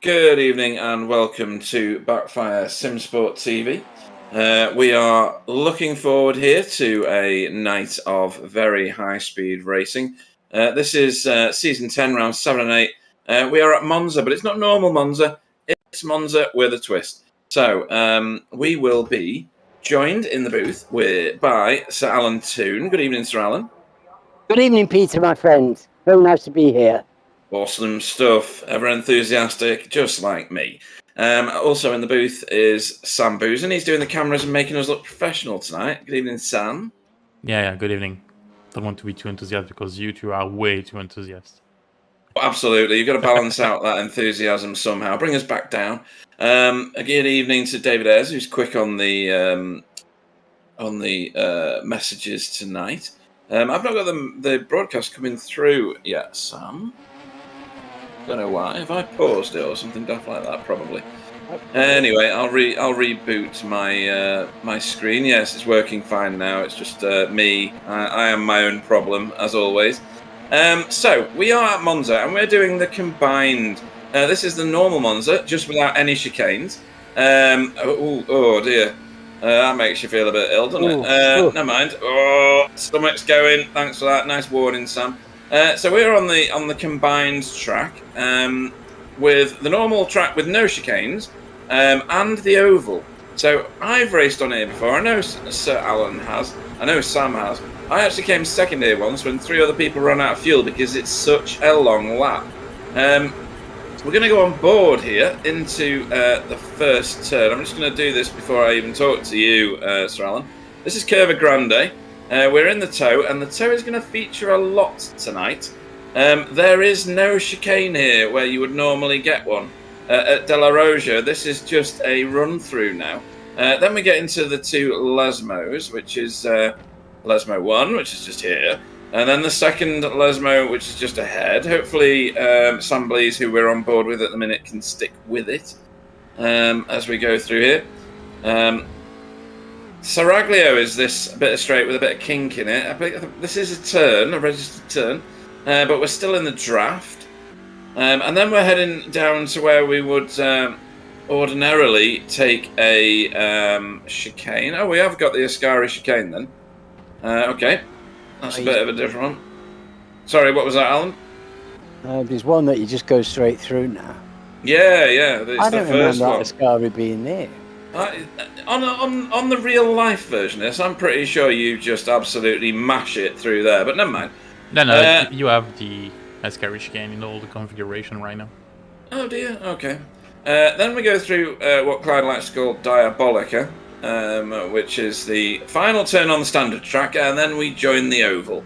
Good evening and welcome to Backfire Simsport TV. We are looking forward here to a night of very high-speed racing. This is Season 10, Round 7 and 8. We are at Monza, but it's not normal Monza. It's Monza with a twist. So we will be joined in the booth by Sir Alan Toon. Good evening, Sir Alan. Good evening, Peter, my friend. Very nice to be here. Awesome stuff. Ever enthusiastic, just like me. Also in the booth is Sam Boozen. He's doing the cameras and making us look professional tonight. Good evening, Sam. Yeah, good evening. Don't want to be too enthusiastic because you two are way too enthusiastic. Absolutely. You've got to balance out that enthusiasm somehow. Bring us back down. A good evening to David Ayres, who's quick on the messages tonight. I've not got the broadcast coming through yet, Sam. Don't know why. Have I paused it or something daft like that? Probably. Anyway, I'll reboot my screen. Yes, it's working fine now. It's just me. I am my own problem as always. So we are at Monza and we're doing the combined. This is the normal Monza, just without any chicanes. Oh dear. That makes you feel a bit ill, doesn't it? Never mind. Oh, stomach's going. Thanks for that. Nice warning, Sam. So we're on the combined track with the normal track with no chicanes and the oval. So I've raced on here before. I know Sir Alan has. I know Sam has. I actually came second here once when 3 other people ran out of fuel because it's such a long lap. We're going to go on board here into the first turn. I'm just going to do this before I even talk to you, Sir Alan. This is Curva Grande. We're in the tow, and the tow is going to feature a lot tonight. There is no chicane here where you would normally get one. At De La Roja, this is just a run-through now. Then we get into the 2 Lesmos, which is Lesmo 1, which is just here, and then the second Lesmo, which is just ahead. Hopefully, Sam Blees, who we're on board with at the minute, can stick with it as we go through here. Saraglio is this bit of straight with a bit of kink in it. I think this is a turn, a registered turn, but we're still in the draft. And then we're heading down to where we would ordinarily take a chicane. Oh, we have got the Ascari chicane then. Okay, that's a bit of a different one. Sorry, what was that, Alan? There's one that you just go straight through now. Yeah, it's I the don't first remember one. Ascari being there. On the real life version of this, I'm pretty sure you just absolutely mash it through there, but never mind. No, you have the Ascari chicane in all the configuration right now. Oh dear, okay. Then we go through what Clyde likes to call Diabolica, which is the final turn on the standard track, and then we join the oval.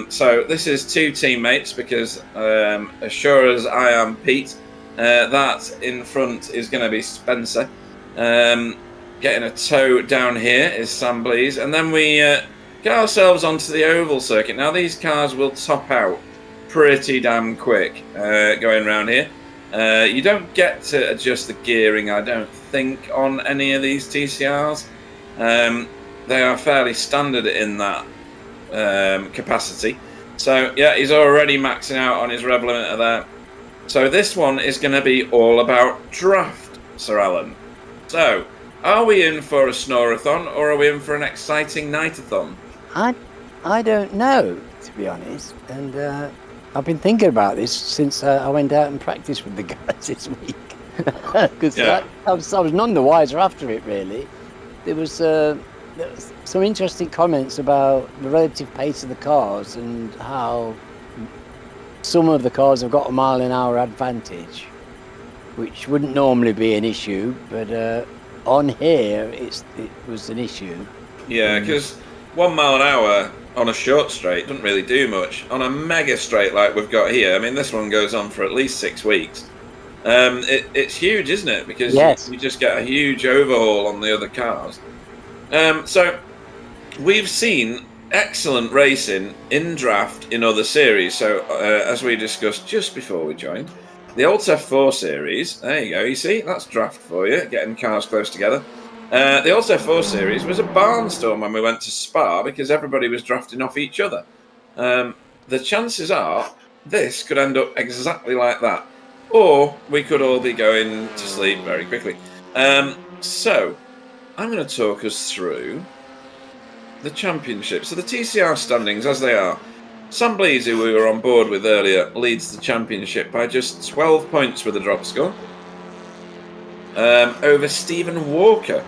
So this is 2 teammates because as sure as I am Pete, that in front is going to be Spencer. Getting a tow down here is Sam Blees, and then we get ourselves onto the oval circuit. Now these cars will top out pretty damn quick going around here. You don't get to adjust the gearing, I don't think, on any of these TCRs. They are fairly standard in that capacity. So yeah, he's already maxing out on his rev limiter there. So this one is going to be all about draft, Sir Alan. So, are we in for a snorathon or are we in for an exciting nightathon? I don't know, to be honest. And I've been thinking about this since I went out and practiced with the guys this week. Because I was none the wiser after it, really. There was some interesting comments about the relative pace of the cars and how some of the cars have got a mile-an-hour advantage, which wouldn't normally be an issue, but on here it was an issue. Yeah, because 1 mile an hour on a short straight doesn't really do much. On a mega straight like we've got here, I mean, this one goes on for at least 6 weeks. It's huge, isn't it? Because you just get a huge overhaul on the other cars. So we've seen excellent racing in draft in other series. So as we discussed just before we joined, the Alt F4 series, there you go, you see, that's draft for you, getting cars close together. The Alt F4 series was a barnstorm when we went to Spa because everybody was drafting off each other. The chances are this could end up exactly like that. or we could all be going to sleep very quickly. So I'm going to talk us through the championship. So the TCR standings as they are. Sam Bleasy, who we were on board with earlier, leads the championship by just 12 points with a drop score over Stephen Walker,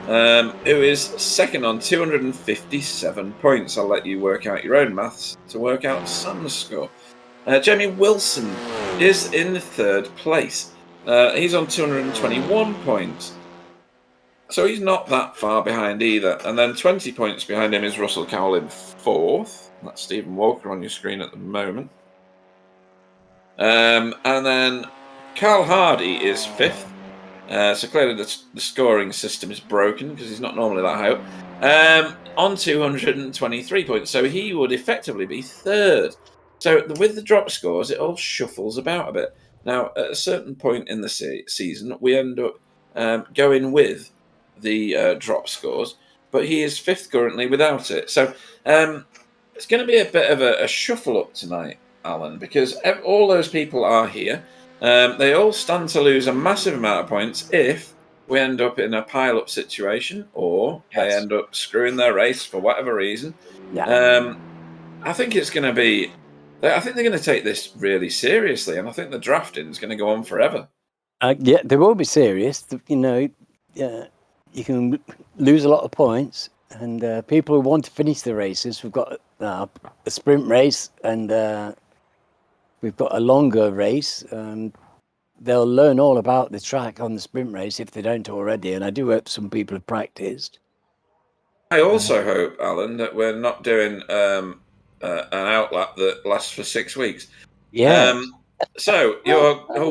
who is second on 257 points. I'll let you work out your own maths to work out Sam's score. Jamie Wilson is in third place. He's on 221 points. So he's not that far behind either. And then 20 points behind him is Russell Cowell in fourth. That's Stephen Walker on your screen at the moment. And then Carl Hardy is fifth. So clearly the scoring system is broken because he's not normally that high up. On 223 points. So he would effectively be third. So with the drop scores, it all shuffles about a bit. Now, at a certain point in the season, we end up going with the drop scores, but he is fifth currently without it. So it's going to be a bit of a shuffle up tonight, Alan, because all those people are here. They all stand to lose a massive amount of points if we end up in a pile-up situation or they end up screwing their race for whatever reason. Yeah. I think it's going to be... I think they're going to take this really seriously, and I think the drafting is going to go on forever. Yeah, they will be serious. You know, you can lose a lot of points, and people who want to finish the races, we've got a sprint race, and we've got a longer race. They'll learn all about the track on the sprint race if they don't already, and I do hope some people have practiced. I also hope, Alan, that we're not doing an outlap that lasts for 6 weeks. Yeah. So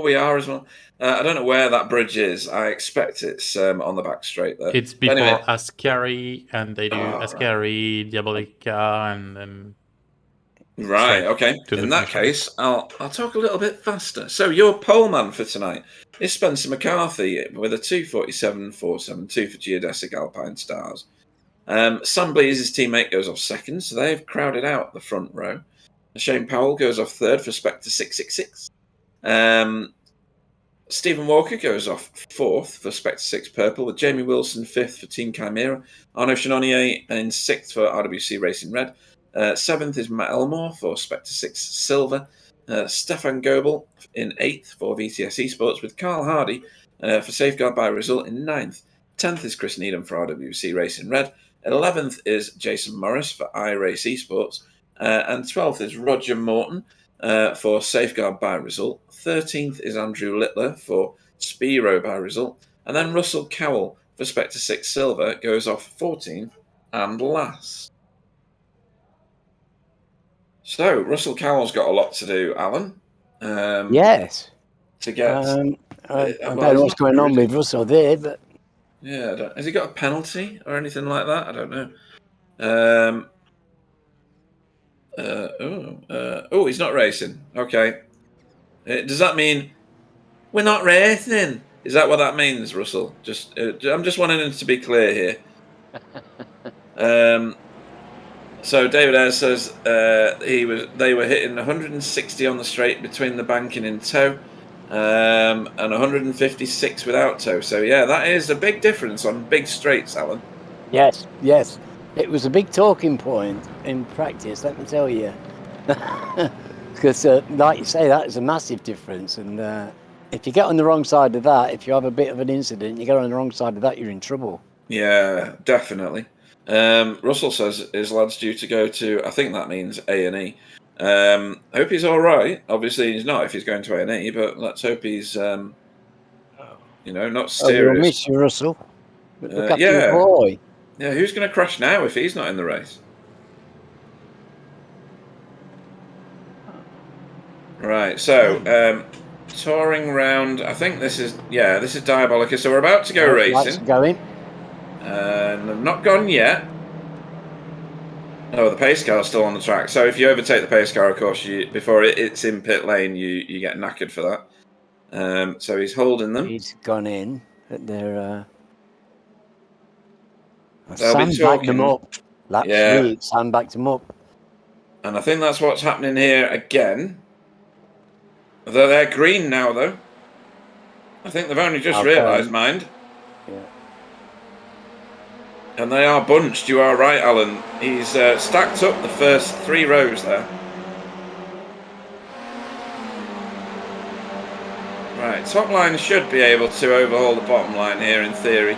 we are as well. I don't know where that bridge is. I expect it's on the back straight there. It's before Ascari, and they do Ascari, Diabolica, and then. Right. Okay. In that case, I'll talk a little bit faster. So your poleman for tonight is Spencer McCarthy with a 247.472 for geodesic Alpine Stars. Sam Bleas's teammate goes off second, so they've crowded out the front row. Shane Powell goes off third for Spectre 666. Stephen Walker goes off fourth for Spectre 6 Purple, with Jamie Wilson fifth for Team Chimera. Arnaud Chenonnier in sixth for RWC Racing Red. Seventh is Matt Elmore for Spectre 6 Silver. Stefan Goebel in eighth for VTS Esports, with Carl Hardy for Safeguard by Result in ninth. 10th is Chris Needham for RWC Racing Red. 11th is Jason Morris for iRace Esports. And 12th is Roger Morton for Safeguard by Result. 13th is Andrew Littler for Spiro by Result. And then Russell Cowell for Spectre 6 Silver goes off 14th and last. So, Russell Cowell's got a lot to do, Alan. Yes. To get... I don't know what's going on with Russell there, but... Yeah, has he got a penalty or anything like that? I don't know. He's not racing. Okay. Does that mean we're not racing? Is that what that means, Russell? I'm just wanting it to be clear here. So David Ayres says they were hitting 160 on the straight between the banking in tow, and 156 without tow. So yeah, that is a big difference on big straights, Alan. Yes. It was a big talking point in practice, let me tell you. Because, like you say, that is a massive difference. And if you get on the wrong side of that, if you have a bit of an incident, you get on the wrong side of that, you're in trouble. Yeah, definitely. Russell says his lad's due to go to, I think that means A&E. Hope he's all right. Obviously, he's not if he's going to A&E, but let's hope he's, not serious. We'll miss you, Russell. Look after your boy. Yeah, who's going to crash now if he's not in the race? Right, so touring round. I think this is Diabolica. So we're about to go racing. Going. And I've not gone yet. Oh, the pace car's still on the track. So if you overtake the pace car, of course, before it's in pit lane, you get knackered for that. So he's holding them. He's gone in, but they're sandbagged them up. Sandbagged them up. And I think that's what's happening here again. They're green now, though. I think they've only just Okay. realised, mind. Yeah. And they are bunched. You are right, Alan. He's stacked up the first 3 rows there. Right, top line should be able to overhaul the bottom line here in theory.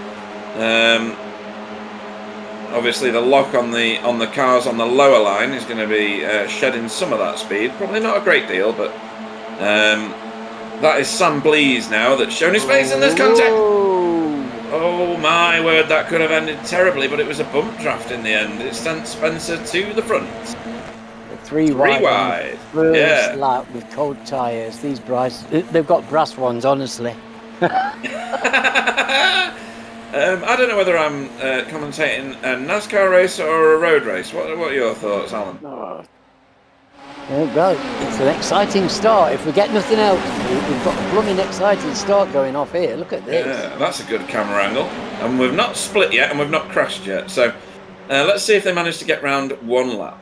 Obviously, the lock on the cars on the lower line is going to be shedding some of that speed. Probably not a great deal, but that is Sam Blease now that's shown his face in this contact. Oh my word, that could have ended terribly, but it was a bump draft in the end. It sent Spencer to the front. Three wide. Yeah. Lap with cold tyres. These they've got brass ones, honestly. I don't know whether I'm commentating a NASCAR race or a road race. What are your thoughts, Alan? Oh. Yeah, well, it's an exciting start. If we get nothing else, we've got a blooming exciting start going off here. Look at this. Yeah, that's a good camera angle. And we've not split yet, and we've not crashed yet. So let's see if they manage to get round 1 lap.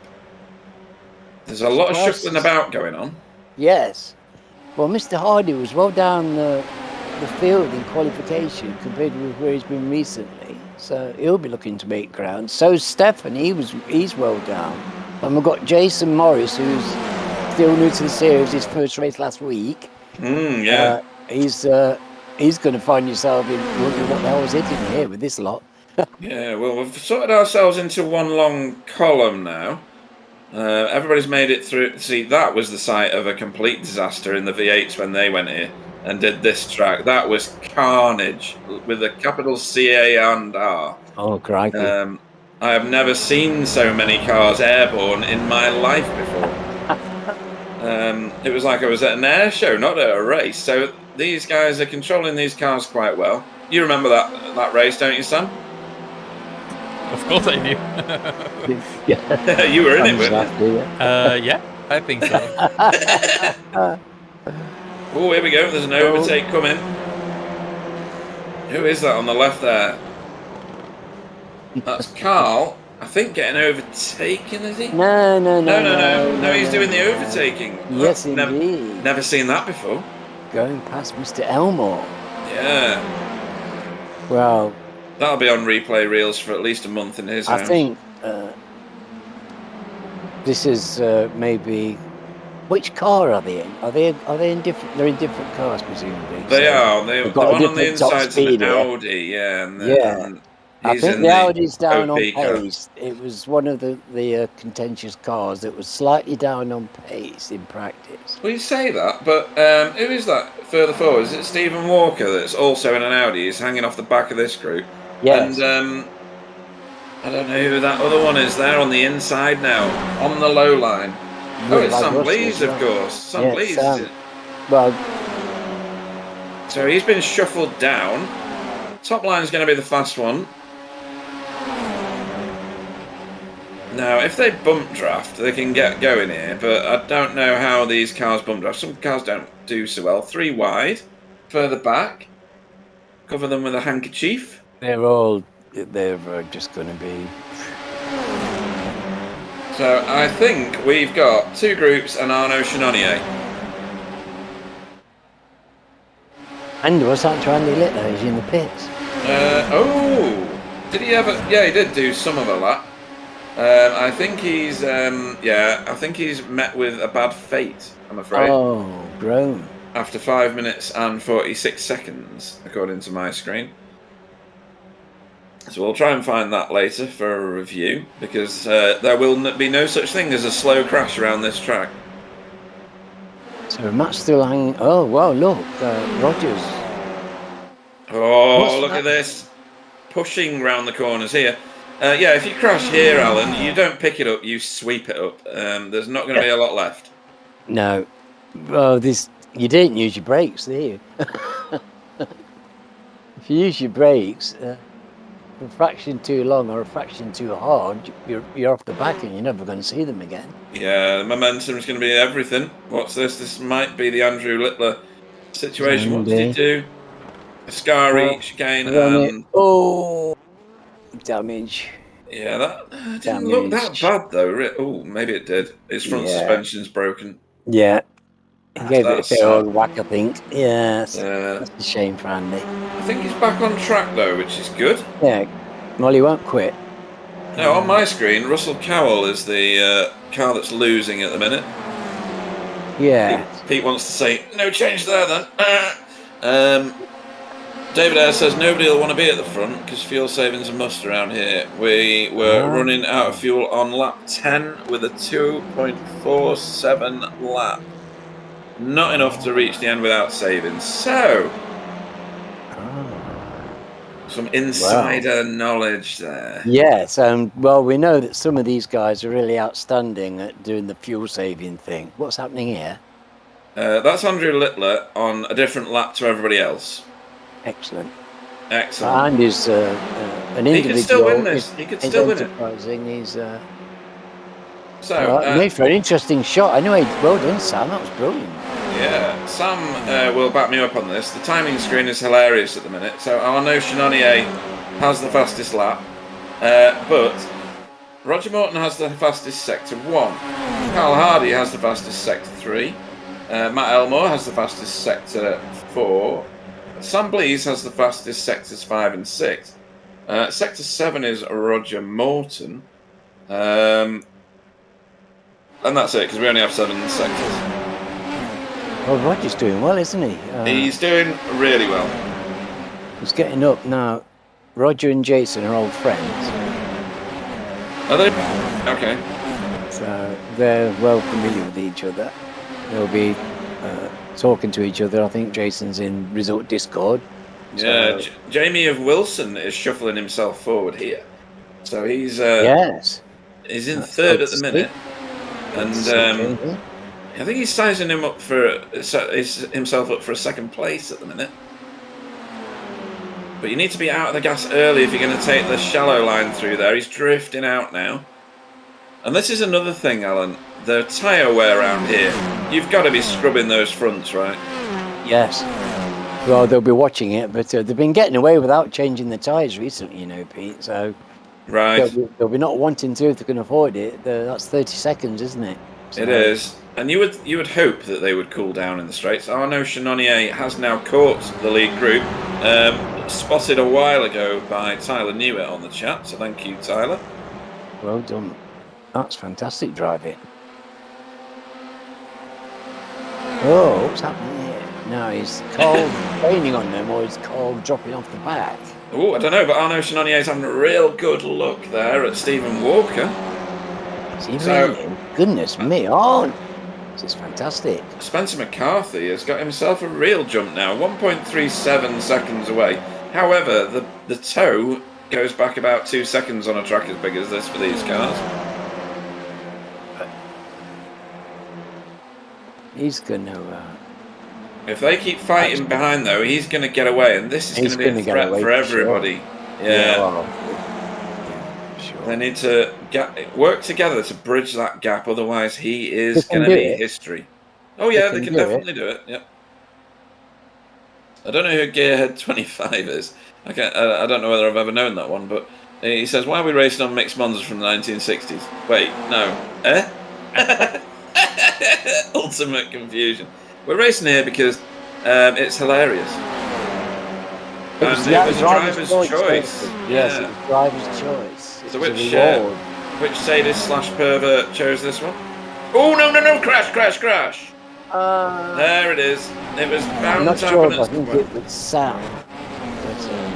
There's a lot of shuffling about going on. Yes. Well, Mr. Hardy was well down the field in qualification compared with where he's been recently. So he'll be looking to make ground. So Stefan, he's well down. And we've got Jason Morris, who's still new to the series, his first race last week. Yeah. He's going to find himself in wondering what the hell was hitting here with this lot. Yeah, well, we've sorted ourselves into one long column now. Everybody's made it through. See, that was the site of a complete disaster in the V8s when they went here and did this track. That was carnage with a capital C-A-and-R. Oh, crikey. I have never seen so many cars airborne in my life before. It was like I was at an air show, not at a race. So these guys are controlling these cars quite well. You remember that race, don't you, Sam? Of course I do. Yeah. You were in it, weren't you? Yeah, I think so. Oh, here we go. There's an overtake coming. Who is that on the left there? That's Carl. I think getting overtaken, is he? No, he's doing the overtaking. Yes, indeed. Never seen that before. Going past Mr. Elmore. Yeah. Well, that'll be on replay reels for at least a month in his house. I think this is maybe. Which car are they in? Are they in different? They're in different cars, presumably. They are. The one on the inside's an Audi, yeah. And I think the Audi's down on car. pace. It was one of the contentious cars that was slightly down on pace in practice. Well, you say that, but who is that further forward? Is it Stephen Walker that's also in an Audi? He's hanging off the back of this group. Yes. And I don't know who that other one is there on the inside now, on the low line. Oh, it's Sam Blease, of course. Sam Blease. Well, so he's been shuffled down. Top line's going to be the fast one. Now, if they bump draft, they can get going here, but I don't know how these cars bump draft. Some cars don't do so well. 3 wide, further back. Cover them with a handkerchief. they're just going to be. So I think we've got 2 groups and Arnaud Chenonnier. And what's that to Andy Littler? Is he in the pits? Did he ever? Yeah, he did do some of a lap. I think he's met with a bad fate, I'm afraid. Oh, grown. After 5 minutes and 46 seconds, according to my screen. So we'll try and find that later for a review, because there will be no such thing as a slow crash around this track. So Matt's still hanging. Oh, wow, look, Rogers. Oh, look at this. Pushing round the corners here. Yeah, if you crash here, Alan, you don't pick it up, you sweep it up. There's not going to be a lot left. No. Oh, you didn't use your brakes, did you? If you use your brakes, a fraction too long or a fraction too hard, you're off the back and you're never going to see them again. Yeah, the momentum's going to be everything. What's this? This might be the Andrew Littler situation. What did he do? Ascari, chicane, and... Oh! Damage. Yeah, that didn't look that bad, though. Oh, maybe it did. His front suspension's broken. Yeah. He gave it a That's bit sad. of a whack, I think. Yeah, Yeah. that's a shame for Andy. I think he's back on track though, which is good. Yeah, well, he won't quit. No, on my screen, Russell Cowell is the car that's losing at the minute. Yeah. Pete wants to say, no change there then. David Ayres says nobody will want to be at the front because fuel saving's a must around here. We were running out of fuel on lap 10 with a 2.47 lap. Not enough to reach the end without saving. So, some insider knowledge there. Yes, well, we know that some of these guys are really outstanding at doing the fuel saving thing. What's happening here? That's Andrew Littler on a different lap to everybody else. Excellent. Excellent. And he's an individual. He could still win this. He could still win it. He's So, made for an interesting shot. Anyway, well done, Sam. That was brilliant. Yeah, Sam will back me up on this. The timing screen is hilarious at the minute. So Arnaud Chenonnier has the fastest lap, but Roger Morton has the fastest sector 1. Carl Hardy has the fastest sector 3. Matt Elmore has the fastest sector 4. Sam Blease has the fastest sectors 5 and 6. Sector 7 is Roger Morton. And that's it, because we only have 7 sectors. Well, Roger's doing well, isn't he? He's doing really well. He's getting up now. Roger and Jason are old friends. Are they? Okay. So they're well familiar with each other. They'll be talking to each other. I think Jason's in Result Discord. Yeah, Jamie of Wilson is shuffling himself forward here. So he's yes. He's in third at the minute. And I think he's sizing himself up for a second place at the minute. But you need to be out of the gas early if you're going to take the shallow line through there. He's drifting out now. And this is another thing, Alan. The tyre wear around here. You've got to be scrubbing those fronts, right? Yes. Well, they'll be watching it, but they've been getting away without changing the tyres recently, you know, Pete. So right. They'll be not wanting to if they can afford it. That's 30 seconds, isn't it? So, it is. And you would hope that they would cool down in the straights. Arnaud Chenonnier has now caught the lead group, spotted a while ago by Tyler Newitt on the chat. So thank you, Tyler. Well done. That's fantastic driving. Oh, what's happening here? No, is Cole training on them, or is Cole dropping off the back? Oh, I don't know, but Arnaud Chenonnier is having a real good look there at Stephen Walker. Is he really? Goodness me! Oh, this is fantastic. Spencer McCarthy has got himself a real jump now, 1.37 seconds away. However, the toe goes back about 2 seconds on a track as big as this for these cars. He's going to... if they keep fighting behind, though, he's going to get away, and this is going to be a threat for everybody. Sure. Yeah. Sure. They need to work together to bridge that gap, otherwise he is going to be history. Oh yeah, they can definitely do it. Yep. I don't know who Gearhead 25 is. I don't know whether I've ever known that one, but he says, why are we racing on mixed Monzas from the 1960s? Wait, no. Ultimate confusion. We're racing here because it's hilarious. And it was driver's choice. Yes, it was driver's choice. So which sadist/pervert chose this one? Oh, no, crash. There it is. It was bound to happen. I think it was Sam.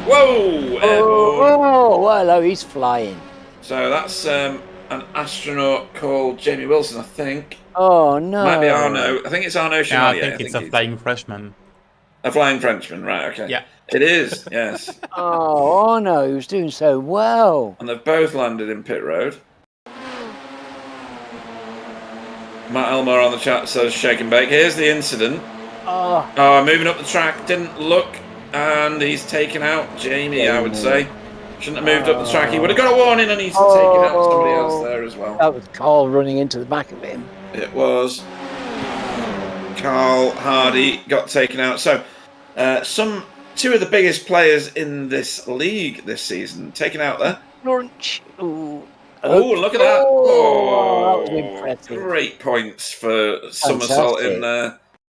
Whoa! Whoa, hello, he's flying. So that's an astronaut called Jamie Wilson, I think. Oh, no. Might be Arnaud. I think it's Arnaud Chenonnier. Yeah, I think it's a flying Frenchman. A flying Frenchman, right, okay. Yeah. It is, yes. Oh no, he was doing so well. And they've both landed in pit road. Matt Elmore on the chat says shake and bake. Here's the incident. Oh, moving up the track, didn't look, and he's taken out Jamie, I would say. Shouldn't have moved up the track. He would have got a warning, and he's taken out somebody else there as well. That was Carl running into the back of him. It was. Carl Hardy got taken out. So, two of the biggest players in this league this season taken out there. Oh, look at that! Oh, that was impressive. Great points for somersaulting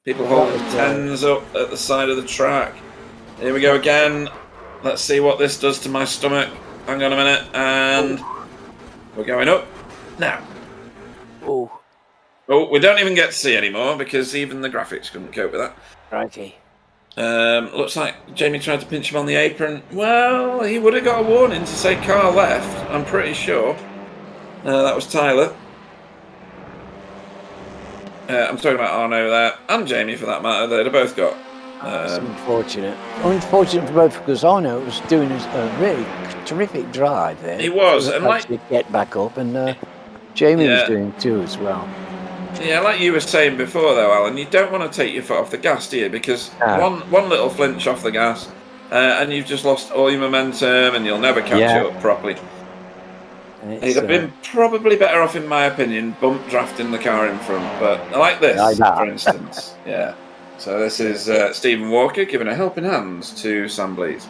People holding tens up at the side of the track. Here we go again. Let's see what this does to my stomach. Hang on a minute, and we're going up now. Oh, we don't even get to see anymore because even the graphics couldn't cope with that. righty. Looks like Jamie tried to pinch him on the apron. Well, he would have got a warning to say car left, I'm pretty sure. That was Tyler. I'm talking about Arno there, and Jamie for that matter. They'd have both got. That's unfortunate. Unfortunate for both because Arno was doing a really terrific drive there. He was, and like get back up, and Jamie was doing too as well. Yeah, like you were saying before, though, Alan, you don't want to take your foot off the gas, do you? Because one little flinch off the gas, and you've just lost all your momentum, and you'll never catch it up properly. He'd have been probably better off, in my opinion, bump drafting the car in front. But I like this, for instance. Yeah. So this is Stephen Walker giving a helping hand to Sam Blease.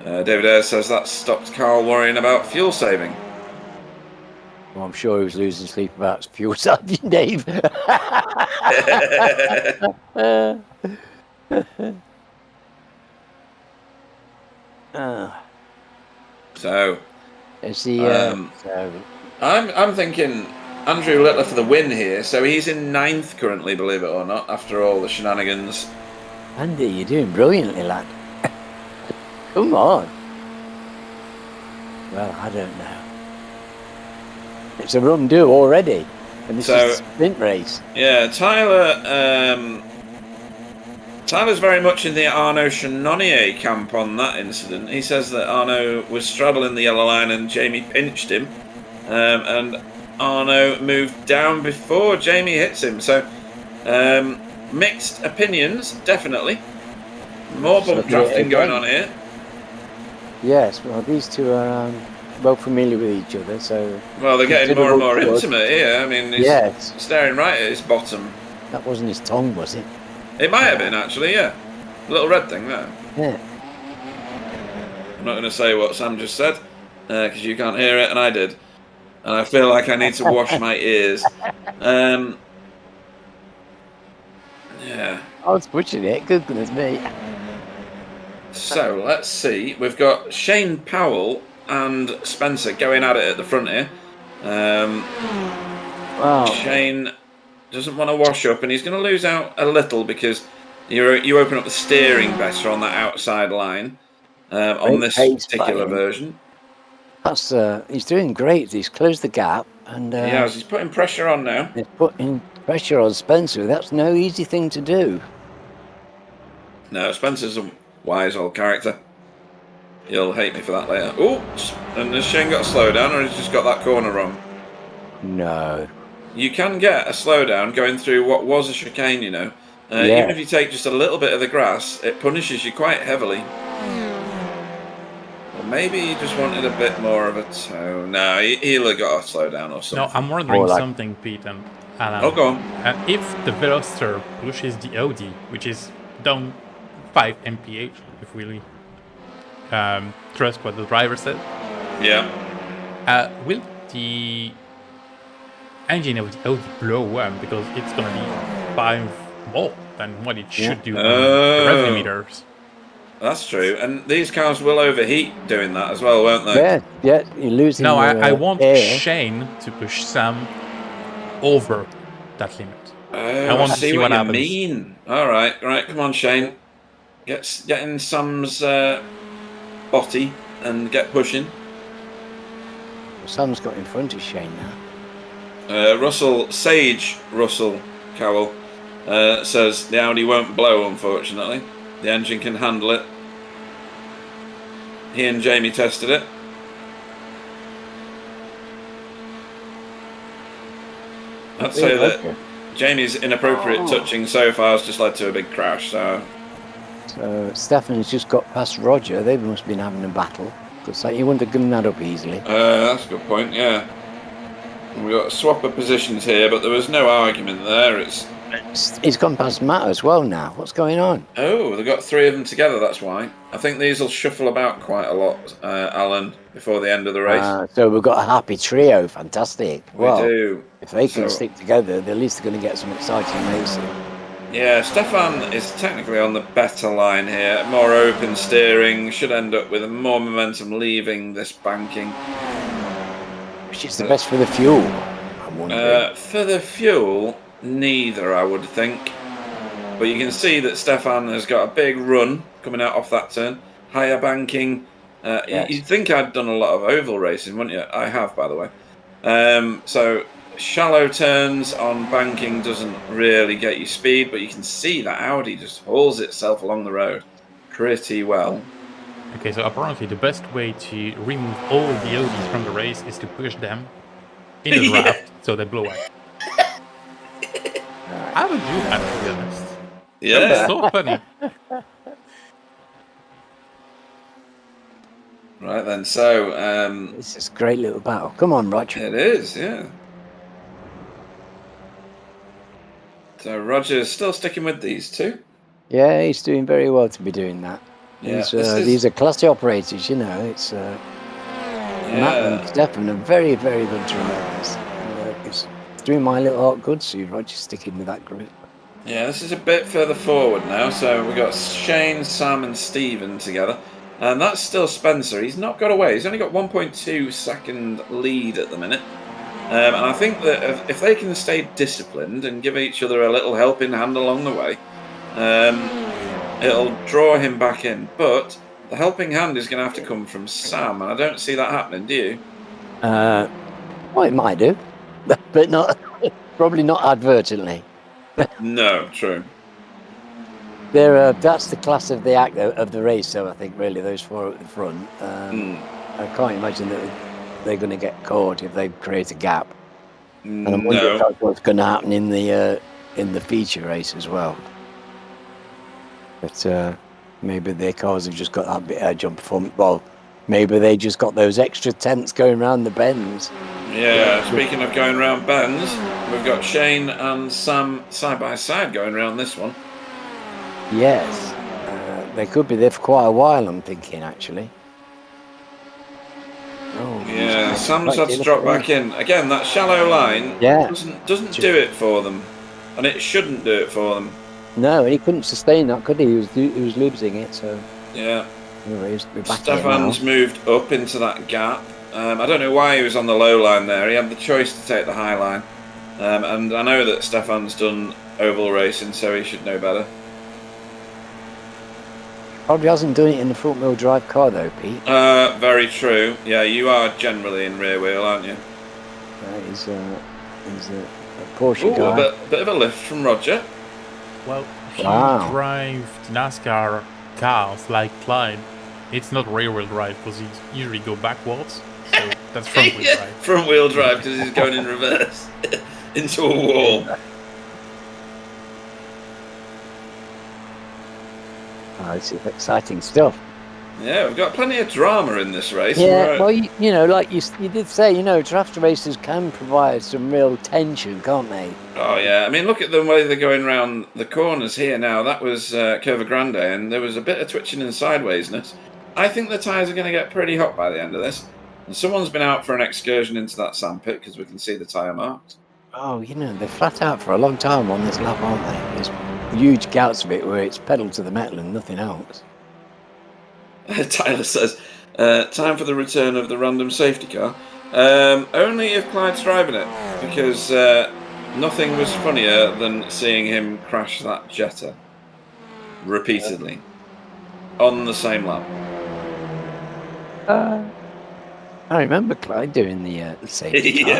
David Ayres says that stopped Carl worrying about fuel saving. Well, I'm sure he was losing sleep about fuel saving, Dave. So, is he, I'm thinking Andrew Littler for the win here. So he's in 9th currently, believe it or not, after all the shenanigans. Andy, you're doing brilliantly, lad. Come on. Well, I don't know. It's a run do already, and this is a sprint race. Yeah, Tyler's very much in the Arnaud Chenonnier camp on that incident. He says that Arnaud was straddling the yellow line and Jamie pinched him, and Arnaud moved down before Jamie hits him. So, mixed opinions, definitely. More bump drafting going on here. Yes, well, these two are well familiar with each other, so... Well, they're getting more and more intimate here. I mean, he's staring right at his bottom. That wasn't his tongue, was it? It might have been, actually, yeah. A little red thing there. Yeah. I'm not going to say what Sam just said, because you can't hear it, and I did. And I feel like I need to wash my ears. Yeah. I was butchering it, goodness me. So, let's see. We've got Shane Powell and Spencer going at it at the front here. Wow. Shane doesn't want to wash up, and he's going to lose out a little because you open up the steering better on that outside line on this particular version. That's he's doing great. He's closed the gap, and he's putting pressure on now. He's putting pressure on Spencer. That's no easy thing to do. No, Spencer's a wise old character. You'll hate me for that later. Oh, and has Shane got a slowdown, or has he just got that corner wrong? No. You can get a slowdown going through what was a chicane, you know. Even if you take just a little bit of the grass, it punishes you quite heavily. Well, maybe he just wanted a bit more of a toe. No, he'll have got a slowdown or something. No, I'm wondering something, Pete and Alan. Oh, go on. If the Veloster pushes the Audi, which is down 5 mph, if we trust what the driver said. Yeah. Will the engine of the Audi blow up because it's going to be 5 more than what it should do on the revenue meters? That's true, and these cars will overheat doing that as well, won't they? Yeah, you're losing. No, I want Shane to push Sam over that limit. I want to see what happens. Mean. All right, come on, Shane. Get in Sam's body and get pushing. Sam's got in front of Shane now. Sage Russell Cowell says the Audi won't blow, unfortunately. The engine can handle it. He and Jamie tested it. I'd say that Jamie's inappropriate touching so far has just led to a big crash. So Stefan's just got past Roger. They must have been having a battle. Because he wouldn't have given that up easily. That's a good point, yeah. We've got a swap of positions here, but there was no argument there. It's He's gone past Matt as well now. What's going on? Oh, they've got 3 of them together, that's why. I think these will shuffle about quite a lot, Alan, before the end of the race. So we've got a happy trio. Fantastic. We do. If they can stick together, they're at least going to get some exciting racing. Yeah, Stefan is technically on the better line here. More open steering, should end up with more momentum leaving this banking. Which is the best for the fuel, I'm wondering. For the fuel, neither, I would think. But you can see that Stefan has got a big run coming out off that turn. Higher banking. Yes. You'd think I'd done a lot of oval racing, wouldn't you? I have, by the way. So shallow turns on banking doesn't really get you speed, but you can see that Audi just hauls itself along the road pretty well. Okay, so apparently the best way to remove all the Audis from the race is to push them in a draft so they blow up. I would do that, to be honest. Yeah. That's so funny. Right then, so This is a great little battle. Come on, Roger. it is, yeah. So Roger's still sticking with these two. Yeah, he's doing very well to be doing that. Yeah, These are classy operators, you know. It's Matt and Stefan are very, very good drivers. It's doing my little heart good, so Roger's sticking with that group. Yeah, this is a bit further forward now. So we've got Shane, Sam and Stephen together. And that's still Spencer. He's not got away. He's only got 1.2 second lead at the minute. And I think that if they can stay disciplined and give each other a little helping hand along the way, it'll draw him back in. But the helping hand is going to have to come from Sam, and I don't see that happening, do you? Well, it might do, but not probably not advertently. No, true. That's the class of the act of the race. So I think really those 4 at the front. I can't imagine that they're going to get caught if they create a gap. And I'm wondering if that's what's going to happen in the feature race as well. But maybe their cars have just got that bit edge on performance. Well, maybe they just got those extra tenths going around the bends. Yeah, speaking of going around bends, we've got Shane and Sam side by side going around this one. Yes, they could be there for quite a while, I'm thinking, actually. Oh, yeah, Sam's had to drop back in. Again, that shallow line doesn't do it for them. And it shouldn't do it for them. No, and he couldn't sustain that, could he? He was losing it, so... Yeah. Anyways, we're back Stefan's moved up into that gap. I don't know why he was on the low line there. He had the choice to take the high line. And I know that Stefan's done oval racing, so he should know better. Probably hasn't done it in the front-wheel drive car, though, Pete. Very true. Yeah, you are generally in rear wheel, aren't you? He's a Porsche guy. A bit of a lift from Roger. Well, if you drive NASCAR cars like Clyde, it's not rear-wheel drive because you usually go backwards. So that's front-wheel drive. Front-wheel drive because he's going in reverse into a wall. Oh, this is exciting stuff. Yeah, we've got plenty of drama in this race. Yeah, well, you know, like you did say, you know, draft racers can provide some real tension, can't they? Oh, yeah. I mean, look at the way they're going around the corners here now. That was Curva Grande, and there was a bit of twitching and sidewaysness. I think the tyres are going to get pretty hot by the end of this. And someone's been out for an excursion into that sandpit because we can see the tyre marks. Oh, you know, they're flat out for a long time on this lap, aren't they? There's huge gouts of it where it's pedal to the metal and nothing else. Tyler says, time for the return of the random safety car. Only if Clyde's driving it, because nothing was funnier than seeing him crash that Jetta repeatedly on the same lap. I remember Clyde doing the safety car.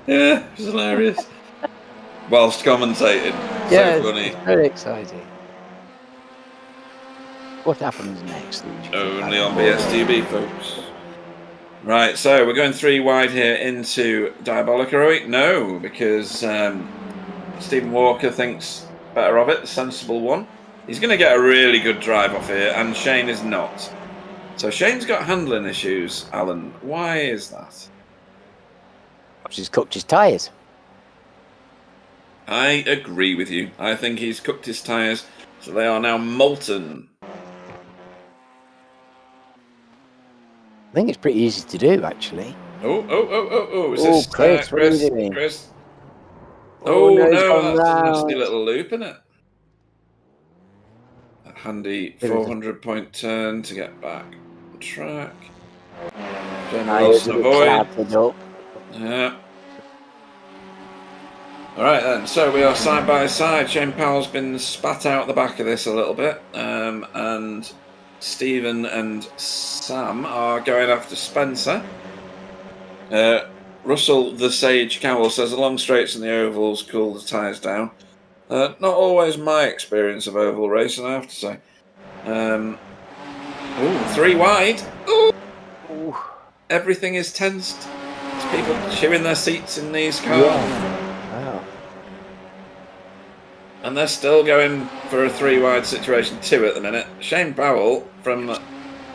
Yeah, it was hilarious. Whilst commentating, Yeah, so funny. it's very exciting. What happens next? Only on BSTV, folks. Right, so we're going 3 wide here into Diabolic, are we? No, because Stephen Walker thinks better of it, the sensible one. He's going to get a really good drive off here, and Shane is not. So Shane's got handling issues, Alan. Why is that? He's cooked his tyres. I agree with you. I think he's cooked his tyres, so they are now molten. I think it's pretty easy to do, actually. Oh! Is Oh, this Chris, what are you doing? Chris? Oh, Oh no, he's no, gone that's a nasty round. little loop, isn't it? A handy 400-point turn to get back on track. Jamie Wilson avoid. Up. Yeah. All right then. So we are side by side. Shane Powell's been spat out the back of this a little bit, and Stephen and Sam are going after Spencer. Russell the Sage Cowell says the long straights and the ovals cool the tyres down. Not always my experience of oval racing, I have to say. Three wide. Ooh. Everything is tensed. There's people chewing their seats in these cars. Yeah. Wow. And they're still going for a three wide situation too at the minute. Shane Powell from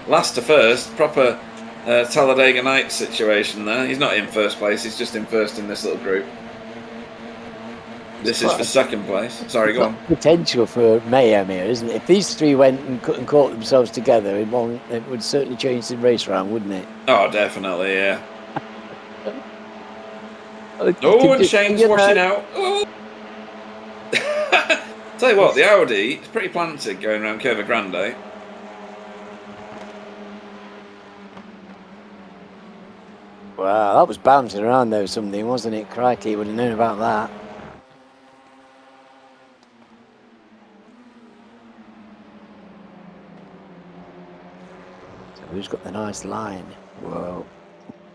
last to first, proper Talladega Nights situation there. He's not in first place, he's just in first in this little group. This is for second place. Sorry, go on. Potential for mayhem here, isn't it? If these three went and caught themselves together, it would certainly change the race round, wouldn't it? Oh, definitely, yeah. And Shane's washing out. Oh. Tell you what, the Audi is pretty planted going around Curva Grande. Wow, that was bouncing around there something, wasn't it? Crikey, would have known about that. So who's got the nice line? Whoa.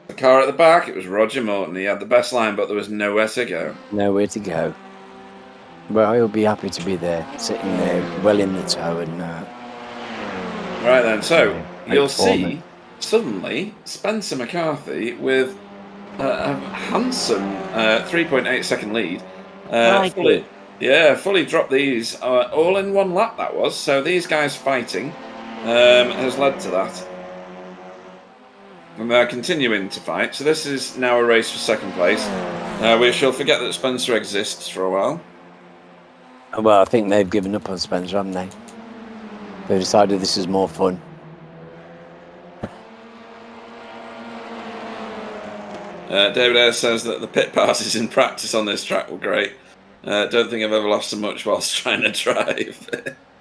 The car at the back, it was Roger Morton. He had the best line, but there was nowhere to go. Nowhere to go. Well, he'll be happy to be there, sitting there, well in the toe, and. Right then, so you'll see suddenly Spencer McCarthy with a handsome 3.8 second lead. Fully dropped these all in one lap. That was so. These guys fighting has led to that. And they're continuing to fight. So this is now a race for second place. We shall forget that Spencer exists for a while. Well, I think they've given up on Spencer, haven't they? They've decided this is more fun. David Ayres says that the pit passes in practice on this track were great. Don't think I've ever lost so much whilst trying to drive.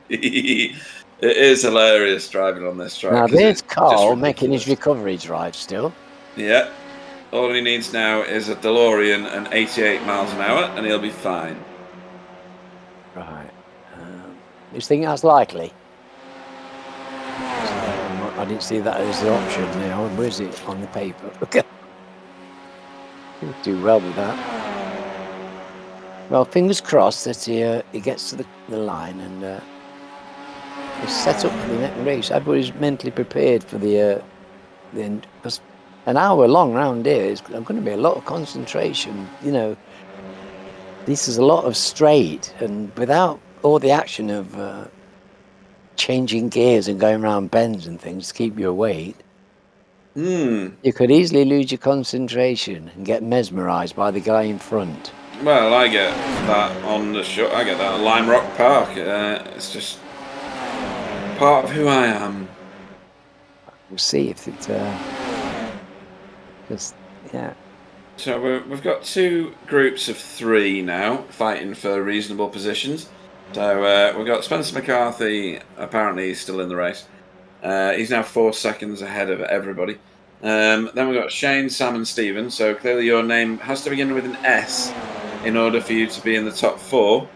It is hilarious driving on this track. Now there's Carl making his recovery drive still. Yeah. All he needs now is a DeLorean and 88 miles an hour and he'll be fine. Right. You think that's likely? I didn't see that as the option. Where's it on the paper? He'll do well with that. Well, fingers crossed that he gets to the line and he's set up for the next race. Everybody's mentally prepared for the end. Because an hour long round here is going to be a lot of concentration. This is a lot of straight, and without all the action of changing gears and going around bends and things to keep you awake, you could easily lose your concentration and get mesmerised by the guy in front. Well, I get that on the show. I get that at Lime Rock Park. It's just part of who I am. We'll see if it. Yeah. So we've got two groups of three now fighting for reasonable positions. So we've got Spencer McCarthy. Apparently, he's still in the race. He's now 4 seconds ahead of everybody. Then we've got Shane, Sam, and Stephen. So clearly, your name has to begin with an S in order for you to be in the top 4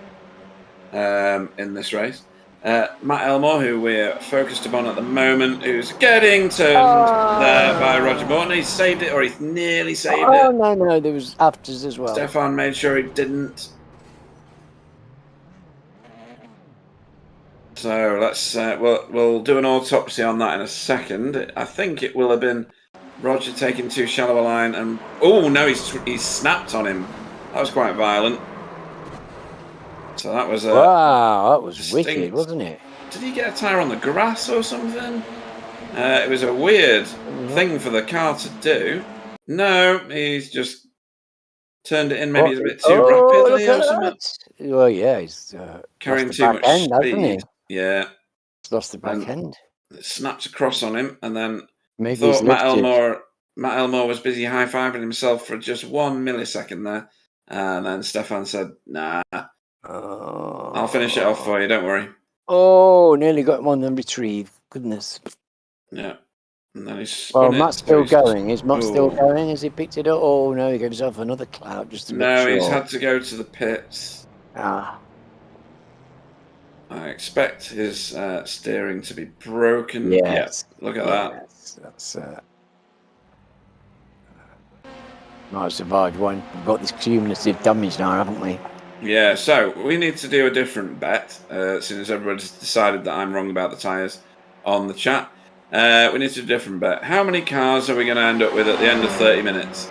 in this race. Matt Elmore, who we're focused upon at the moment, who's getting turned there by Roger Morton. He saved it, or he nearly saved it. Oh, no, there was afters as well. Stefan made sure he didn't. So let's we'll do an autopsy on that in a second. I think it will have been Roger taking too shallow a line, and no, he's snapped on him. That was quite violent. So that was wow, that was wicked, wasn't it? Did he get a tyre on the grass or something? It was a weird thing for the car to do. No, he's just turned it in maybe a bit too rapidly or something. Well, yeah, he's Carrying lost the too back much end, hasn't he? speed. Yeah. He's lost the back end. It snapped across on him, and then Maybe thought he's lifted. Matt Elmore was busy high-fiving himself for just 1 millisecond there. And then Stefan said, nah, I'll finish it off for you, don't worry. Oh, nearly got him on the retrieve. Goodness. Yeah. And then he spun it. Matt's still going. Is Matt still going? Has he picked it up? Oh, no, he gave himself another clout just to make sure. No, he's had to go to the pits. Ah. I expect his steering to be broken. Yes. Yeah, look at that. That's... might have survived one. We've got this cumulative damage now, haven't we? Yeah, so we need to do a different bet, since everybody's decided that I'm wrong about the tyres on the chat. We need to do a different bet. How many cars are we going to end up with at the end of 30 minutes?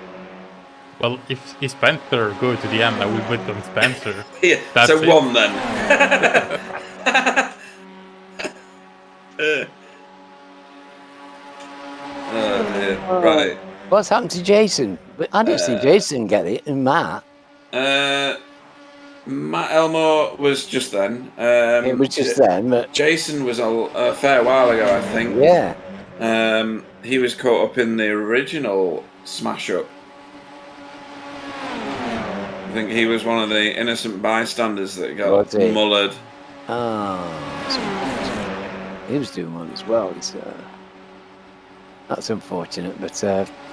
Well, if Spencer go to the end, I will bet on Spencer. Yeah, That's so it. 1 then. Oh dear. Right. What's happened to Jason? I didn't see Jason get it, and Matt. Matt Elmore was just then. It was just then, but Jason was a fair while ago, I think. Yeah. He was caught up in the original smash-up. I think he was one of the innocent bystanders that got mullered. Oh, he was doing one as well. That's unfortunate, but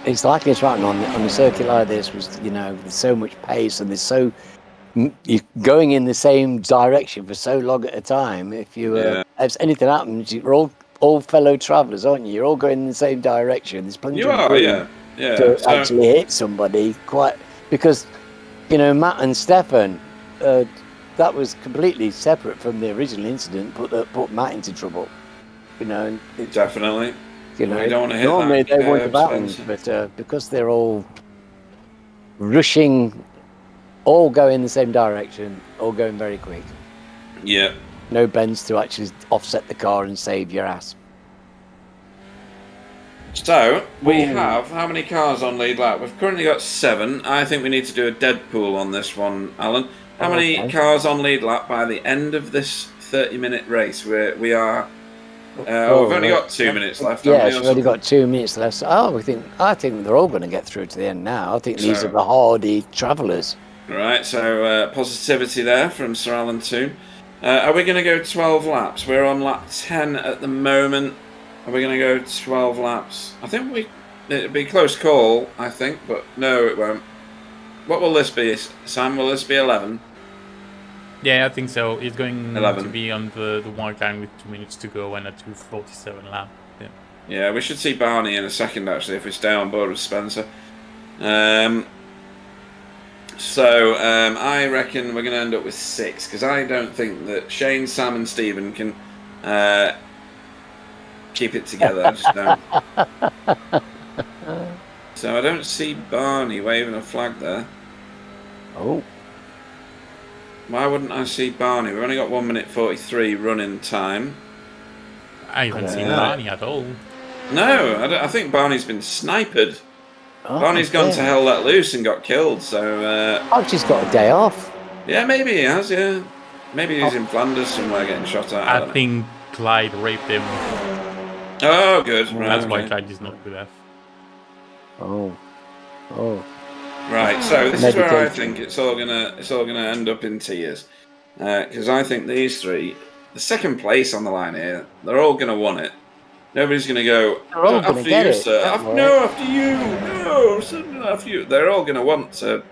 it's likely to happen on a circuit like this. Was there's so much pace and you're going in the same direction for so long at a time. If if anything happens, you're all fellow travellers, aren't you? You're all going in the same direction. There's plenty of room to actually hit somebody. Because Matt and Stefan, that was completely separate from the original incident. Put Matt into trouble. Definitely. We don't want to hit normally that. They wouldn't have happened, but because they're all rushing, all going in the same direction, all going very quick. Yeah. No bends to actually offset the car and save your ass. So, we have how many cars on lead lap? We've currently got 7. I think we need to do a Deadpool on this one, Alan. How many cars on lead lap by the end of this 30-minute race? We are... we've only got 2 minutes left. Yes, we've only got 2 minutes left. I think they're all going to get through to the end now. I think these are the hardy travellers. Right, so positivity there from Sir Alan Toon. Are we going to go 12 laps? We're on lap 10 at the moment. Are we going to go 12 laps? I think it'd be a close call, I think, but no, it won't. What will this be, Sam? Will this be 11? Yeah, I think so. It's going 11. to be on the white line with 2 minutes to go and a 2:47 lap. Yeah, we should see Barney in a second, actually, if we stay on board with Spencer. So I reckon we're going to end up with 6, because I don't think that Shane, Sam and Stephen can keep it together. I just don't. So I don't see Barney waving a flag there. Oh. Why wouldn't I see Barney? We've only got 1 minute 43 running time. I haven't seen Barney at all. No, I think Barney's been sniped. Barney's gone to hell let loose and got killed, so... I've just got a day off. Yeah, maybe he has, yeah. Maybe he's in Flanders somewhere getting shot at. I think Clyde raped him. Oh, good. Right, that's why Clyde is not with F. Oh. Right, so this is where I think it's all gonna end up in tears. Because I think these 3, the second place on the line here, they're all gonna want it. Nobody's going to go, after you, sir. No, after you. No, after you. They're all going to want to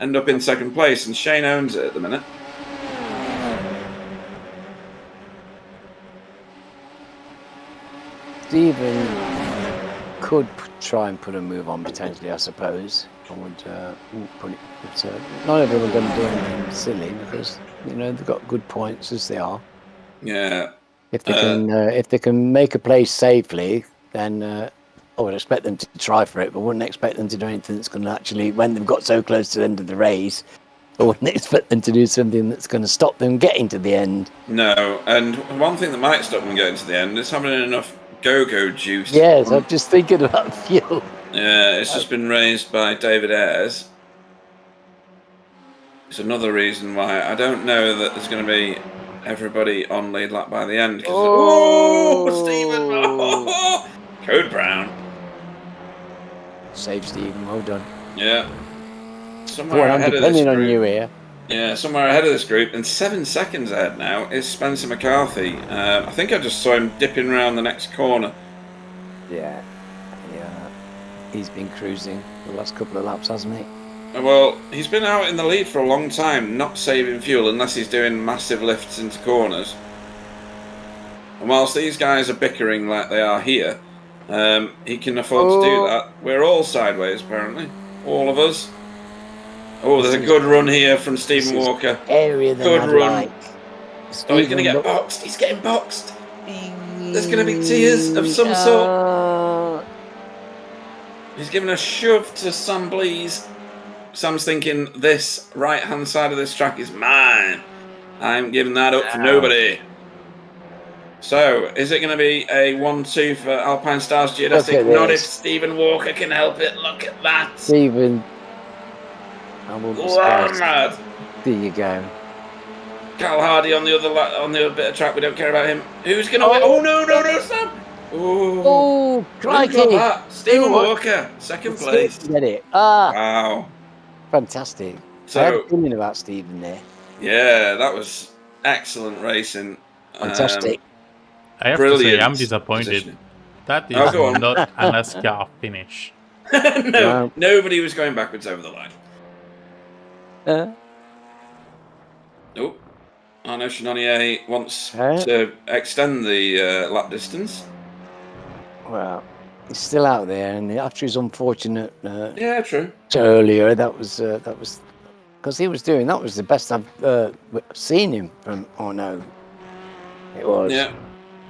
end up in second place, and Shane owns it at the minute. Stephen could try and put a move on, potentially, I suppose. I would put it, but not everyone are going to do anything silly, because, they've got good points as they are. Yeah. If they can make a place safely, then I would expect them to try for it, but wouldn't expect them to do anything that's going to actually, when they've got so close to the end of the race, I wouldn't expect them to do something that's going to stop them getting to the end. No, and one thing that might stop them getting to the end is having enough go-go juice. Yes, I'm just thinking about fuel. Yeah, it's just been raised by David Ayres. It's another reason why I don't know that there's going to be everybody on lead lap by the end. Stephen! Oh, Code Brown. Save Stephen, well done. Yeah. Boy, I'm depending on you here. Yeah, somewhere ahead of this group, and 7 seconds ahead now is Spencer McCarthy. I think I just saw him dipping around the next corner. Yeah. He's been cruising the last couple of laps, hasn't he? Well, he's been out in the lead for a long time, not saving fuel unless he's doing massive lifts into corners. And whilst these guys are bickering like they are here, he can afford to do that. We're all sideways, apparently. All of us. Oh, there's a good run here from Stephen Walker. Area that good I'd run. like. Oh, he's going to get boxed. He's getting boxed. There's going to be tears of some sort. He's giving a shove to Sam Blease. Sam's thinking, this right-hand side of this track is mine. I'm giving that up for nobody. So, is it going to be a 1-2 for Alpine Stars Geodesic? Not if Stephen Walker can help it. Look at that. Stephen. I will mad. There you go. Cal Hardy on the other bit of track. We don't care about him. Who's going to win? Oh, no, Sam. Oh, crikey. Stephen Walker, second place. Get it. Wow. Fantastic. So, I had a feeling about Stephen there. Yeah, that was excellent racing. Fantastic. I have to say, I'm disappointed. Positioning. That is not a NASCAR finish. No, nobody was going backwards over the line. Nope. Arnaud Chenonnier wants to extend the lap distance. Well, he's still out there, and after his unfortunate yeah, true. earlier, that was because he was doing that was the best I've seen him from. Oh no, it was. Yeah,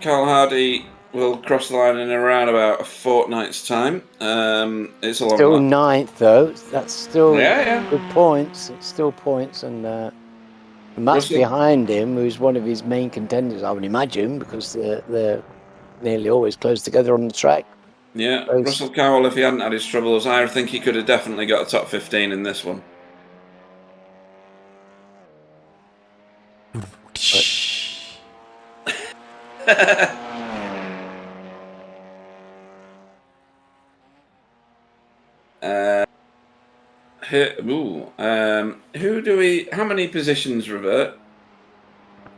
Carl Hardy will cross the line in around about a fortnight's time. It's a long still lap. ninth though. That's still yeah. good points. It's still points, and Matt's behind him, who's one of his main contenders, I would imagine, because they're nearly always close together on the track. Yeah, Russell Cowell, if he hadn't had his troubles, I think he could have definitely got a top 15 in this one. How many positions revert?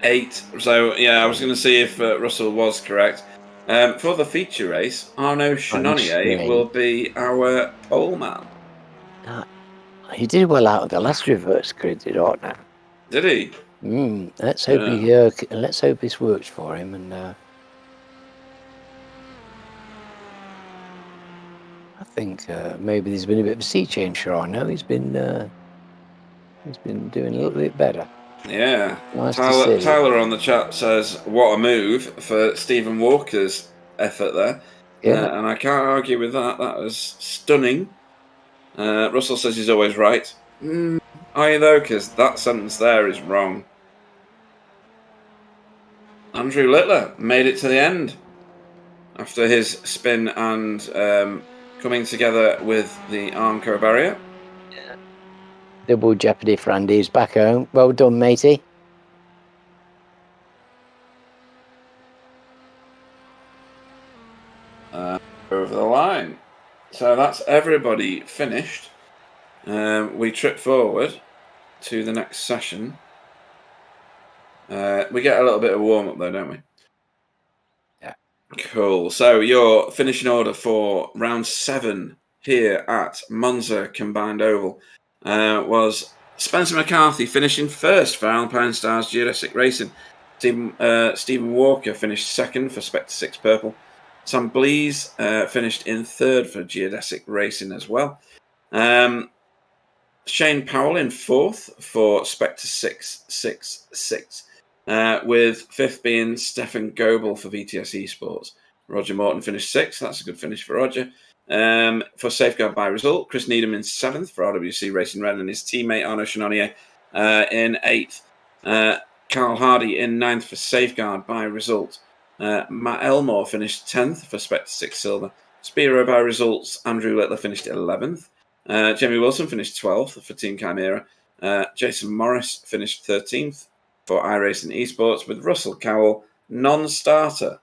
8. So, yeah, I was going to see if Russell was correct. For the feature race, Arnaud Chenonnier will be our pole man. He did well out of the last reverse grid, did Arnaud? Did he? Let's hope let's hope this works for him. And I think maybe there's been a bit of a sea change for Arnaud. He's been doing a little bit better. Yeah. Nice Tyler on the chat says, what a move for Stephen Walker's effort there. Yeah. And I can't argue with that. That was stunning. Russell says he's always right. Are you though? Because that sentence there is wrong. Andrew Littler made it to the end after his spin and coming together with the Armco barrier. Double jeopardy for Andy. He's back home. Well done, matey. Over the line. So that's everybody finished. We trip forward to the next session. We get a little bit of warm up though, don't we? Yeah. Cool. So your finishing order for round 7 here at Monza Combined Oval was Spencer McCarthy finishing first for Alpine Stars Geodesic Racing. Stephen Walker finished second for Spectre 6 Purple. Sam Blease finished in third for Geodesic Racing as well. Shane Powell in fourth for Spectre 666, with fifth being Stefan Goebel for VTS Esports. Roger Morton finished sixth. That's a good finish for Roger. For Safeguard by Result, Chris Needham in 7th for RWC Racing Red, and his teammate Arnaud Chenonnier in 8th. Carl Hardy in 9th for Safeguard by Result. Matt Elmore finished 10th for Spectre 6 Silver. Spiro by Results, Andrew Littler finished 11th. Jamie Wilson finished 12th for Team Chimera. Jason Morris finished 13th for iRacing Esports, with Russell Cowell non-starter.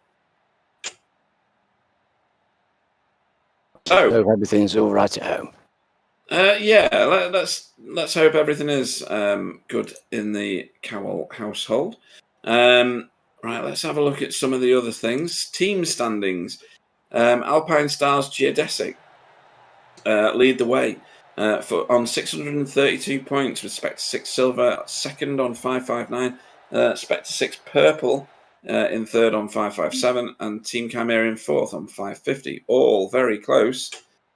So hope everything's all right at home. Let's hope everything is good in the Cowell household. Right, let's have a look at some of the other things. Team standings. Alpine Stars Geodesic lead the way on 632 points with Spectre 6 Silver, second on 559, Spectre 6 Purple in third on 557, and Team Chimera in fourth on 550. All very close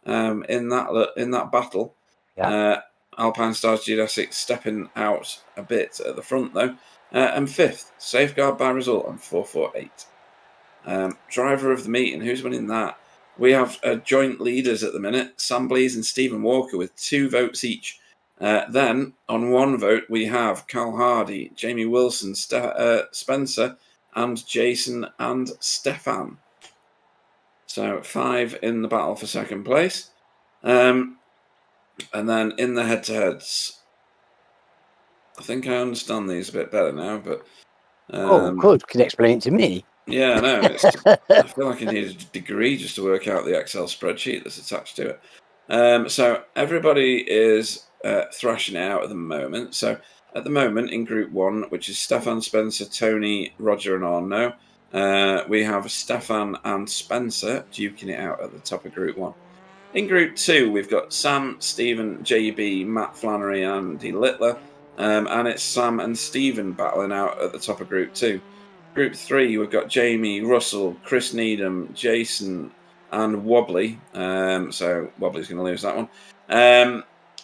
in that battle. Yeah. Alpine Stars Geodesic stepping out a bit at the front though. And fifth, Safeguard by result on 448. Driver of the meeting, who's winning that? We have joint leaders at the minute, Sam Blees and Stephen Walker with 2 votes each. Then, on 1 vote, we have Carl Hardy, Jamie Wilson, Spencer, and Jason and Stefan. So 5 in the battle for second place. And then in the head-to-heads, I think I understand these a bit better now, but... good. Can you explain it to me? Yeah, no. I feel like I need a degree just to work out the Excel spreadsheet that's attached to it. So everybody is thrashing it out at the moment. So at the moment in Group 1, which is Stefan, Spencer, Tony, Roger and Arno, we have Stefan and Spencer duking it out at the top of Group 1. In Group 2, we've got Sam, Stephen, JB, Matt Flannery and Andy Littler. And it's Sam and Stephen battling out at the top of Group 2. Group 3, we've got Jamie, Russell, Chris Needham, Jason, and Wobbly. So Wobbly's going to lose that one.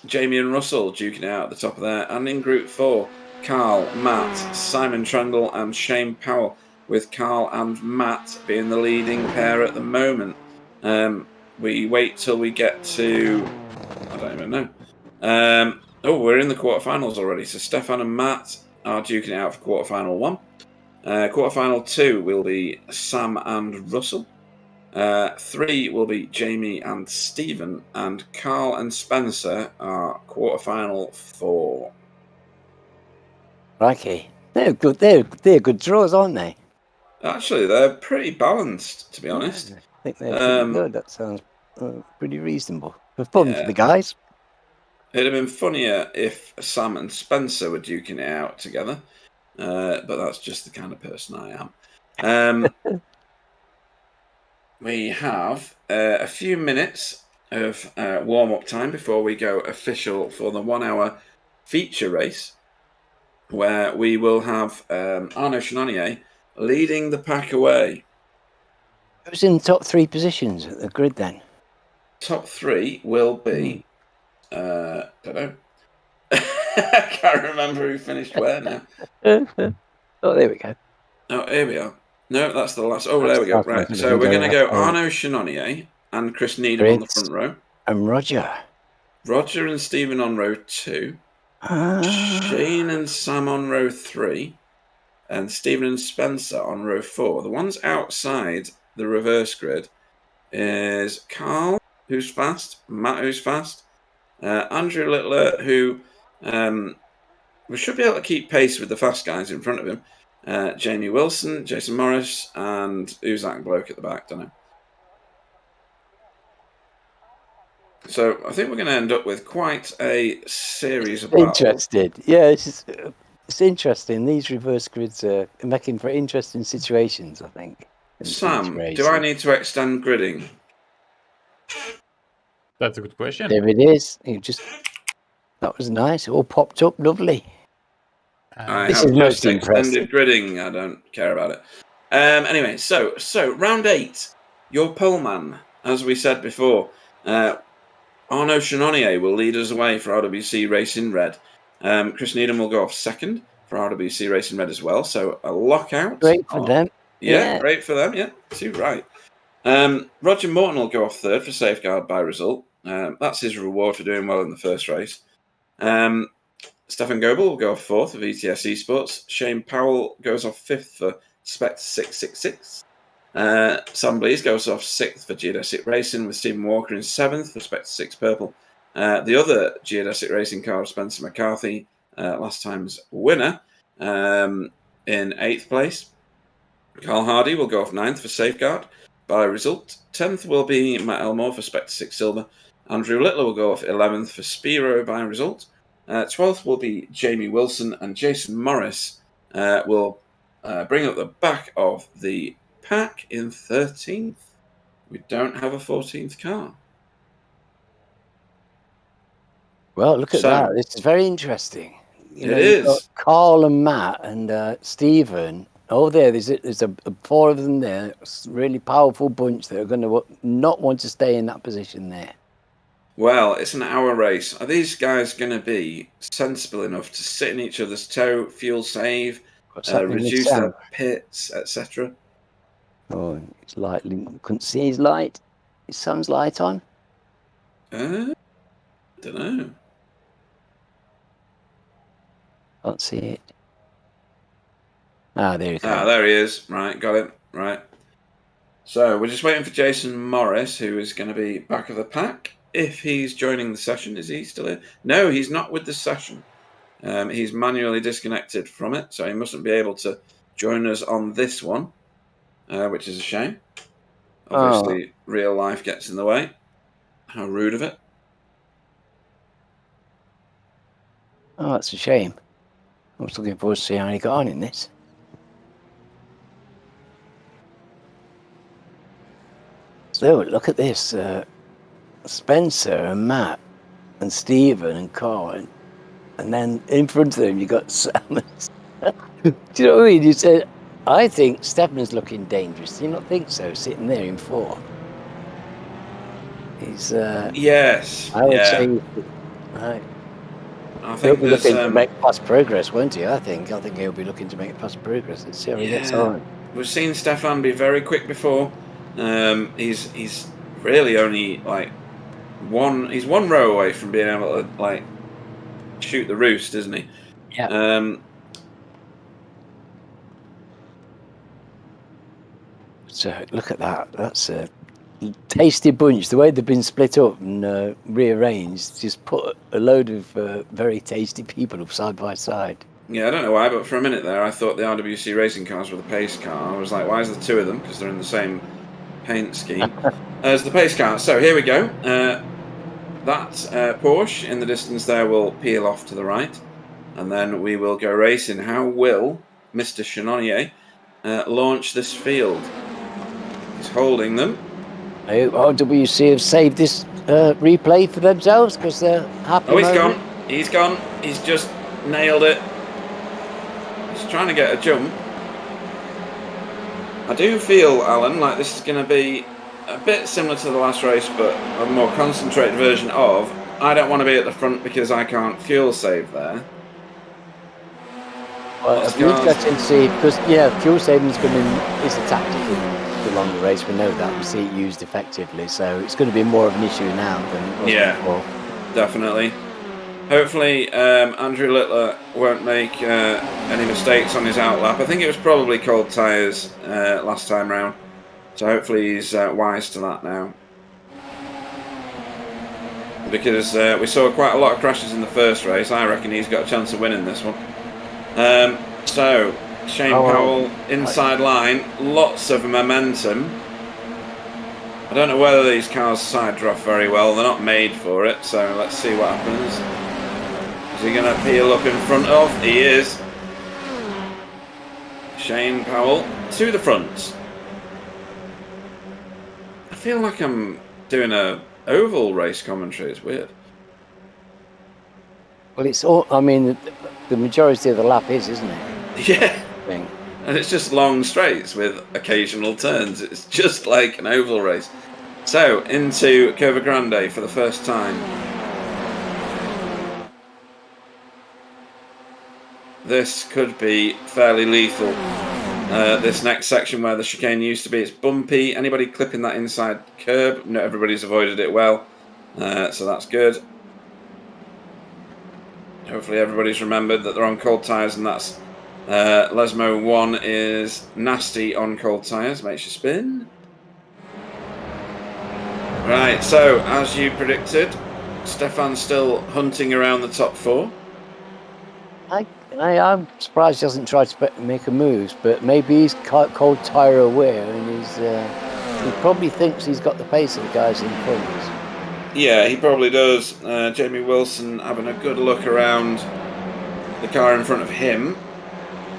Jamie and Russell duking out at the top of there. And in Group 4, Carl, Matt, Simon Trundle, and Shane Powell, with Carl and Matt being the leading pair at the moment. We wait till we get to... I don't even know. We're in the quarterfinals already. So Stefan and Matt are duking it out for quarterfinal 1. Quarterfinal 2 will be Sam and Russell. 3 will be Jamie and Stephen. And Carl and Spencer are quarterfinal 4. Crikey. They're good. They're good draws, aren't they? Actually, they're pretty balanced, to be honest. I think they're pretty good. That sounds pretty reasonable. For fun for the guys. It'd have been funnier if Sam and Spencer were duking it out together, but that's just the kind of person I am. We have a few minutes of warm-up time before we go official for the 1-hour feature race, where we will have Arnaud Chenonnier leading the pack away. Who's in the top 3 positions at the grid then? Top 3 will be... don't know. I can't remember who finished where now. Oh, there we go. Oh, here we are. No, that's the last. Oh, there we go. Right. So we're going to go Arnaud Chenonnier and Chris Needham on the front row. And Roger. Roger and Stephen on row 2. Shane and Sam on row 3. And Stephen and Spencer on row 4. The ones outside the reverse grid is Carl, who's fast, Matt, who's fast, Andrew Littler, who we should be able to keep pace with the fast guys in front of him, Jamie Wilson, Jason Morris, and who's that bloke at the back? Don't know. So I think we're going to end up with quite a series of battles. Interesting. Yeah, it's interesting. These reverse grids are making for interesting situations, I think. Sam, do I need to extend gridding? That's a good question. There it is. That was nice. It all popped up lovely. This is most extended gridding. I don't care about it. Anyway, so round 8. Your pole man, as we said before, Arnaud Chenonnier will lead us away for RWC Racing Red. Chris Needham will go off second for RWC Racing Red as well. So a lockout. Great for them. Yeah, great for them. Yeah, too right. Roger Morton will go off third for Safeguard by result. That's his reward for doing well in the first race. Stefan Goebel will go off fourth for VTS Esports. Shane Powell goes off fifth for Spectre 666. Sam Blees goes off sixth for Geodesic Racing, with Stephen Walker in seventh for Spectre 6 Purple. The other geodesic racing car, Spencer McCarthy, last time's winner, in 8th place. Carl Hardy will go off 9th for Safeguard by result. 10th will be Matt Elmore for Spectre 6 Silver. Andrew Littler will go off 11th for Spiro by result. 12th will be Jamie Wilson, and Jason Morris will bring up the back of the pack in 13th. We don't have a 14th car. Well, look at that. This is very interesting. It is. Carl and Matt and Stephen. Oh, there's a 4 of them there. It's a really powerful bunch that are going to not want to stay in that position there. Well, it's an hour race. Are these guys going to be sensible enough to sit in each other's toe, fuel save, reduce their pits, etc.? Oh, it's light. Couldn't see his light. His sun's light on. Don't know. Can't see it. Ah, there he comes. Ah, there he is. Right, got it. Right. So we're just waiting for Jason Morris, who is going to be back of the pack. If he's joining the session, is he still in? No, he's not with the session. He's manually disconnected from it, so he mustn't be able to join us on this one, which is a shame. Obviously, real life gets in the way. How rude of it. Oh, that's a shame. I was looking forward to seeing how he got on in this. So, look at this. Spencer and Matt and Stephen and Carl. And then in front of them, you got Sam. Do you know what I mean? You said, I think Stefan's looking dangerous. Do you not think so, sitting there in 4? He's... yes. I would say... Right. I think he'll be looking to make past progress, won't he? I think he'll be looking to make past progress. Let's see how he gets on. We've seen Stefan be very quick before. He's really only like he's one row away from being able to like shoot the roost, isn't he? Yeah. So look at that. That's a tasty bunch. The way they've been split up and rearranged, just put a load of very tasty people up side by side. Yeah, I don't know why, but for a minute there, I thought the RWC racing cars were the pace car. I was like, why is there 2 of them? Because they're in the same paint scheme as the pace car. So here we go. That Porsche in the distance there will peel off to the right, and then we will go racing. How will Mr. Chenonnier launch this field? He's holding them. RWC have saved this replay for themselves because they're happy. Oh, he's gone. He's gone. He's just nailed it. He's trying to get a jump. I do feel, Alan, like this is going to be a bit similar to the last race, but a more concentrated version of, I don't want to be at the front because I can't fuel save there. Well, it'll be interesting to see, because, fuel saving is a tactic in the longer race. We know that. We see it used effectively, so it's going to be more of an issue now than it was before. Definitely. Hopefully, Andrew Littler won't make any mistakes on his outlap. I think it was probably cold tyres last time round, so hopefully he's wise to that now. Because we saw quite a lot of crashes in the first race. I reckon he's got a chance of winning this one. So, Shane Powell, inside line, lots of momentum. I don't know whether these cars side draft very well. They're not made for it, so let's see what happens. Is he going to peel up in front of? He is. Shane Powell to the front. I feel like I'm doing a oval race commentary. It's weird. Well, it's all. I mean, the majority of the lap isn't it? Yeah. And it's just long straights with occasional turns. It's just like an oval race. So into Curva Grande for the first time. This could be fairly lethal. This next section where the chicane used to be, it's bumpy. Anybody clipping that inside curb? No, everybody's avoided it well. So that's good. Hopefully everybody's remembered that they're on cold tyres, and that's Lesmo 1 is nasty on cold tyres. Makes you spin. Right, so as you predicted, Stefan still hunting around the top 4. I'm surprised he hasn't tried to make a move, but maybe he's cold tire aware, and he probably thinks he's got the pace of the guys in front. Yeah, he probably does. Jamie Wilson having a good look around the car in front of him.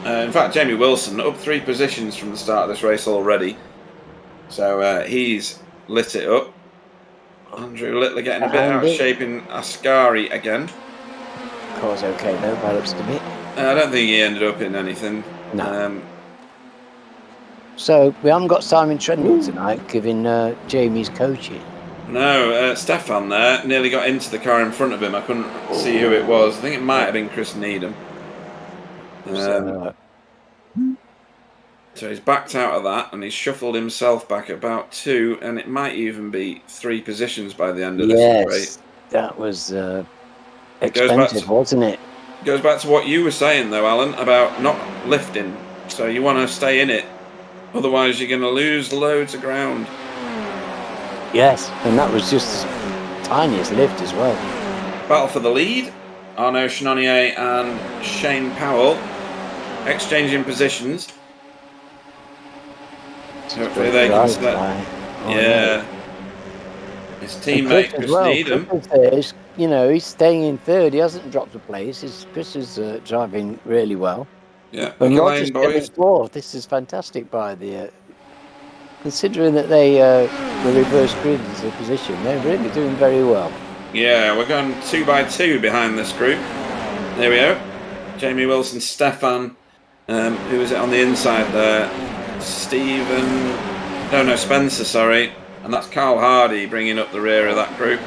In fact, Jamie Wilson up 3 positions from the start of this race already. So he's lit it up. Andrew Littler getting a bit out of shape in Ascari again. Car's okay though, by the looks of it. I don't think he ended up in anything. No. So we haven't got Simon Trendle tonight giving Jamie's coaching. No, Stefan there nearly got into the car in front of him. I couldn't see who it was. I think it might have been Chris Needham. So he's backed out of that, and he's shuffled himself back about 2, and it might even be 3 positions by the end of this race. That was expensive, wasn't it? Goes back to what you were saying, though, Alan, about not lifting. So you want to stay in it. Otherwise, you're going to lose loads of ground. Yes, and that was just tiniest lift as well. Battle for the lead. Arnaud Chenonnier and Shane Powell exchanging positions. Hopefully they can set. Yeah. His teammate, Chris Needham. You know, he's staying in 3rd. He hasn't dropped a place. Chris is driving really well. Yeah, and Roger's getting 4th. This is fantastic by the... considering that they the reverse grid is a position, they're really doing very well. Yeah, we're going 2 by 2 behind this group. There we go. Jamie Wilson, Stefan, who is it on the inside there? Spencer, sorry. And that's Carl Hardy bringing up the rear of that group.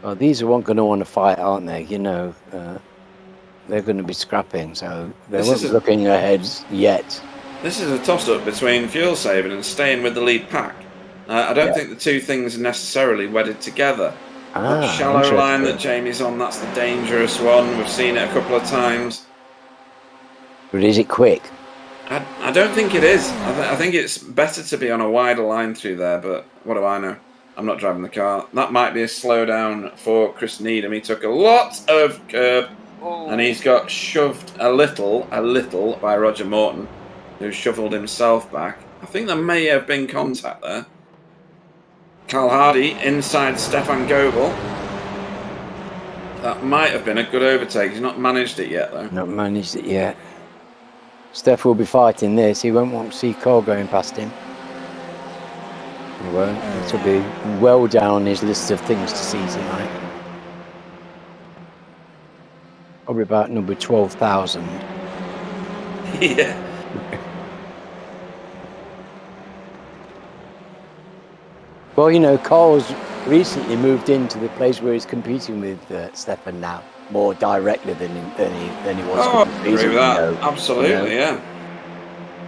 Well, these are going to want to fight, aren't they? You know, they're going to be scrapping, so they weren't looking ahead yet. This is a toss-up between fuel saving and staying with the lead pack. I don't think the 2 things are necessarily wedded together. That shallow line that Jamie's on, that's the dangerous one. We've seen it a couple of times. But is it quick? I don't think it is. I think it's better to be on a wider line through there, but what do I know? I'm not driving the car. That might be a slowdown for Chris Needham. He took a lot of curb, and he's got shoved a little by Roger Morton, who shuffled himself back. I think there may have been contact there. Carl Hardy inside Stefan Goebel. That might have been a good overtake. He's not managed it yet, though. Not managed it yet. Steph will be fighting this. He won't want to see Cole going past him. He won't. This will be well down on his list of things to see tonight. Probably about number 12,000. Yeah. Well, you know, Cole's recently moved into the place where he's competing with Stefan now, more directly than he was. Oh, I agree with that. Absolutely, yeah.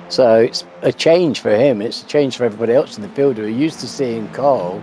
So it's a change for him. It's a change for everybody else in the field who are used to seeing Cole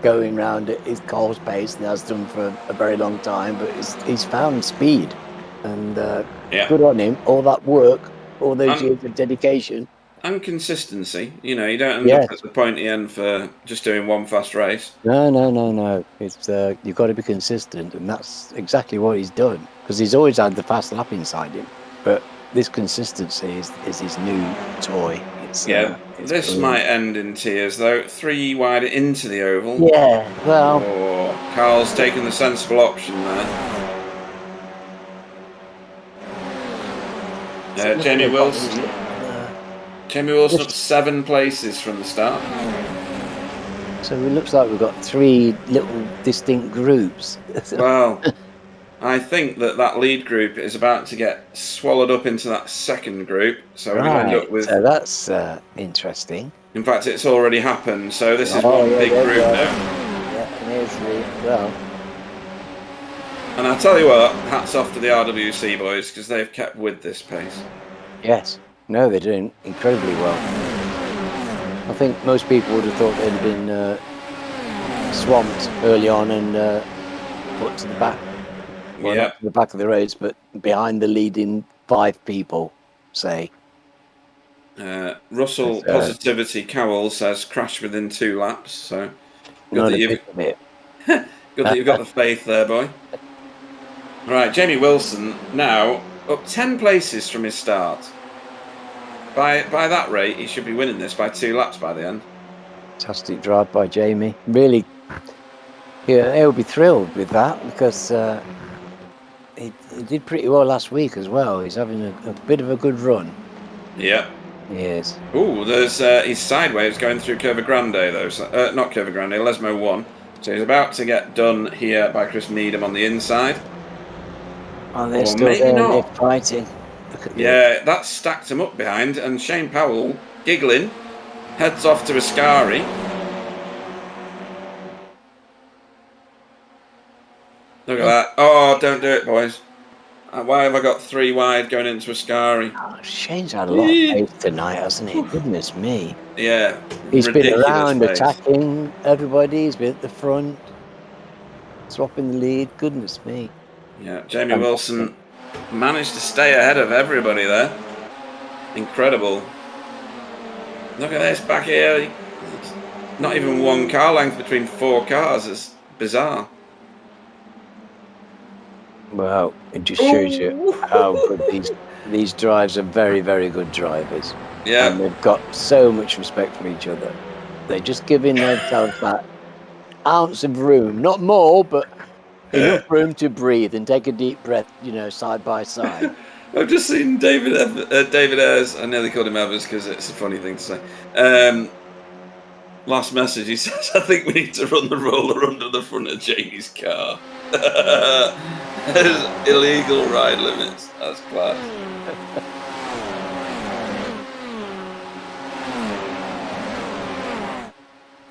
going round at his Cole's pace, and has done for a very long time. But he's found speed, and good on him. All that work, all those years of dedication. And consistency. You know, you don't end up at the pointy end for just doing one fast race. No. It's you've got to be consistent, and that's exactly what he's done. Because he's always had the fast lap inside him, but this consistency is his new toy. It's this might end in tears though. 3 wide into the oval. Yeah, well. Oh, Carl's taken the sensible option there. Jamie Wilson. Jamie Wilson up 7 places from the start. So it looks like we've got 3 little distinct groups. Well, I think that lead group is about to get swallowed up into that second group. So we're going to end up with... So that's interesting. In fact, it's already happened. So this is one big group now. Yeah, and well. And I'll tell you what, hats off to the RWC boys, because they've kept with this pace. Yes. No, they're doing incredibly well. I think most people would have thought they'd have been swamped early on and put to the back. Well, not to the back of the race, but behind the leading 5 people, say. Russell Positivity Cowell says crash within 2 laps. So good that you've good that you've got the faith there, boy. Right, Jamie Wilson now up 10 places from his start. By that rate, he should be winning this by 2 laps by the end. Fantastic drive by Jamie. Really, yeah, he'll be thrilled with that because he did pretty well last week as well. He's having a bit of a good run. Yeah. He is. Oh, there's he's sideways going through Curva Grande though. So, not Curva Grande, Lesmo 1. So he's about to get done here by Chris Needham on the inside. Oh, they're still there, they're fighting. Yeah, that stacked him up behind, and Shane Powell, giggling, heads off to Ascari. Look at that. Oh, don't do it, boys. Why have I got 3 wide going into Ascari? Oh, Shane's had a lot of pace tonight, hasn't he? Goodness me. Yeah. He's been around pace. attacking everybody. He's been at the front, swapping the lead. Goodness me. Yeah, Jamie Wilson managed to stay ahead of everybody there. Incredible. Look at this back here. Not even 1 car length between 4 cars. It's bizarre. Well, it just shows you how good these drives are. Very, very good drivers. Yeah. And they've got so much respect for each other. They're just giving themselves that ounce of room. Not more, but enough room to breathe and take a deep breath, side by side. I've just seen David Ayres. I nearly called him Evers because it's a funny thing to say. Last message, he says, I think we need to run the roller under the front of Jamie's car. Illegal ride limits. That's class.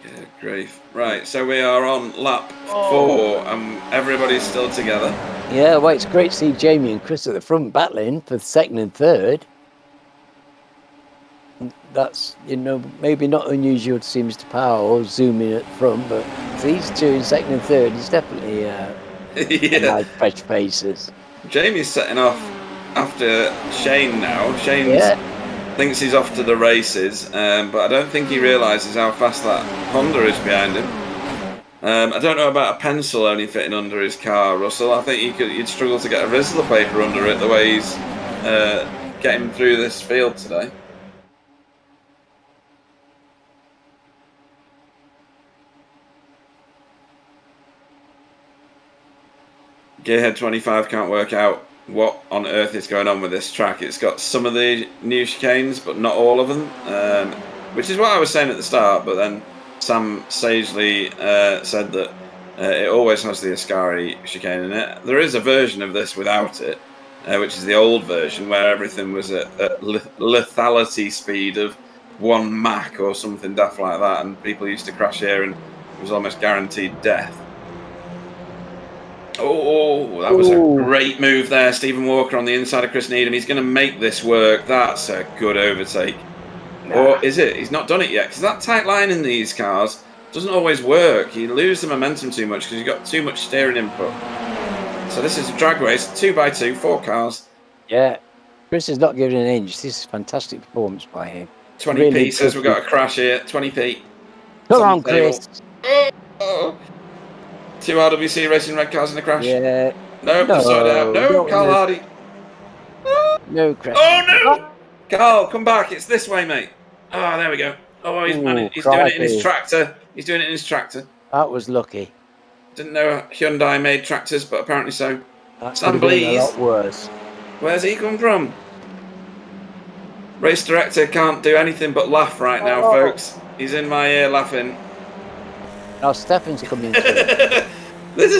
Yeah, great. Right, so we are on lap 4 and everybody's still together. Yeah, well, it's great to see Jamie and Chris at the front battling for 2nd and 3rd. That's, maybe not unusual to see Mr. Powell zooming at front, but these 2 in 2nd and 3rd is definitely nice fresh faces. Jamie's setting off after Shane now. Shane thinks he's off to the races, but I don't think he realises how fast that Honda is behind him. I don't know about a pencil only fitting under his car, Russell. I think you'd struggle to get a Rizzler paper under it the way he's getting through this field today. Gearhead 25 can't work out what on earth is going on with this track. It's got some of the new chicanes, but not all of them, which is what I was saying at the start, but then Sam sagely said that it always has the Ascari chicane in it. There is a version of this without it, which is the old version, where everything was at lethality speed of 1 Mach or something daft like that, and people used to crash here and it was almost guaranteed death. Oh, that was a great move there. Stephen Walker on the inside of Chris Needham. He's going to make this work. That's a good overtake. Or is it? He's not done it yet. Because that tight line in these cars doesn't always work. You lose the momentum too much because you've got too much steering input. So this is a drag race, 2x2, 4 cars. Yeah. Chris is not giving an inch. This is fantastic performance by him. 20p really says we've got a crash here. 20p. Come on, Chris. 2 RWC racing red cars in a crash. Yeah. No, side out. No, Carl Hardy. No, Chris. Oh, no! Carl, come back. It's this way, mate. Oh, there we go. Oh, he's doing it in his tractor. He's doing it in his tractor. That was lucky. Didn't know Hyundai made tractors, but apparently so. That Sam could have been Blees. a lot worse. Where's he come from? Race director can't do anything but laugh right now, folks. He's in my ear laughing. Now Stefan's coming through. This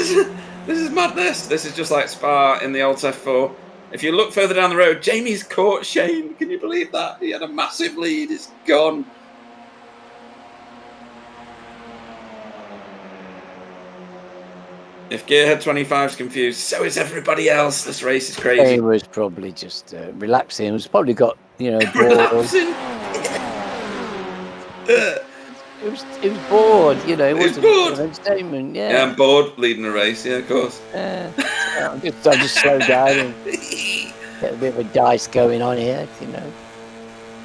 is madness. This is just like Spa in the old F4. If you look further down the road, Jamie's caught Shane. Can you believe that? He had a massive lead. It's gone. If Gearhead 25's confused, so is everybody else. This race is crazy. He was probably just relaxing. He was probably got, bored. Relaxing. He was bored, It was bored. entertainment, yeah. Yeah, I'm bored leading a race. Yeah, of course. I just slow down and get a bit of a dice going on here,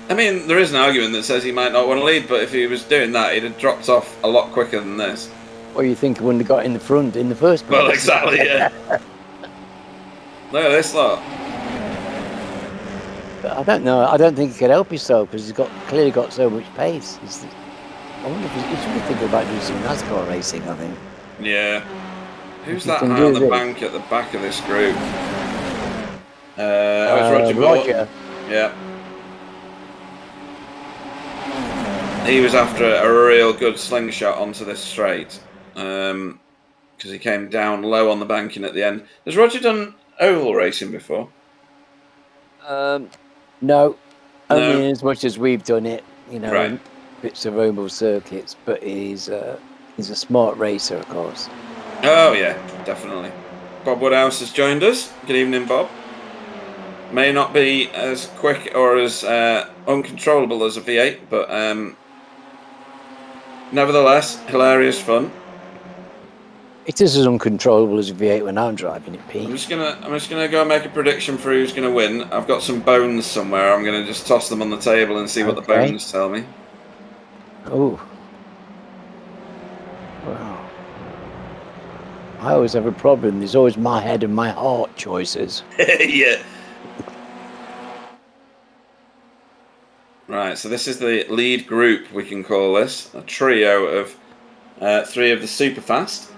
I mean, there is an argument that says he might not want to lead, but if he was doing that, he'd have dropped off a lot quicker than this. Or you think he wouldn't have got in the front in the first place? Well, exactly, yeah. Look at this lot. But I don't know. I don't think he could help himself because he's clearly got so much pace. I wonder if he should be thinking about doing some NASCAR racing, I think. Yeah. Who's You that can high do on the this. bank at the back of this group? It's Roger Morton. Yeah. He was after a real good slingshot onto this straight. Because he came down low on the banking at the end. Has Roger done oval racing before? No, only as much as we've done it, you know, Right. in bits of oval circuits. But he's a smart racer, of course. Oh, yeah, definitely. Bob Woodhouse has joined us. Good evening, Bob. May not be as quick or as uncontrollable as a V8, but nevertheless, hilarious fun. It is as uncontrollable as a V8 when I'm driving it, Pete. I'm just gonna go and make a prediction for who's gonna win. I've got some bones somewhere. I'm gonna just toss them on the table and see what the bones tell me. Oh. Wow. I always have a problem. There's always my head and my heart choices. Yeah. Right, so this is the lead group, we can call this. A trio of three of the super fast.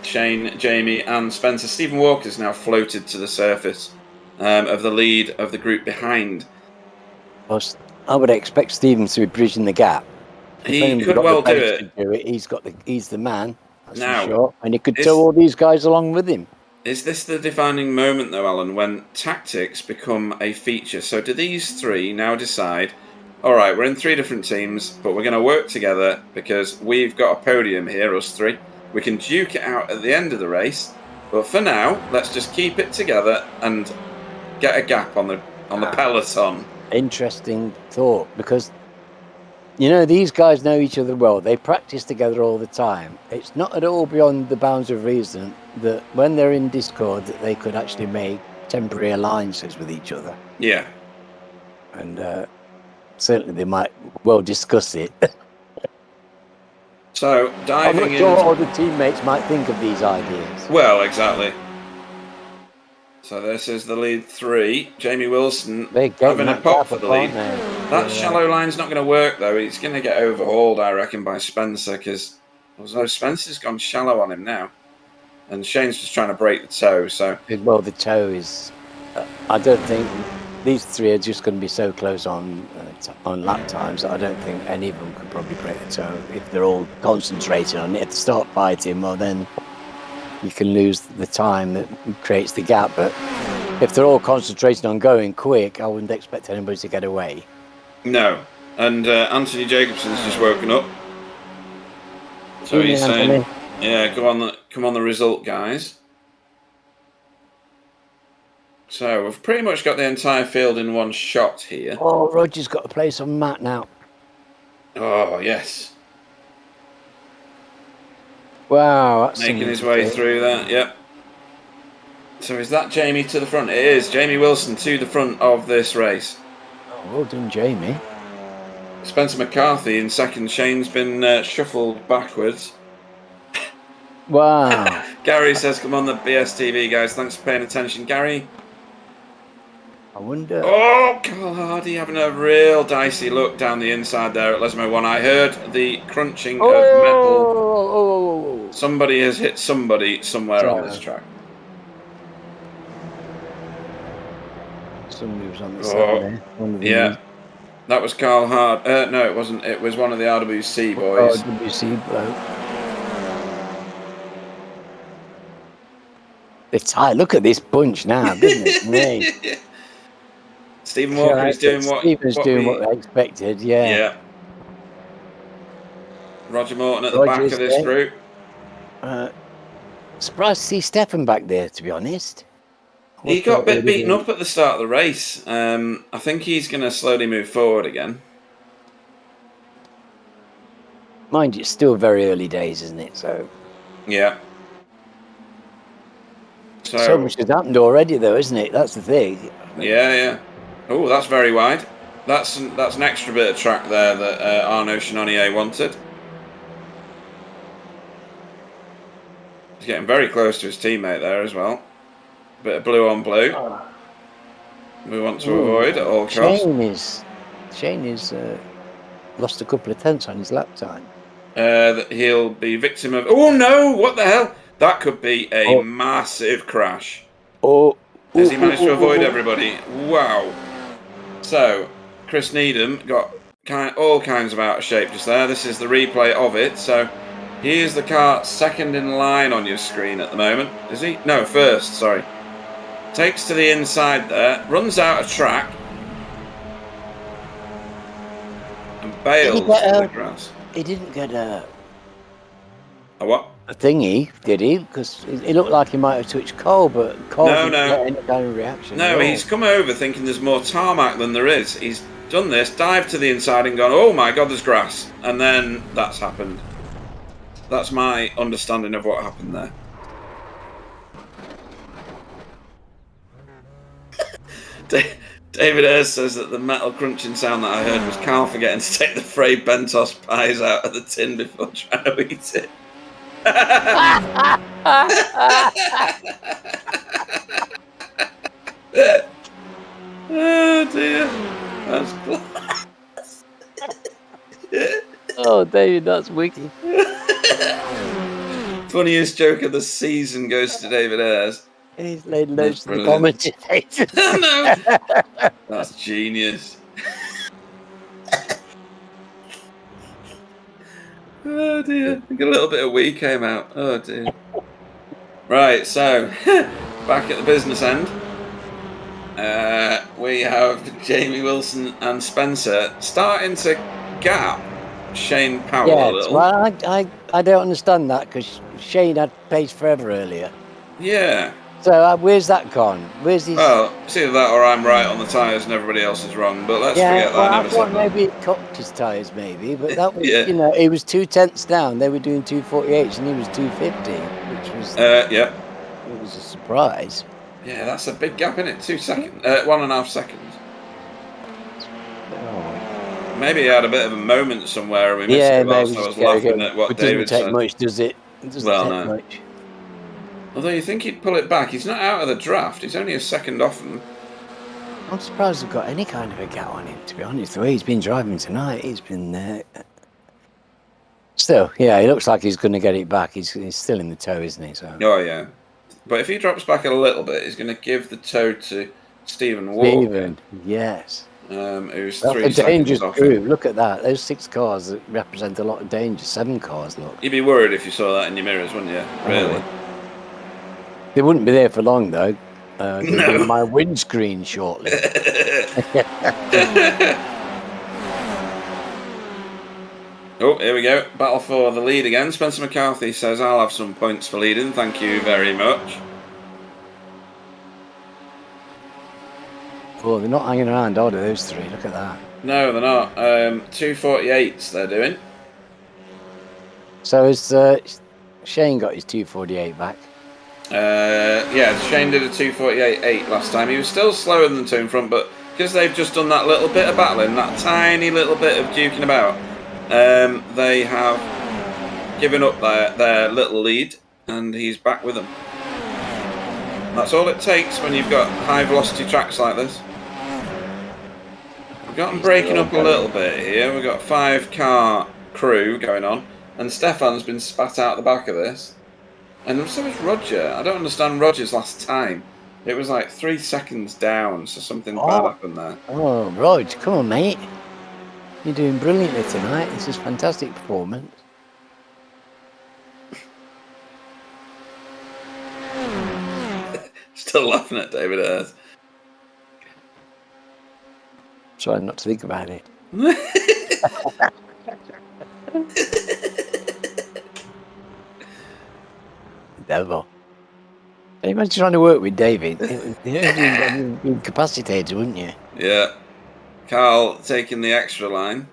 Shane, Jamie and Spencer. Stephen Walker's now floated to the surface of the lead of the group behind. I would expect Stephen to be bridging the gap. He could well do it. He's the man, that's Now, for sure. And he could tow all these guys along with him. Is this the defining moment, though, Alan, when tactics become a feature? So do these three now decide, all right, we're in three different teams, but we're going to work together because we've got a podium here, us three. We can duke it out at the end of the race, but for now, let's just keep it together and get a gap on the peloton. Interesting thought, because you know these guys know each other well. They practice together all the time. It's not at all beyond the bounds of reason that when they're in Discord that they could actually make temporary alliances with each other. Yeah, and certainly they might well discuss it. So diving I'm not sure what other teammates might think of these ideas. Well, exactly. So this is the lead three. Jamie Wilson having a pop for the lead. That shallow line's not going to work, though. He's going to get overhauled, I reckon, by Spencer, because Spencer's gone shallow on him now. And Shane's just trying to break the toe, so... Well, the toe is... I don't think... These three are just going to be so close on lap times that I don't think any of them could probably break the toe. If they're all concentrating on it, if they start fighting, well then you can lose the time that creates the gap. But if they're all concentrating on going quick, I wouldn't expect anybody to get away. No. And Anthony Jacobson's just woken up. So he's saying, yeah, come on the result, guys. So we've pretty much got the entire field in one shot here. Oh, Roger's got a place on Matt now. Oh, yes. Wow. That's making his way through that, yep. So is that Jamie to the front? It is. Jamie Wilson to the front of this race. Oh, well done, Jamie. Spencer McCarthy in second. Shane's been shuffled backwards. Wow. Gary says, come on the BSTV, guys. Thanks for paying attention. Gary. I wonder... Oh, Carl Hardy having a real dicey look down the inside there at Lesmo 1. I heard the crunching of metal. Somebody has hit somebody somewhere on this track. Somebody was on the side there. Yeah. That was Carl Hard. No, it wasn't. It was one of the RWC boys. RWC bloke. It's high. Look at this bunch now, goodness me. Stephen Walker is doing what I expected, yeah. Yeah. Roger Morton at the back of this group. Surprised to see Stefan back there, to be honest. He got a bit beaten up at the start of the race. I think he's going to slowly move forward again. Mind you, it's still very early days, isn't it? So. Yeah. So much has happened already, though, isn't it? That's the thing. Yeah. Oh, that's very wide. That's an extra bit of track there that Arnaud Chenonnier wanted. He's getting very close to his teammate there as well. Bit of blue on blue. We want to avoid at all costs. Shane is lost a couple of tenths on his lap time. That he'll be victim of. Oh no! What the hell? That could be a massive crash. Has he managed to avoid everybody? Wow. So, Chris Needham got all kinds of out of shape just there. This is the replay of it. So, here's the car second in line on your screen at the moment. Is he? No, first, sorry. Takes to the inside there, runs out of track, and bails to the grass. He didn't get a what? A thingy, did he? Because it looked like he might have touched Cole, but Cole didn't get any kind of reaction. No, he's come over thinking there's more tarmac than there is. He's done this, dived to the inside and gone, oh my god, there's grass. And then that's happened. That's my understanding of what happened there. David Ayres says that the metal crunching sound that I heard was Carl forgetting to take the Frey Bentos pies out of the tin before trying to eat it. Oh dear, that's class. Oh, David, that's wicked. Funniest joke of the season goes to David Ayres. He's laid loads to the commentators. No, that's genius. Oh dear, I think a little bit of wee came out. Oh dear. Right, so back at the business end, we have Jamie Wilson and Spencer starting to gap Shane Powell a little. Well, I don't understand that because Shane had pace forever earlier. Yeah. So where's that gone? Where's his? Well, it's either that or I'm right on the tyres and everybody else is wrong. But let's forget that. I thought maybe it cocked his tyres, maybe, but that was, yeah. You know, he was 2 tenths down. They were doing 248s and he was 250, which was yeah. It was a surprise. Yeah, that's a big gap, isn't it? 2 seconds, 1.5 seconds. Oh. Maybe he had a bit of a moment somewhere. We missed it whilst I was laughing at what David said. It doesn't take much, does it? It doesn't take much. Although you think he'd pull it back. He's not out of the draft. He's only a second off him. I'm surprised they've got any kind of a gap on him, to be honest. The way he's been driving tonight, he's been... Still, yeah, he looks like he's going to get it back. He's still in the toe, isn't he? So. Oh, yeah. But if he drops back a little bit, he's going to give the toe to Stephen Walker. Stephen, yes. Who's That's 3 a dangerous seconds off group. him. Look at that. Those 6 cars that represent a lot of danger. 7 cars, look. You'd be worried if you saw that in your mirrors, wouldn't you? Really? They wouldn't be there for long, though. They'll be No. on my windscreen shortly. Oh, here we go. Battle for the lead again. Spencer McCarthy says, I'll have some points for leading. Thank you very much. Oh, they're not hanging around, are they, those 3? Look at that. No, they're not. 248s they're doing. So has Shane got his 248 back? Yeah, Shane did a 248.8 last time. He was still slower than the 2 in front, but because they've just done that little bit of battling, that tiny little bit of duking about, they have given up their little lead, and he's back with them. That's all it takes when you've got high velocity tracks like this. We've got them breaking up a little bit here. We've got a 5-car crew going on, and Stefan's been spat out the back of this. And so is Roger. I don't understand Roger's last time. It was like 3 seconds down, so something bad happened there. Oh, Rog, come on, mate. You're doing brilliantly tonight. This is fantastic performance. Still laughing at David Ayres. Trying not to think about it. Devil. Can you imagine trying to work with David? You'd be incapacitated, wouldn't you? Yeah. Carl taking the extra line.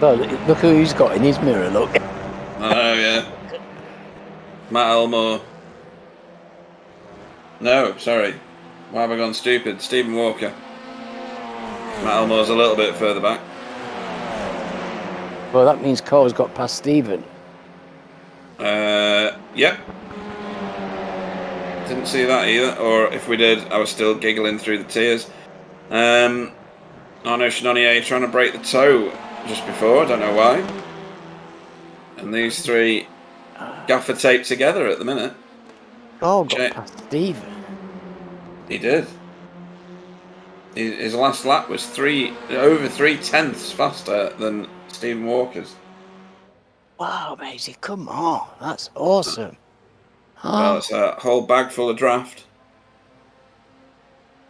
Well, look who he's got in his mirror, look. I know, yeah. Matt Elmore. No, sorry. Why have I gone stupid? Stephen Walker. Matt Elmore's a little bit further back. Well, that means Cole's got past Stephen. Yep. Didn't see that either. Or if we did, I was still giggling through the tears. Arno Chenonier trying to break the toe just before. I don't know why. And these three gaffer taped together at the minute. Cole got past Stephen. He did. His last lap was over 3/10 faster than Stephen Walker's. Wow, Maisie, come on. That's awesome. Well, it's a whole bag full of draft.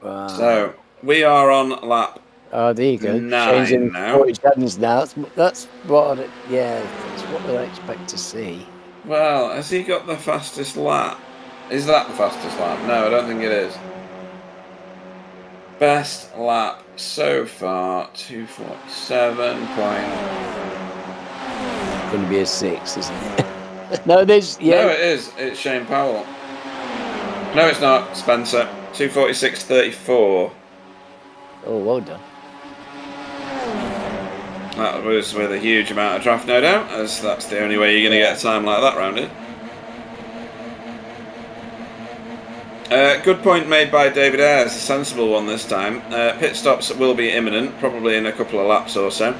Wow. So, we are on lap Oh, there you go. 9 Changing now. 47s now. That's what, that's what I expect to see. Well, has he got the fastest lap? Is that the fastest lap? No, I don't think it is. Best lap so far, 2:47. Going to be a 6, isn't it? No, there's No, it is. It's Shane Powell. No, it's not. Spencer, 2:46.34. Oh, well done. That was with a huge amount of draft, no doubt, as that's the only way you're going to get a time like that round it. Good point made by David Ayres, a sensible one this time. Pit stops will be imminent, probably in a couple of laps or so.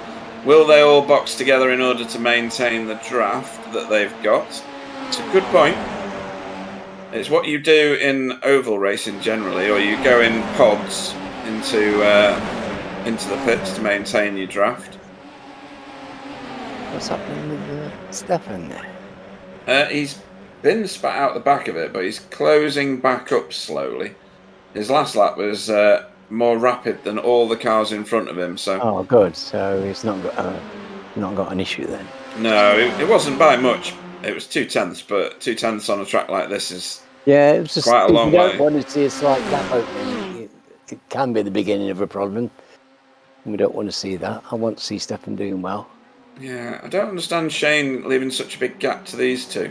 Will they all box together in order to maintain the draft that they've got? It's a good point. It's what you do in oval racing generally, or you go in pods into the pits to maintain your draft. What's happening with Stefan there? He's been spat out the back of it, but he's closing back up slowly. His last lap was more rapid than all the cars in front of him. So. Oh, good. So he's not got an issue then. No, it wasn't by much. It was 2/10, but 2/10 on a track like this is it was just quite a long way. You don't want to see a slight gap opening. It can be the beginning of a problem. We don't want to see that. I want to see Stefan doing well. Yeah, I don't understand Shane leaving such a big gap to these two.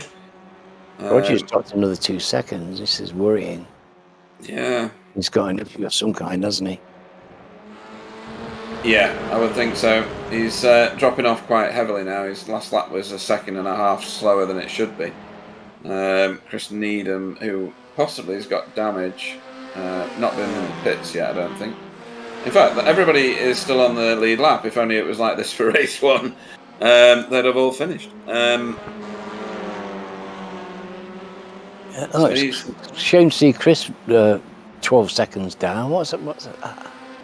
Roger's dropped another 2 seconds. This is worrying. Yeah. He's got an issue of some kind, hasn't he? Yeah, I would think so. He's dropping off quite heavily now. His last lap was a second and a half slower than it should be. Chris Needham, who possibly has got damage, not been in the pits yet, I don't think. In fact, everybody is still on the lead lap. If only it was like this for race 1, they'd have all finished. It's shame to see Chris 12 seconds down. What's it?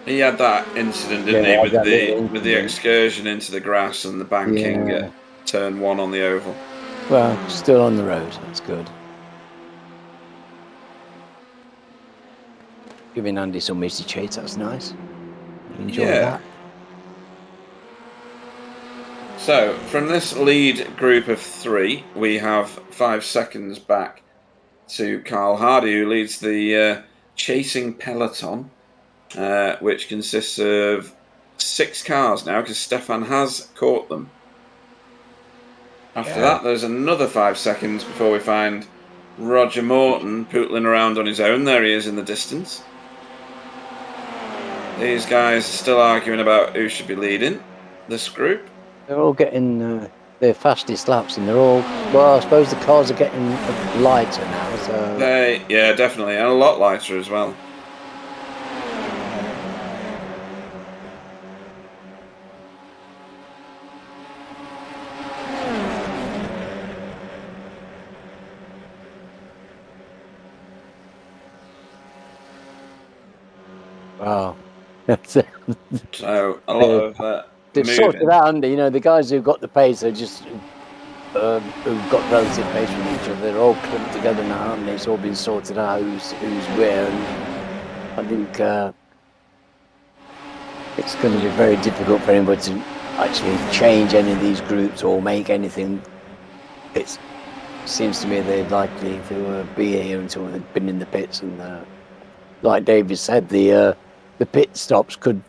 He had that incident, didn't he, with the excursion into the grass and the banking at turn 1 on the oval. Well, still on the road. That's good. Giving Andy some easy chase. That's nice. Enjoy that. So, from this lead group of 3, we have 5 seconds back to Carl Hardy, who leads the chasing peloton, which consists of 6 cars now, because Stefan has caught them. After that, there's another 5 seconds before we find Roger Morton pootling around on his own. There he is in the distance. These guys are still arguing about who should be leading this group. They're all getting their fastest laps, and they're all, well, I suppose the cars are getting lighter now. So Yeah, definitely, and a lot lighter as well. Wow. So a lot of they've sorted out, Andy. You know, the guys who've got the pace are just who've got relative pace from each other. They're all clumped together now, haven't they? It's all been sorted out who's where. And I think it's going to be very difficult for anybody to actually change any of these groups or make anything. It seems to me they're likely to be here until they've been in the pits, and like David said, the pit stops could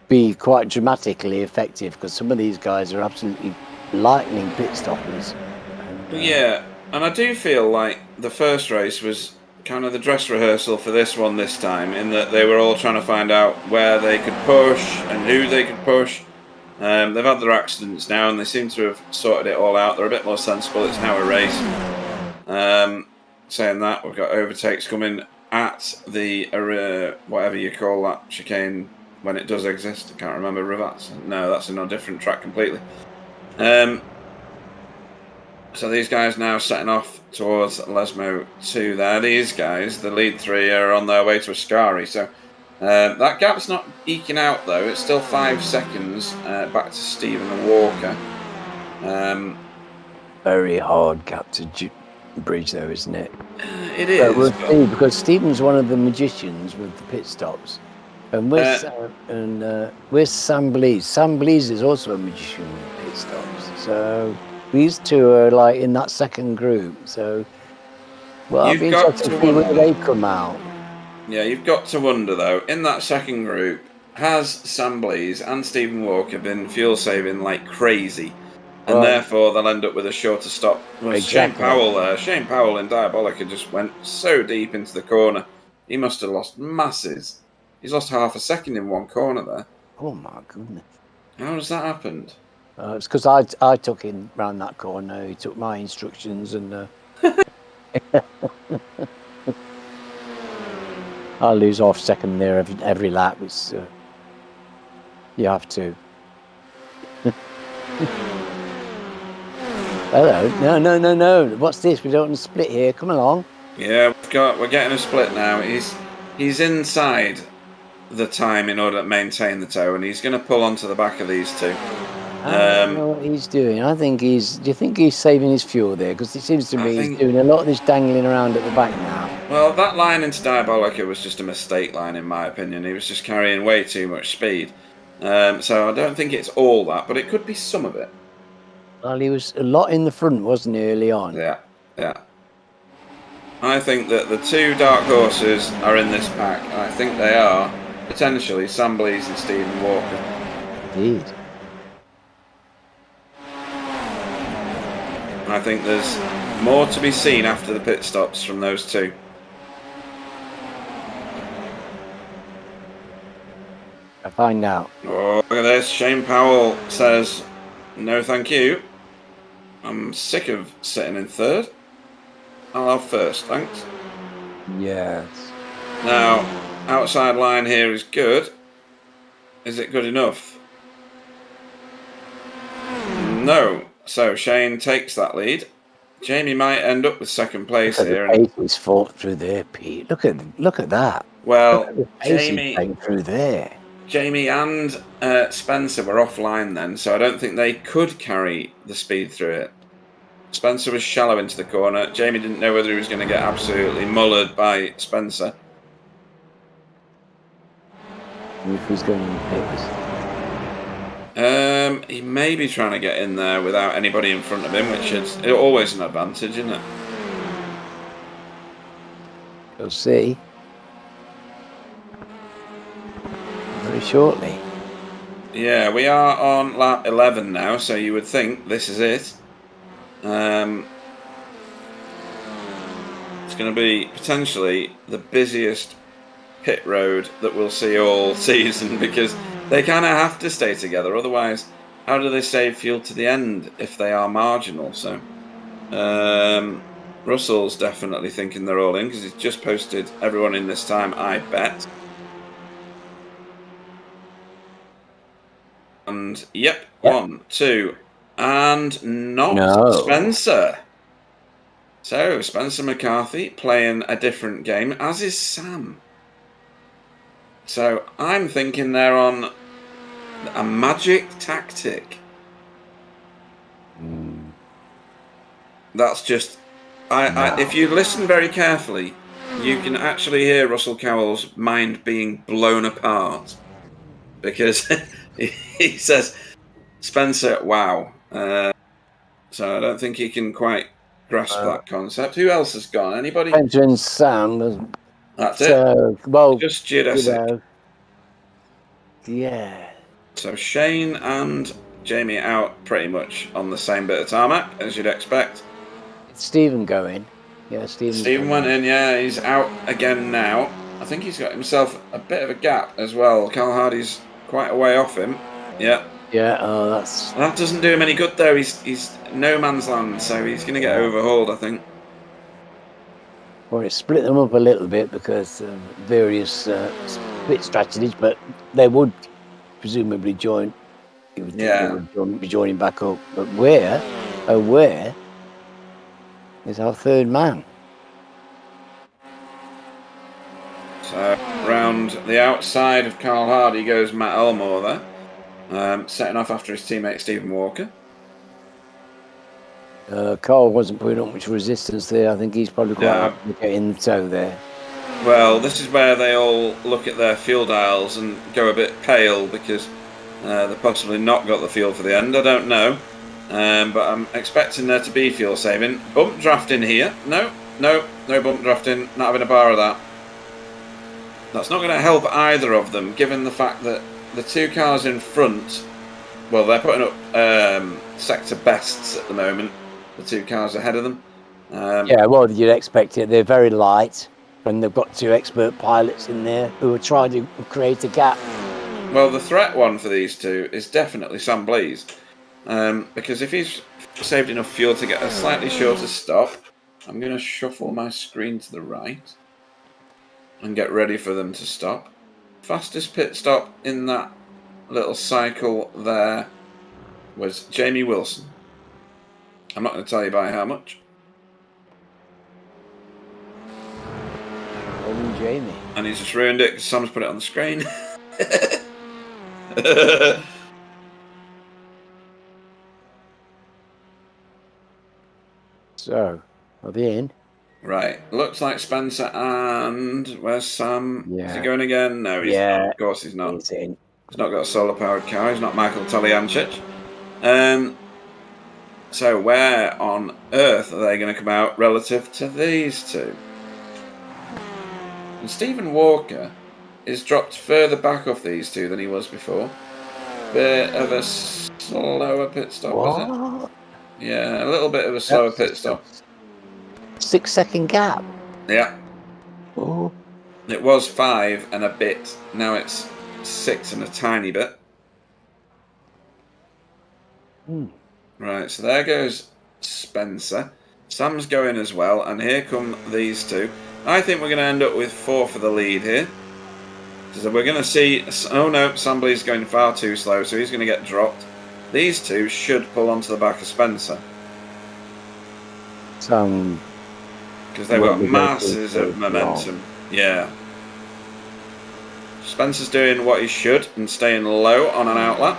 be quite dramatically effective, because some of these guys are absolutely lightning pit stoppers. Yeah, and I do feel like the first race was kind of the dress rehearsal for this one this time, in that they were all trying to find out where they could push and who they could push. They've had their accidents now, and they seem to have sorted it all out. They're a bit more sensible. It's now a race. Saying that, we've got overtakes coming at the whatever you call that chicane when it does exist. I can't remember. Ravats. No, that's in a different track completely. So these guys now setting off towards Lesmo 2 there. These guys, the lead 3, are on their way to Ascari. So that gap's not eking out, though. It's still 5 seconds back to Stephen and Walker. Very hard gap to bridge, though, isn't it? It is. But we'll see, because Stephen's one of the magicians with the pit stops. And where's Sam Blease? Sam Blease is also a magician with pit stops. So these two are like in that second group. So, well, I'll be interested to see where they come out. Yeah, you've got to wonder, though, in that second group, has Sam Blease and Stephen Walker been fuel saving like crazy? And therefore, they'll end up with a shorter stop. Well, exactly. Shane Powell in Diabolica just went so deep into the corner. He must have lost masses. He's lost half a second in one corner there. Oh, my goodness. How has that happened? It's because I took him round that corner. He took my instructions and... I lose half second there every lap. It's you have to. Hello. No. What's this? We don't want to split here. Come along. Yeah, we're getting a split now. He's inside the time in order to maintain the tow, and he's going to pull onto the back of these two. I don't know what he's doing. Do you think he's saving his fuel there? Because it seems to me he's doing a lot of this dangling around at the back now. Well, that line into Diabolica was just a mistake line, in my opinion. He was just carrying way too much speed. So I don't think it's all that, but it could be some of it. Well, he was a lot in the front, wasn't he, early on? Yeah. I think that the two dark horses are in this pack, and I think they are potentially Sam Blease and Stephen Walker. Indeed. I think there's more to be seen after the pit stops from those two. I'll find out. Oh, look at this. Shane Powell says, no thank you. I'm sick of sitting in third. I'll have first, thanks. Yes. Now, outside line here is good. Is it good enough? No. So Shane takes that lead. Jamie might end up with second place here. The pace is fought through there, Pete. Look at that. Well, Jamie through there. Jamie and Spencer were offline then, so I don't think they could carry the speed through it. Spencer was shallow into the corner. Jamie didn't know whether he was going to get absolutely mullered by Spencer. Who's going in pace? He may be trying to get in there without anybody in front of him, which is always an advantage, isn't it? We'll see. Very shortly. Yeah, we are on lap 11 now, so you would think this is it. It's going to be potentially the busiest pit road that we'll see all season, because they kind of have to stay together, otherwise how do they save fuel to the end if they are marginal? So Russell's definitely thinking they're all in, because he's just posted everyone in this time, I bet. And yep. 1, 2, and not Spencer. So Spencer McCarthy playing a different game, as is Sam. So I'm thinking they're on a magic tactic. That's just... if you listen very carefully, you can actually hear Russell Cowell's mind being blown apart. Because he says, Spencer, wow. So I don't think he can quite grasp that concept. Who else has gone? Anybody? Spencer and Sam. That's it. Well, just geodesic. Yeah. So Shane and Jamie out pretty much on the same bit of tarmac, as you'd expect. It's Stephen going. Yeah, Stephen went in, yeah, he's out again now. I think he's got himself a bit of a gap as well. Carl Hardy's quite a way off him. Yeah. Yeah, oh, that's... That doesn't do him any good, though. He's no man's land, so he's going to get overhauled, I think. Well, it split them up a little bit because of various split strategies, but they would presumably join. Yeah. They would be joining back up. But where is our third man? So round the outside of Carl Hardy goes Matt Elmore there, setting off after his teammate Stephen Walker. Carl wasn't putting up much resistance there. I think he's probably quite happy to get in the toe there. Well, this is where they all look at their fuel dials and go a bit pale because they've possibly not got the fuel for the end. I don't know. But I'm expecting there to be fuel saving. Bump drafting here. No bump drafting. Not having a bar of that. That's not going to help either of them, given the fact that the two cars in front, well, they're putting up sector bests at the moment. The two cars ahead of them. Yeah, well, you'd expect it. They're very light, and they've got two expert pilots in there who are trying to create a gap. Well, the threat one for these two is definitely Sam Blease. Because if he's saved enough fuel to get a slightly shorter stop, I'm going to shuffle my screen to the right and get ready for them to stop. Fastest pit stop in that little cycle there was Jamie Wilson. I'm not going to tell you by how much. Oh, Jamie. And he's just ruined it because Sam's put it on the screen. So, are they in? Right, looks like Spencer and where's Sam? Yeah. Is he going again? No, he's not. Of course he's not. He's in. He's not got a solar-powered car. He's not Michael Taliancic. So where on earth are they going to come out relative to these two? And Stephen Walker is dropped further back off these two than he was before. Bit of a slower pit stop, was it? Yeah, a little bit of a slower pit stop. 6 second gap. Yeah. Oh. It was 5 and a bit. Now it's 6 and a tiny bit. Right, so there goes Spencer. Sam's going as well, and here come these two. I think we're going to end up with 4 for the lead here. So we're going to see... Oh no, Sam Blease is going far too slow, so he's going to get dropped. These two should pull onto the back of Spencer. Because they've got masses of momentum. Yeah. Spencer's doing what he should and staying low on an outlap.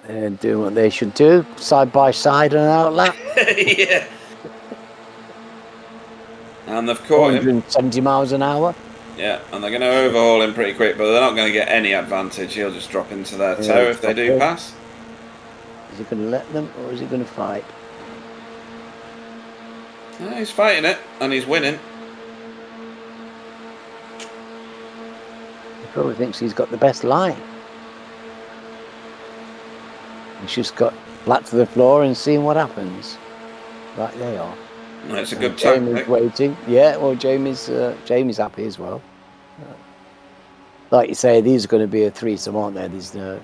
They're doing what they should do, side by side on an outlap. Yeah. And they've caught him. 170 miles an hour. Yeah, and they're going to overhaul him pretty quick, but they're not going to get any advantage. He'll just drop into their toe if they do pass. Is he going to let them, or is he going to fight? No, he's fighting it, and he's winning. He probably thinks he's got the best line. He's just got flat to the floor and seeing what happens. Right, they are. No, it's a good Jamie's tactic. waiting. Yeah, well, Jamie's happy as well. Like you say, these are going to be a threesome, aren't there? There's never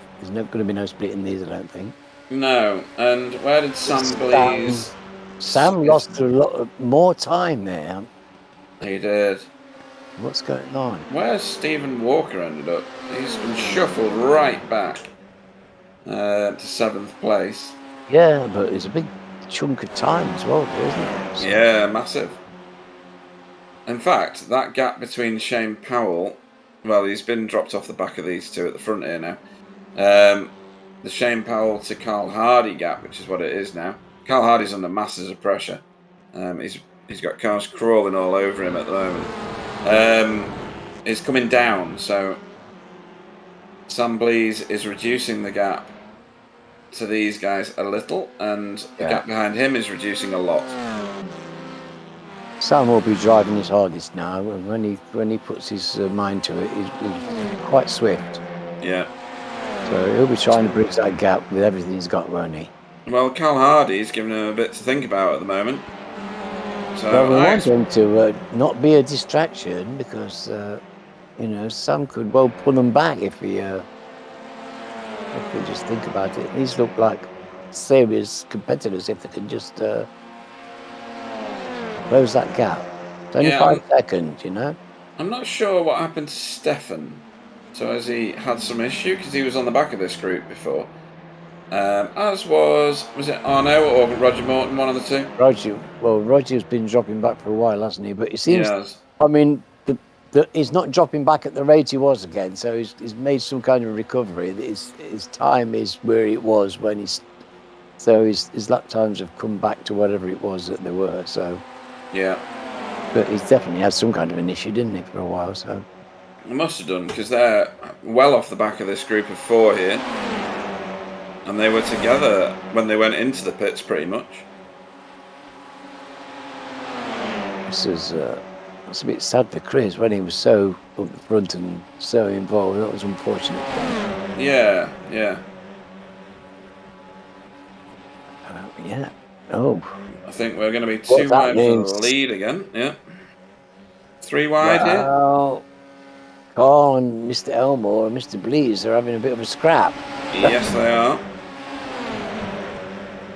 going to be no split in these, I don't think. No, and where did Sam Blease... Sam lost a lot more time there. He did. What's going on? Where's Stephen Walker ended up? He's been shuffled right back to 7th place. Yeah, but it's a big chunk of time as well, isn't it? So. Yeah, massive. In fact, that gap between Shane Powell... Well, he's been dropped off the back of these two at the front here now. The Shane Powell to Carl Hardy gap, which is what it is now. Carl Hardy's under masses of pressure. He's got cars crawling all over him at the moment. He's coming down, so Sam Blease is reducing the gap to these guys a little, and the gap behind him is reducing a lot. Sam will be driving his hardest now, and when he puts his mind to it, he's quite swift. Yeah. So he'll be trying to bridge that gap with everything he's got, won't he? Well, Cal Hardy's giving him a bit to think about at the moment. So Well, we want him to not be a distraction because, Sam could well pull them back if we just think about it. These look like serious competitors if they can just close that gap. It's only 5 seconds, I'm not sure what happened to Stefan. So has he had some issue? Because he was on the back of this group before. As was it Arno or Roger Morton, one of the two? Roger's been dropping back for a while, hasn't he? But it seems, he's not dropping back at the rate he was again. So he's made some kind of recovery. His time is where it was when his lap times have come back to whatever it was that they were. So yeah, but he's definitely had some kind of an issue, didn't he, for a while? So he must have done because they're well off the back of this group of 4 here. And they were together when they went into the pits, pretty much. It's a bit sad for Chris when he was so up the front and so involved. That was unfortunate. Yeah. Yeah. Oh. I think we're going to be 2 wide for the lead again. Yeah. 3 wide here. Carl and Mr. Elmore and Mr. Blees are having a bit of a scrap. Yes, they are.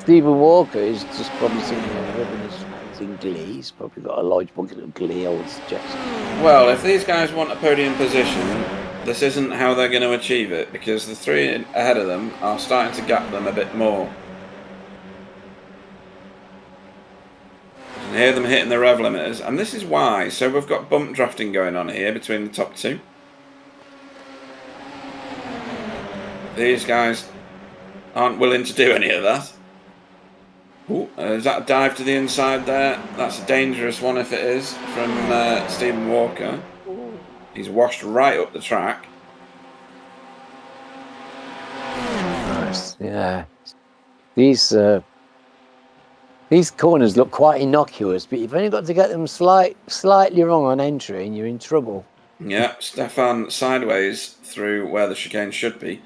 Stephen Walker is just probably sitting there rubbing his hands in glee. He's probably got a large bucket of glee, I would suggest. Well, if these guys want a podium position, this isn't how they're going to achieve it, because the 3 ahead of them are starting to gap them a bit more. You can hear them hitting the rev limiters, and this is why. So we've got bump drafting going on here between the top 2. These guys aren't willing to do any of that. Ooh, is that a dive to the inside there? That's a dangerous one if it is, from Stephen Walker. He's washed right up the track. Nice, yeah. These corners look quite innocuous, but you've only got to get them slightly wrong on entry and you're in trouble. Yeah, Stefan sideways through where the chicane should be.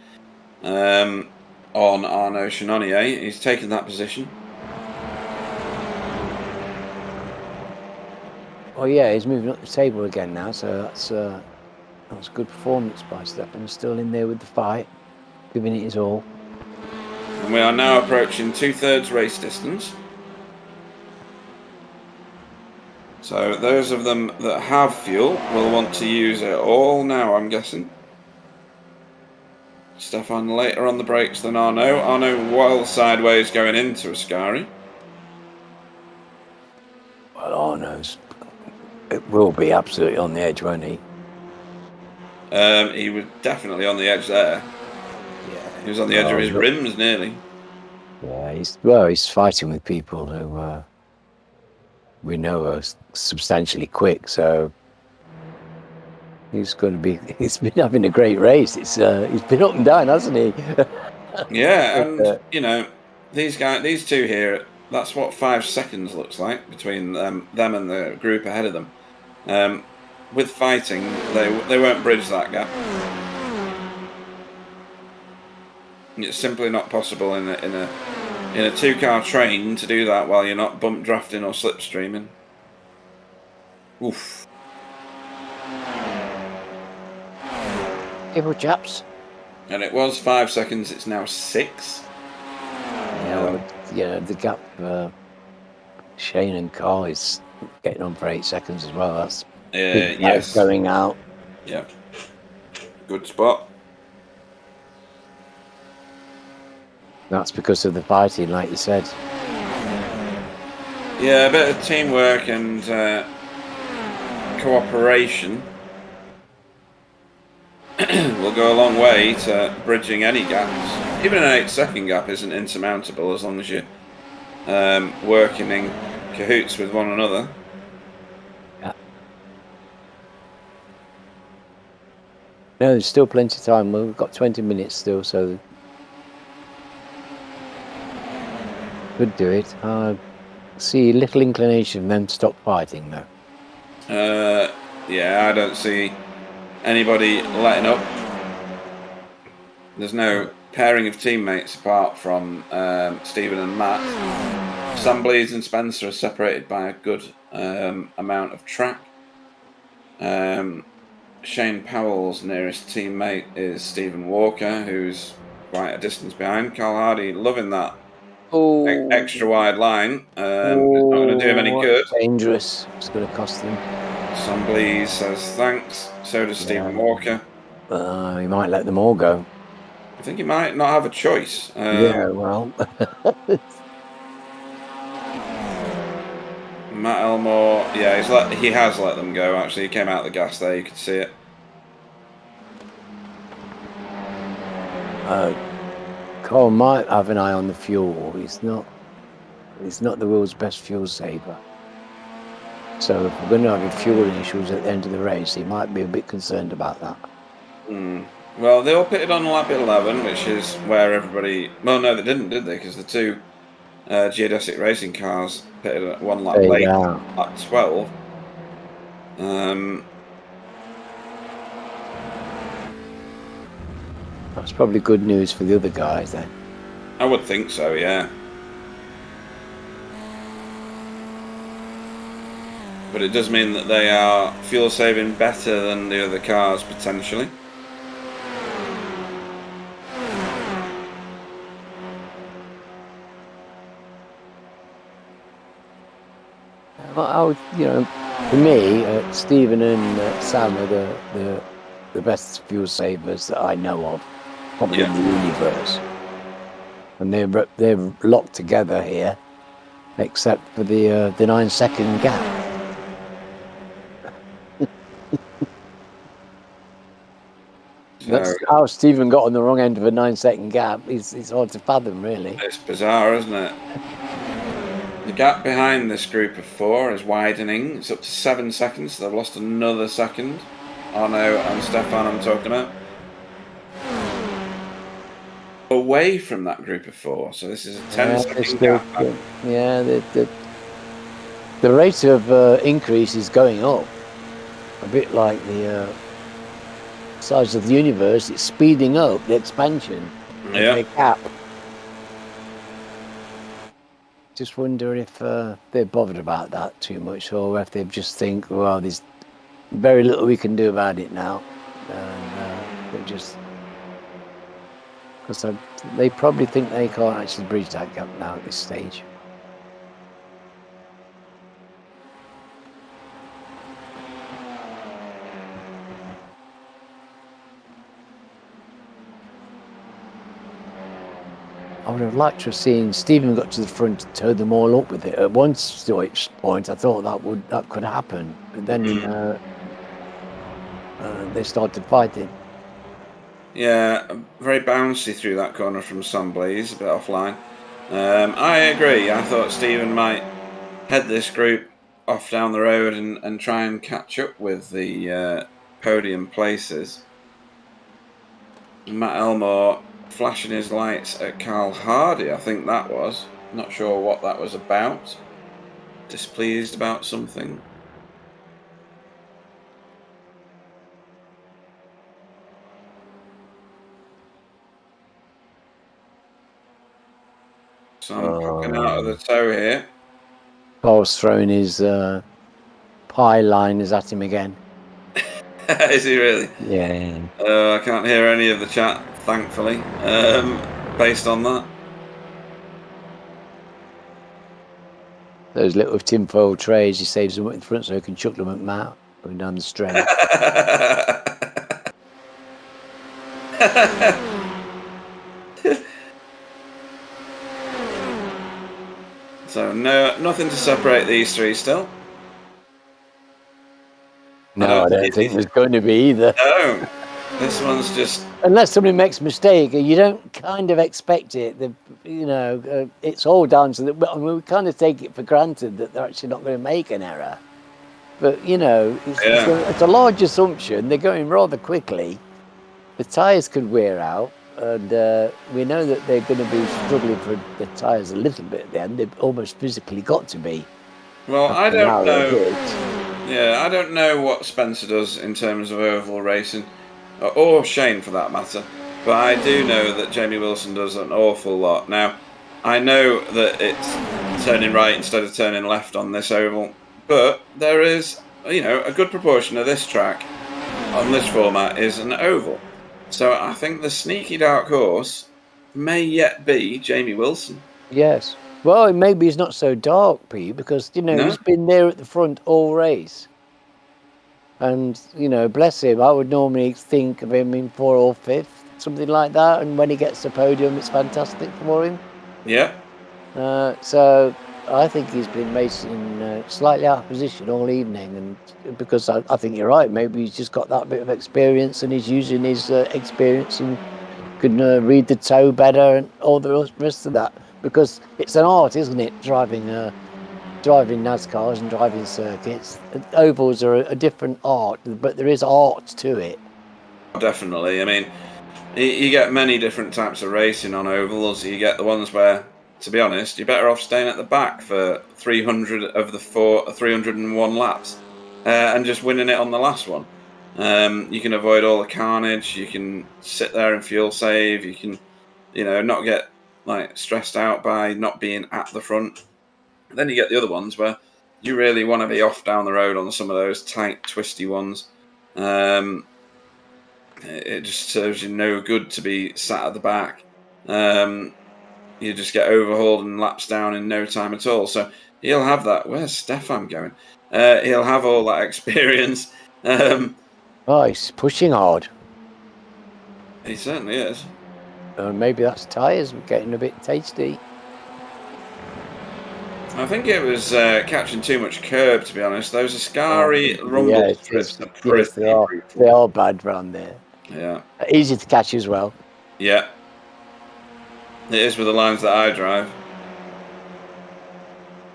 On Arnaud Chenonnier. He's taken that position. Oh yeah, he's moving up the table again now, so that's a good performance by Stefan. He's still in there with the fight, giving it his all. And we are now approaching 2/3 race distance. So those of them that have fuel will want to use it all now, I'm guessing. Stefan later on the brakes than Arnaud. Arnaud well sideways going into Ascari. Well, Arnaud's... It will be absolutely on the edge, won't he? He was definitely on the edge there. Yeah. He was on the edge of his rims nearly. Yeah, he's fighting with people who we know are substantially quick, so he's been having a great race. He's been up and down, hasn't he? Yeah, and these 2 here, that's what 5 seconds looks like between them and the group ahead of them. With fighting, they won't bridge that gap. It's simply not possible in a 2-car train to do that while you're not bump drafting or slipstreaming. Oof. Cable chaps. And it was 5 seconds. It's now 6. Yeah, the gap. Shane and Carl is getting on for 8 seconds as well. That's yes, going out. Yeah, good spot. That's because of the fighting, like you said. Yeah, a bit of teamwork and cooperation will go a long way to bridging any gaps. Even an 8-second gap isn't insurmountable as long as you're working in cahoots with one another. Yeah. No, there's still plenty of time. We've got 20 minutes still, so could do it. I see little inclination for them to stop fighting, though. Yeah, I don't see anybody letting up. There's no pairing of teammates apart from Stephen and Matt. Sam Bleeds and Spencer are separated by a good amount of track. Shane Powell's nearest teammate is Stephen Walker, who's quite a distance behind. Carl Hardy loving that extra wide line. It's not going to do him any good. Dangerous. It's going to cost him. Sam Bleeds says thanks. So does Stephen Walker. He might let them all go. I think he might not have a choice. Yeah, well. Matt Elmore, yeah, he has let them go. Actually, he came out the gas there. You could see it. Cole might have an eye on the fuel. He's not the world's best fuel saver. So if we're going to have fuel issues at the end of the race, he might be a bit concerned about that. Well, they all pitted on lap 11, which is where everybody... Well, no, they didn't, did they? Because the two geodesic racing cars pitted at one lap late, lap 12. That's probably good news for the other guys then. I would think so, yeah. But it does mean that they are fuel saving better than the other cars, potentially. Well, for me, Stephen and Sam are the best fuel savers that I know of, probably in the universe. And they're locked together here, except for the 9-second gap. That's how Stephen got on the wrong end of a 9-second gap. It's hard to fathom, really. It's bizarre, isn't it? The gap behind this group of 4 is widening. It's up to 7 seconds. They've lost another second. Arno and Stefan I'm talking about. Away from that group of 4. So this is a 10-second gap. Yeah, the rate of increase is going up. A bit like the size of the universe. It's speeding up the expansion of the gap. Just wonder if they're bothered about that too much, or if they just think, well, there's very little we can do about it now. They just, because they probably think they can't actually bridge that gap now at this stage. I would have liked to have seen Stephen got to the front to tow them all up with it. At one point, I thought that could happen, but then they started fighting. Yeah, very bouncy through that corner from Sunblaze, a bit offline. I agree. I thought Stephen might head this group off down the road and try and catch up with the podium places. Matt Elmore flashing his lights at Carl Hardy, I think that was. Not sure what that was about. Displeased about something. So I'm popping out of the toe here. Paul's throwing his pie liners at him again. Is he really? Yeah. I can't hear any of the chat, thankfully, based on that. Those little tinfoil trays, he saves them up in front so he can chuck them at Matt going down the straight. So nothing to separate these three still. No, I don't think there's going to be either. No, this one's just... Unless somebody makes a mistake, you don't kind of expect it. It's all down to we kind of take it for granted that they're actually not going to make an error. But, it's a large assumption. They're going rather quickly. The tyres could wear out. And we know that they're going to be struggling for the tyres a little bit at the end. They've almost physically got to be. Well, I don't know. Yeah, I don't know what Spencer does in terms of oval racing, or Shane for that matter. But I do know that Jamie Wilson does an awful lot. Now, I know that it's turning right instead of turning left on this oval, but there is, a good proportion of this track on this format is an oval. So I think the sneaky dark horse may yet be Jamie Wilson. Yes. Well, maybe he's not so dark, Pete, because, he's been there at the front all race. And, bless him, I would normally think of him in 4th or 5th, something like that. And when he gets the podium, it's fantastic for him. Yeah. So I think he's been racing slightly out of position all evening. And because I think you're right, maybe he's just got that bit of experience and he's using his experience and can read the toe better and all the rest of that. Because it's an art, isn't it, driving NASCARs and driving circuits. Ovals are a different art, but there is art to it. Definitely. I mean, you get many different types of racing on ovals. You get the ones where, to be honest, you're better off staying at the back for 300 of the 301 laps and just winning it on the last one. You can avoid all the carnage. You can sit there and fuel save. You can, not get stressed out by not being at the front. Then you get the other ones where you really want to be off down the road on some of those tight, twisty ones. It just serves you no good to be sat at the back. You just get overhauled and laps down in no time at all. So he'll have that. Where's Stefan going? He'll have all that experience. He's pushing hard. He certainly is. Maybe that's tyres getting a bit tasty. I think it was catching too much curb, to be honest. Those Ascari rumble strips are pretty brutal. They are bad round there. Yeah. Easy to catch as well. Yeah. It is with the lines that I drive.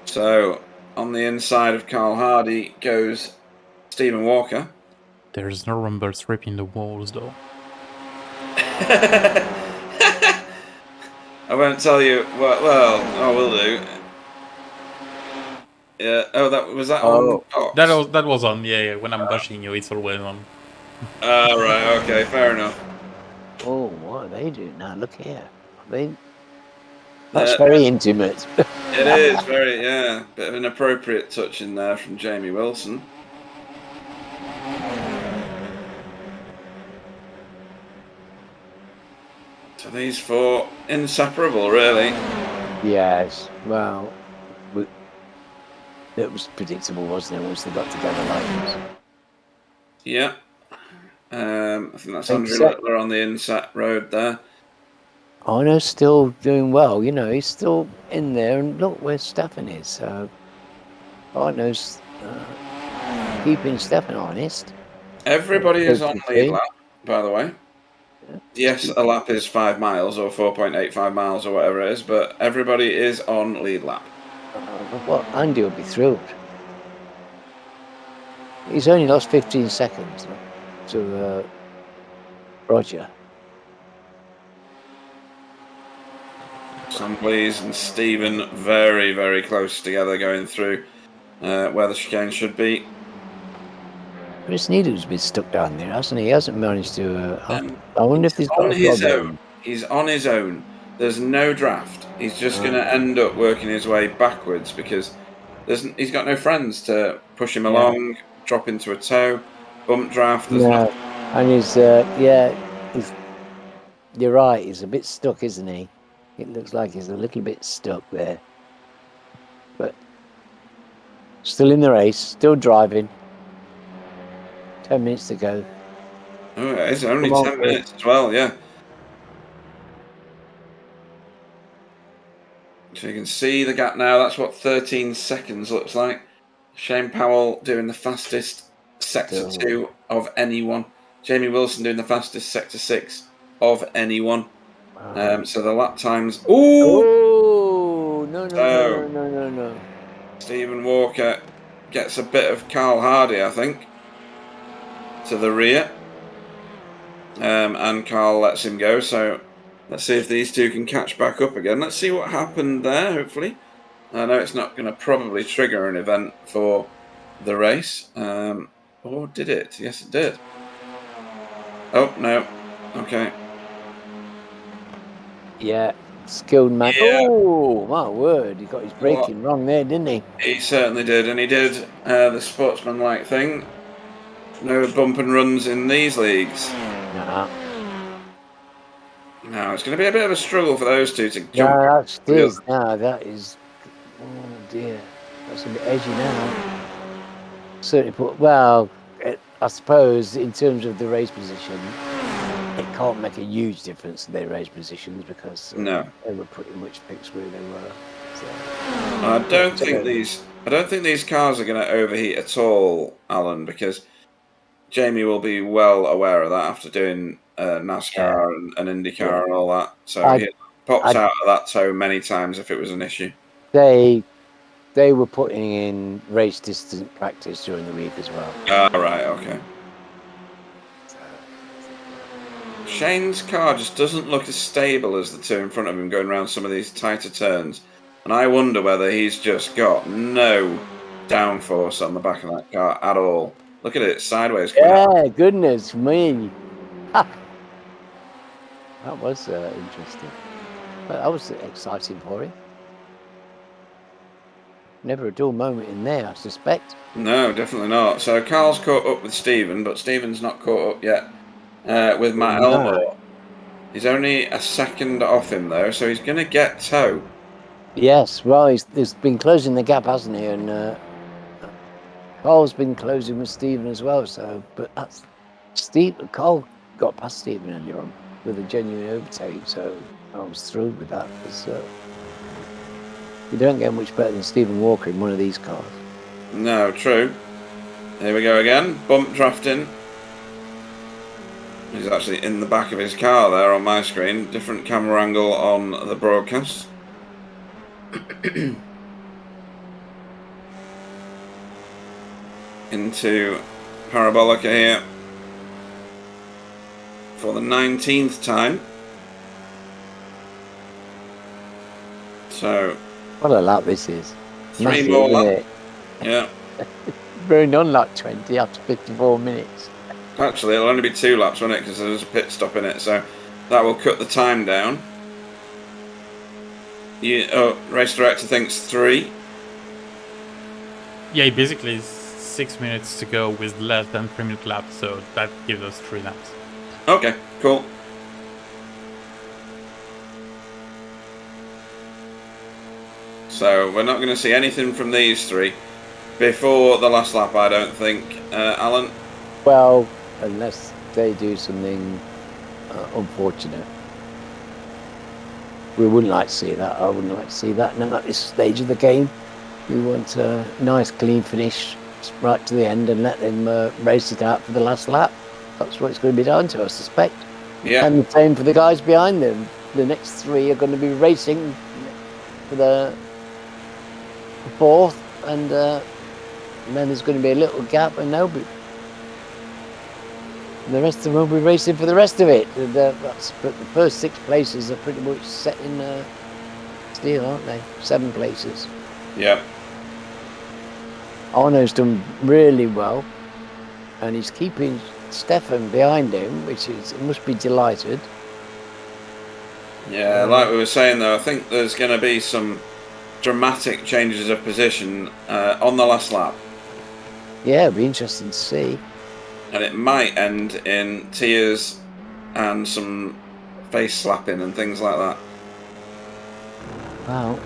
So, on the inside of Carl Hardy goes Stephen Walker. There's no rumble strip in the walls, though. I won't tell you. Well, I will do. Yeah. Oh, that on. Oh. That was on. Yeah. When I'm bashing you, it's always on. Right. Okay. Fair enough. Oh, what are they doing now? Look here. That's very intimate. It is very, bit of an appropriate touch in there from Jamie Wilson. So these four inseparable, really. Yes. Well, it was predictable, wasn't it? Once they got together like this. Yeah. I think that's Andrew Littler on the inset road there. Arno's still doing well, he's still in there, and look where Stefan is. So Arno's keeping Stefan honest. Everybody is on lead lap, by the way. Yes, a lap is 5 miles or 4.85 miles or whatever it is, but everybody is on lead lap. Well, Andy will be thrilled. He's only lost 15 seconds to Roger. Sam Blees and Stephen very, very close together going through where the chicane should be. Chris Needham's been stuck down there, hasn't he? He hasn't managed to... I wonder if he's got on his own. He's on his own. There's no draft. He's just going to end up working his way backwards because he's got no friends to push him along, drop into a toe, bump draft. And you're right. He's a bit stuck, isn't he? It looks like he's a little bit stuck there. But still in the race, still driving. 10 minutes to go. Oh, it's only 10 minutes as well, yeah. So you can see the gap now. That's what 13 seconds looks like. Shane Powell doing the fastest Sector 2 of anyone. Jamie Wilson doing the fastest Sector 6 of anyone. So the lap times... Oh, no. Stephen Walker gets a bit of Carl Hardy, I think, to the rear. And Carl lets him go, so let's see if these two can catch back up again. Let's see what happened there, hopefully. I know it's not going to probably trigger an event for the race. Or did it? Yes, it did. Oh, no. Okay. Yeah, skilled man. Yeah. Oh, my word. He got his braking wrong there, didn't he? He certainly did, and he did the sportsmanlike thing. No bump and runs in these leagues. Nah. No, it's going to be a bit of a struggle for those two to jump. No, that is. No, that is. Oh, dear. That's a bit edgy now. Certainly put. Well, I suppose in terms of the race position, it can't make a huge difference in their race positions because they were pretty much fixed where they were. So. I don't think these cars are going to overheat at all, Alan, because Jamie will be well aware of that after doing NASCAR and IndyCar and all that. So he popped out of that toe many times if it was an issue. They were putting in race distance practice during the week as well. Ah, right, okay. Shane's car just doesn't look as stable as the two in front of him going around some of these tighter turns. And I wonder whether he's just got no downforce on the back of that car at all. Look at it, sideways. Yeah, goodness me. Ha. That was interesting. But that was exciting for him. Never a dull moment in there, I suspect. No, definitely not. So Carl's caught up with Stephen, but Stephen's not caught up yet with Matt Elmore. He's only a second off him, though, so he's going to get toe. Yes, well, he's been closing the gap, hasn't he? And Carl's been closing with Stephen as well. So, but that's Carl got past Stephen earlier on with a genuine overtake, so I was thrilled with that. Because you don't get much better than Stephen Walker in one of these cars. No, true. Here we go again. Bump drafting. He's actually in the back of his car there on my screen. Different camera angle on the broadcast. Into Parabolica here for the 19th time. So what a lap this is. 3 more laps. Yeah. Running on lap 20 after 54 minutes. Actually, it'll only be 2 laps, won't it? Because there's a pit stop in it, so that will cut the time down. Race director thinks 3. Yeah, basically 6 minutes to go with less than 3-minute laps, so that gives us 3 laps. Okay, cool. So we're not going to see anything from these 3 before the last lap, I don't think, Alan. Well, unless they do something unfortunate. We wouldn't like to see that. I wouldn't like to see that. Not at this stage of the game. We want a nice, clean finish right to the end and let them race it out for the last lap. That's what it's going to be down to, I suspect. Yeah. And the same for the guys behind them. The next 3 are going to be racing for the 4th, and then there's going to be a little gap, and the rest of them will be racing for the rest of it. But the first 6 places are pretty much set in steel, aren't they? 7 places. Yeah. Arno's done really well, and he's keeping Stefan behind him, which is, he must be delighted. Yeah, like we were saying though, I think there's going to be some dramatic changes of position on the last lap. Yeah, it'll be interesting to see. And it might end in tears and some face slapping and things like that. Well,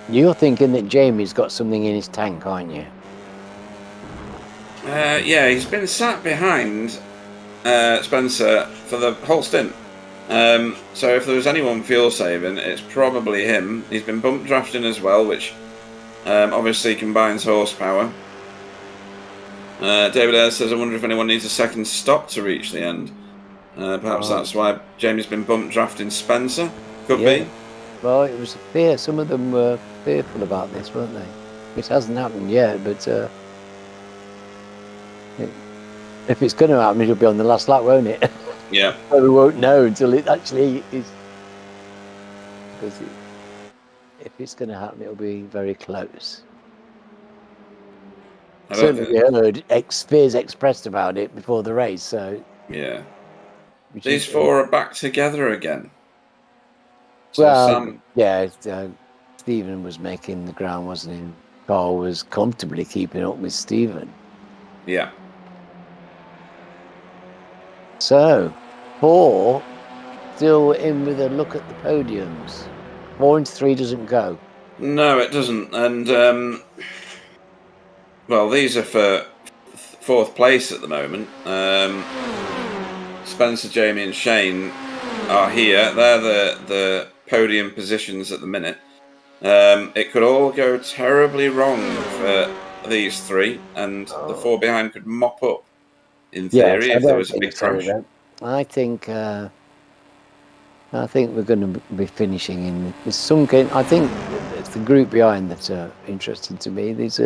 you're thinking that Jamie's got something in his tank, aren't you? Yeah, he's been sat behind Spencer for the whole stint. So if there was anyone fuel saving, it's probably him. He's been bump drafting as well, which obviously combines horsepower. David Ayres says, I wonder if anyone needs a second stop to reach the end. Perhaps that's why Jamie's been bump drafting Spencer. Could be. Well, it was fear. Some of them were fearful about this, weren't they? It hasn't happened yet, but if it's going to happen, it'll be on the last lap, won't it? Yeah. So we won't know until it actually is. Because if it's going to happen, it'll be very close. Certainly we heard fears expressed about it before the race, so... Yeah. These four are back together again. So Well, yeah, Stephen was making the ground, wasn't he? Carl was comfortably keeping up with Stephen. Yeah. So, 4 still in with a look at the podiums. 4 and 3 doesn't go. No, it doesn't. And, well, these are for 4th place at the moment. Spencer, Jamie and Shane are here. They're the podium positions at the minute. It could all go terribly wrong for these 3, and the 4 behind could mop up, in theory, if there was a big crash. I think we're going to be finishing in there's some game. I think it's the group behind that are interesting to me. There's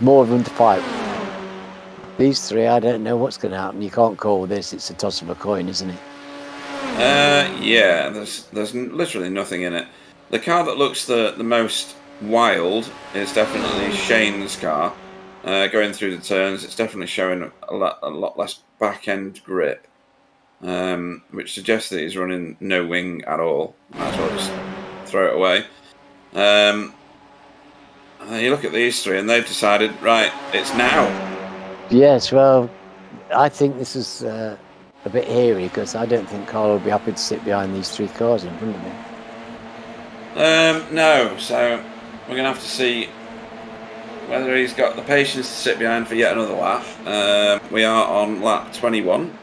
more of them to fight. These 3, I don't know what's going to happen. You can't call this. It's a toss of a coin, isn't it? Yeah. There's literally nothing in it. The car that looks the most wild is definitely Shane's car. Going through the turns, it's definitely showing a lot less back end grip. Which suggests that he's running no wing at all. Might as well just throw it away. You look at these 3 and they've decided, right, it's now. Yes, well, I think this is a bit hairy because I don't think Carl will be happy to sit behind these 3 cars in front of him. No, so we're going to have to see whether he's got the patience to sit behind for yet another lap. We are on lap 21.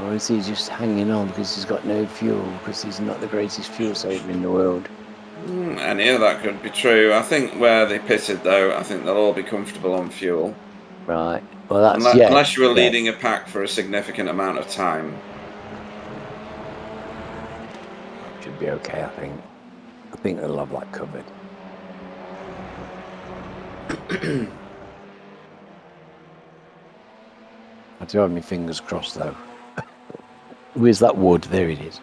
Or is he just hanging on because he's got no fuel, because he's not the greatest fuel saver in the world? Any of that could be true. I think where they pitted, though, I think they'll all be comfortable on fuel. Right. Well, that's unless you were leading a pack for a significant amount of time. Should be okay, I think. I think they'll have that covered. I do have my fingers crossed, though. Where's that wood? There it is.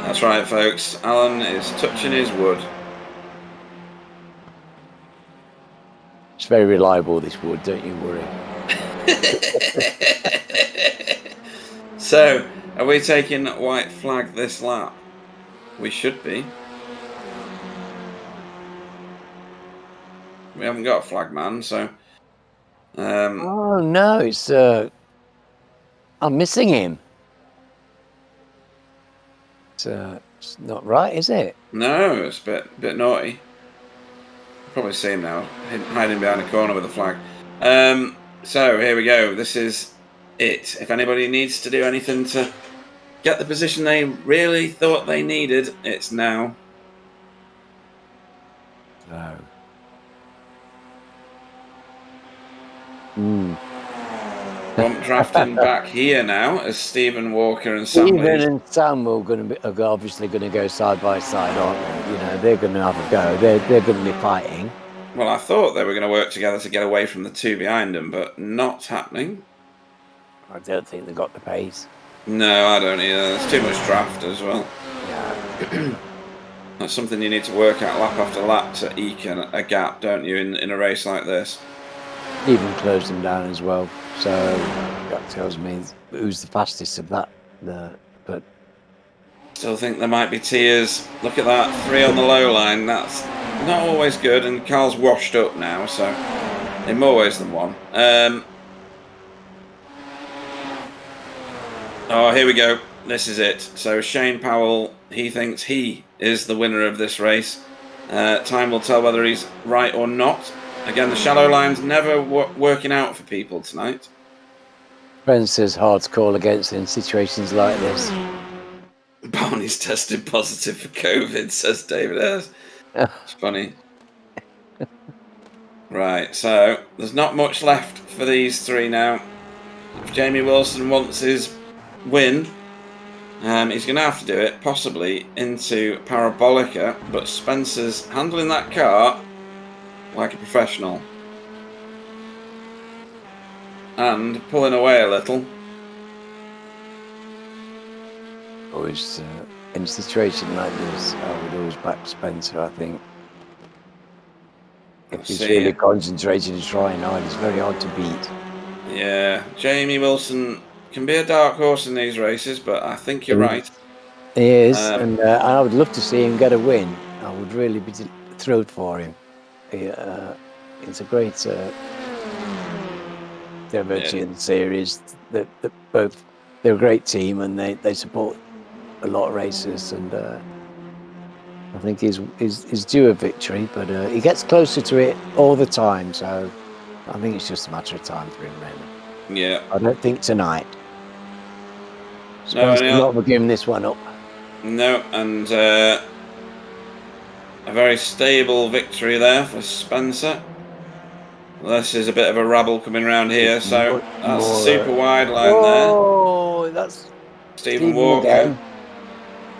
That's right, folks. Alan is touching his wood. It's very reliable, this wood, don't you worry. So, are we taking white flag this lap? We should be. We haven't got a flag man, so... Oh, no, it's... I'm missing him. It's not right, is it? No, it's a bit naughty. Probably see him now, hiding behind a corner with a flag. So here we go. This is it. If anybody needs to do anything to get the position they really thought they needed, it's now. No. Bump drafting back here now as Stephen Walker and Sam. Stephen and Sam are obviously going to go side by side, aren't they? You know, they're going to have a go. They're going to be fighting. Well, I thought they were going to work together to get away from the 2 behind them, but not happening. I don't think they got the pace. No, I don't either. There's too much draft as well. Yeah. That's something you need to work out lap after lap to eke a gap, don't you, in a race like this? Even closed them down as well. So that tells me who's the fastest of that. But still think there might be tears. Look at that, 3 on the low line. That's not always good, and Carl's washed up now, so in more ways than one. Oh, here we go. This is it. So Shane Powell, he thinks he is the winner of this race. Time will tell whether he's right or not. Again, the shallow line's never working out for people tonight. Spencer's hard to call against in situations like this. Barney's tested positive for COVID, says David Ayres. It's funny. Right, so there's not much left for these 3 now. If Jamie Wilson wants his win, he's going to have to do it, possibly, into Parabolica, but Spencer's handling that car like a professional. And pulling away a little. Oh, in a situation like this, I would always back Spencer, I think. If he's really concentrated and trying hard, it's very hard to beat. Yeah, Jamie Wilson can be a dark horse in these races, but I think you're right. He is, and I would love to see him get a win. I would really be thrilled for him. It's a great diversity in the series. They're a great team, and they support a lot of races, and I think he's due a victory, but he gets closer to it all the time, so I think it's just a matter of time for him, really. Yeah. I don't think tonight. Spencer's not giving this one up. No, and a very stable victory there for Spencer. This is a bit of a rabble coming around here, so that's a super wide line there. Oh, that's Stephen Walker. Again.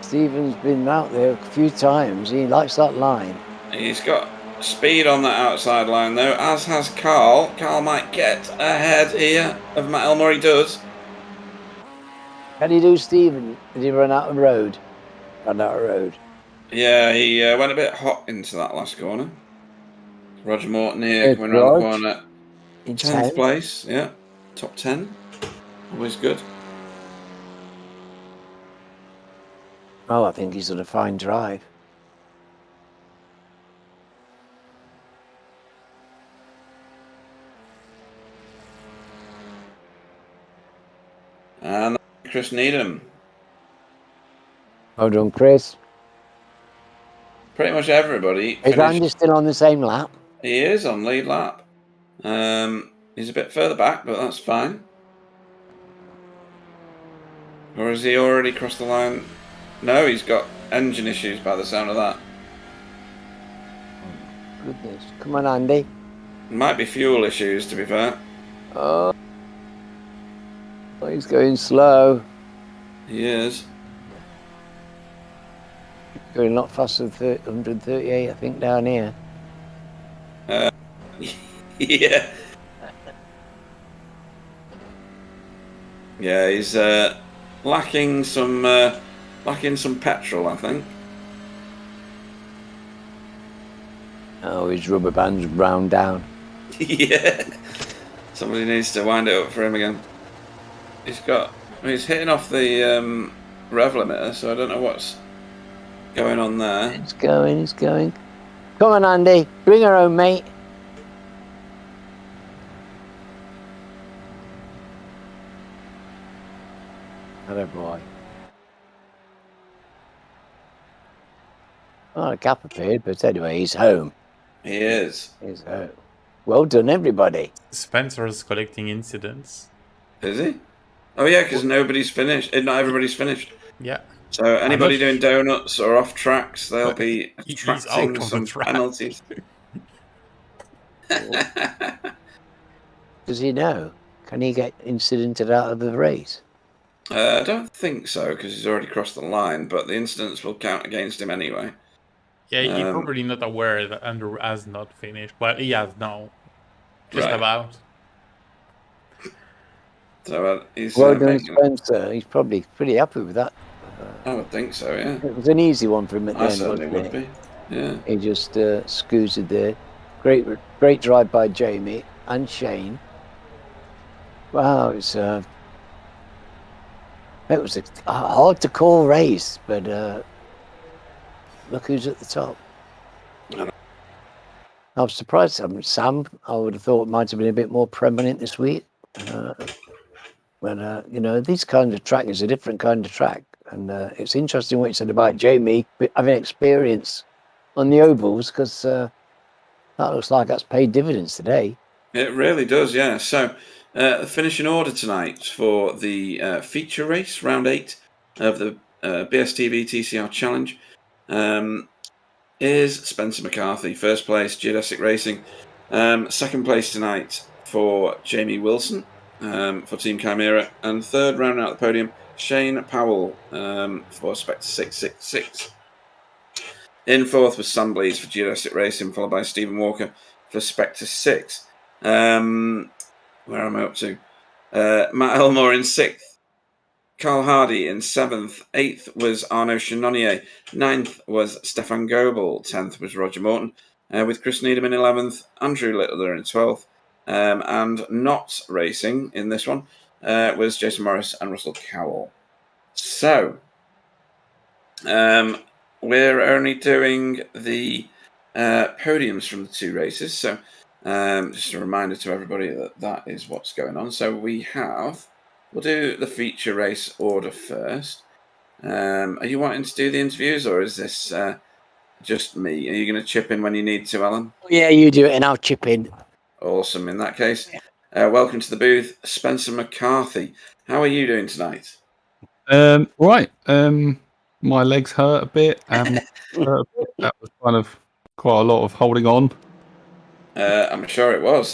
Stephen's been out there a few times. He likes that line. He's got speed on that outside line, though, as has Carl. Carl might get ahead here of Matt Elmore. He does. Can he do Stephen? Did he run out of road? Run out of road. Yeah, he went a bit hot into that last corner. Roger Morton here coming around the corner. In 10th place, yeah. Top 10. Always good. Oh, I think he's on a fine drive. And Chris Needham. Well done, Chris. Pretty much everybody. Is Andy still on the same lap? He is on lead lap. He's a bit further back, but that's fine. Or has he already crossed the line? No, he's got engine issues by the sound of that. Oh, goodness. Come on, Andy. Might be fuel issues, to be fair. Oh, he's going slow. He is. Going a lot faster than 138, I think, down here. Yeah. Yeah, he's lacking some petrol, I think. Oh, his rubber band's round down. Yeah. Somebody needs to wind it up for him again. He's hitting off the rev limiter, so I don't know what's going on there. It's going. Come on, Andy. Bring her home, mate. Hello, boy. Oh, a gap appeared, but anyway, he's home. He is. He's home. Well done, everybody. Spencer's collecting incidents. Is he? Oh, yeah, because nobody's finished. Not everybody's finished. Yeah. So anybody doing donuts or off tracks, they'll be attracting some penalties. Does he know? Can he get incidented out of the race? I don't think so, because he's already crossed the line, but the incidents will count against him anyway. Yeah, he's probably not aware that Andrew has not finished, but he has now. Just about. So he's well done, Spencer. He's probably pretty happy with that. I would think so, yeah. It was an easy one for him at the end. Certainly would be. Yeah. He just scooted there. Great drive by Jamie and Shane. Wow, it was a hard to call race, but look who's at the top. I was surprised. Sam, I would have thought might have been a bit more prominent this week. But you know, this kind of track is a different kind of track, and it's interesting what you said about Jamie having experience on the ovals, because that looks like that's paid dividends today. It really does, yeah. So the finishing order tonight for the feature race, round 8 of the BSTV TCR Challenge, is Spencer McCarthy. First place, Geodesic Racing. Second place tonight for Jamie Wilson for Team Chimera. And third, rounding out the podium, Shane Powell for Spectre 666. In fourth was Sam Blees for Geodesic Racing, followed by Stephen Walker for Spectre 6. Where am I up to? Matt Elmore in 6th Carl Hardy in 7th. 8th was Arnaud Chenonnier. 9th was Stefan Goebel. 10th was Roger Morton. With Chris Needham in 11th. Andrew Littler in 12th. And not racing in this one was Jason Morris and Russell Cowell. So, we're only doing the podiums from the 2 races. So, just a reminder to everybody that is what's going on. So, we'll do the feature race order first. Are you wanting to do the interviews, or is this just me? Are you going to chip in when you need to, Alan? Yeah, you do it and I'll chip in. Awesome. In that case, welcome to the booth, Spencer McCarthy. How are you doing tonight? Right. My legs hurt a bit, and hurt a bit. That was kind of quite a lot of holding on. I'm sure it was.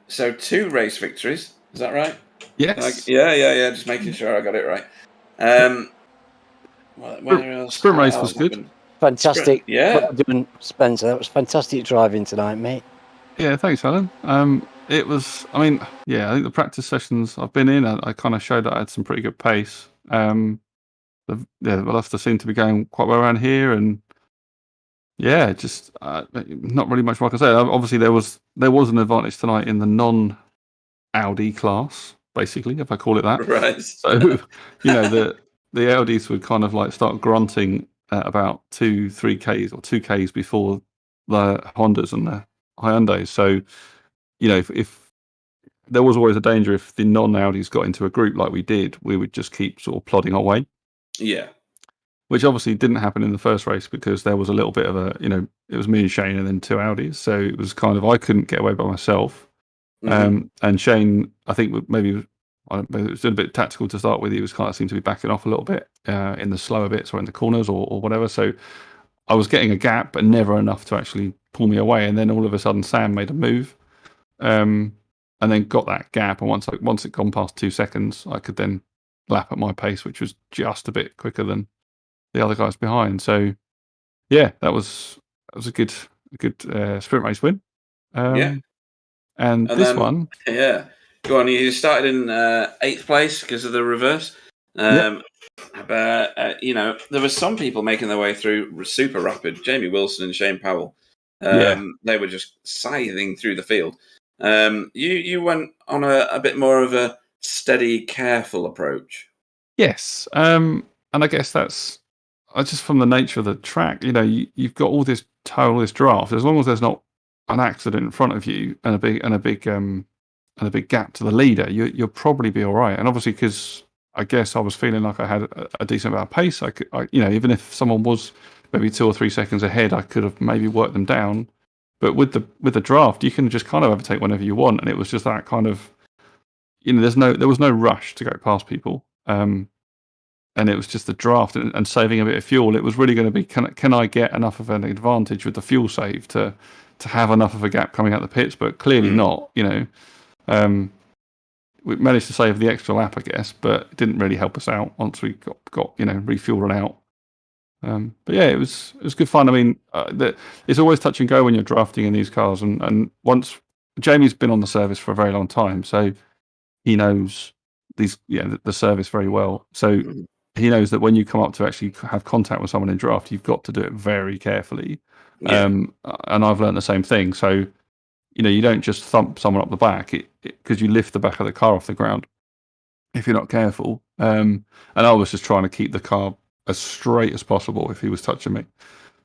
So 2 race victories. Is that right? Yes. Yeah. Just making sure I got it right. Where else? Sprint race was good. Happened? Fantastic. Yeah. Well done, Spencer. That was fantastic driving tonight, mate. Yeah, thanks, Alan. It was. I mean, I think the practice sessions I've been in, I kind of showed that I had some pretty good pace. The Veloster seemed to be going quite well around here, and just not really much more I can say. Obviously, there was an advantage tonight in the non-Audi class, basically, if I call it that. Right. So, the Audis would kind of like start grunting at about 2-3 Ks or 2 Ks before the Hondas and the Hyundais. So, if there was always a danger if the non-Audis got into a group like we did, we would just keep sort of plodding our way. Yeah. Which obviously didn't happen in the first race because there was a little bit of it was me and Shane and then 2 Audis. So it was kind of, I couldn't get away by myself. Mm-hmm. And Shane, I think maybe it was a bit tactical to start with. He was kind of seemed to be backing off a little bit in the slower bits or in the corners or whatever. So I was getting a gap, but never enough to actually pull me away. And then all of a sudden, Sam made a move, and then got that gap. And once it gone past 2 seconds, I could then lap at my pace, which was just a bit quicker than the other guys behind. So that was a good sprint race win. And this one, go on. You started in 8th place because of the reverse. But there were some people making their way through super rapid. Jamie Wilson and Shane Powell. They were just scything through the field. You went on a bit more of a steady, careful approach. Yes, and I guess that's just from the nature of the track. You've got all this tow, all this draft. As long as there's not an accident in front of you and a big gap to the leader, you'll probably be all right. And obviously, because I guess I was feeling like I had a decent amount of pace, I could, even if someone was maybe 2 or 3 seconds ahead, I could have maybe worked them down. But with the draft, you can just kind of overtake whenever you want, and it was just that kind of, there was no rush to go past people. And it was just the draft and saving a bit of fuel. It was really going to be, can I get enough of an advantage with the fuel save to have enough of a gap coming out the pits? But clearly not. We managed to save the extra lap, I guess, but it didn't really help us out once we got refueled and out. But it was good fun. I mean, it's always touch and go when you're drafting in these cars. And once Jamie's been on the service for a very long time, so he knows the service very well. So he knows that when you come up to actually have contact with someone in draft, you've got to do it very carefully. And I've learned the same thing. So, you don't just thump someone up the back because you lift the back of the car off the ground if you're not careful. And I was just trying to keep the car as straight as possible if he was touching me.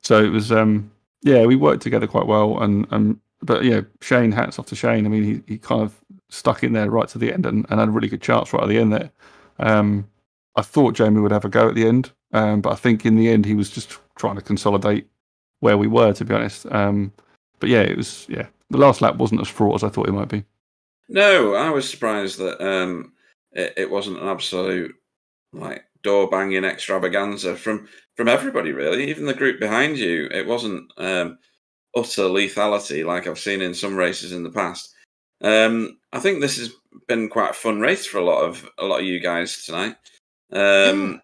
So it was, we worked together quite well. But Shane, hats off to Shane. I mean, he kind of stuck in there right to the end and had a really good chance right at the end there. I thought Jamie would have a go at the end, but I think in the end he was just trying to consolidate where we were, to be honest. But it was the last lap wasn't as fraught as I thought it might be. No, I was surprised that it wasn't an absolute door banging extravaganza from everybody really, even the group behind you. It wasn't utter lethality like I've seen in some races in the past. I think this has been quite a fun race for a lot of you guys tonight. It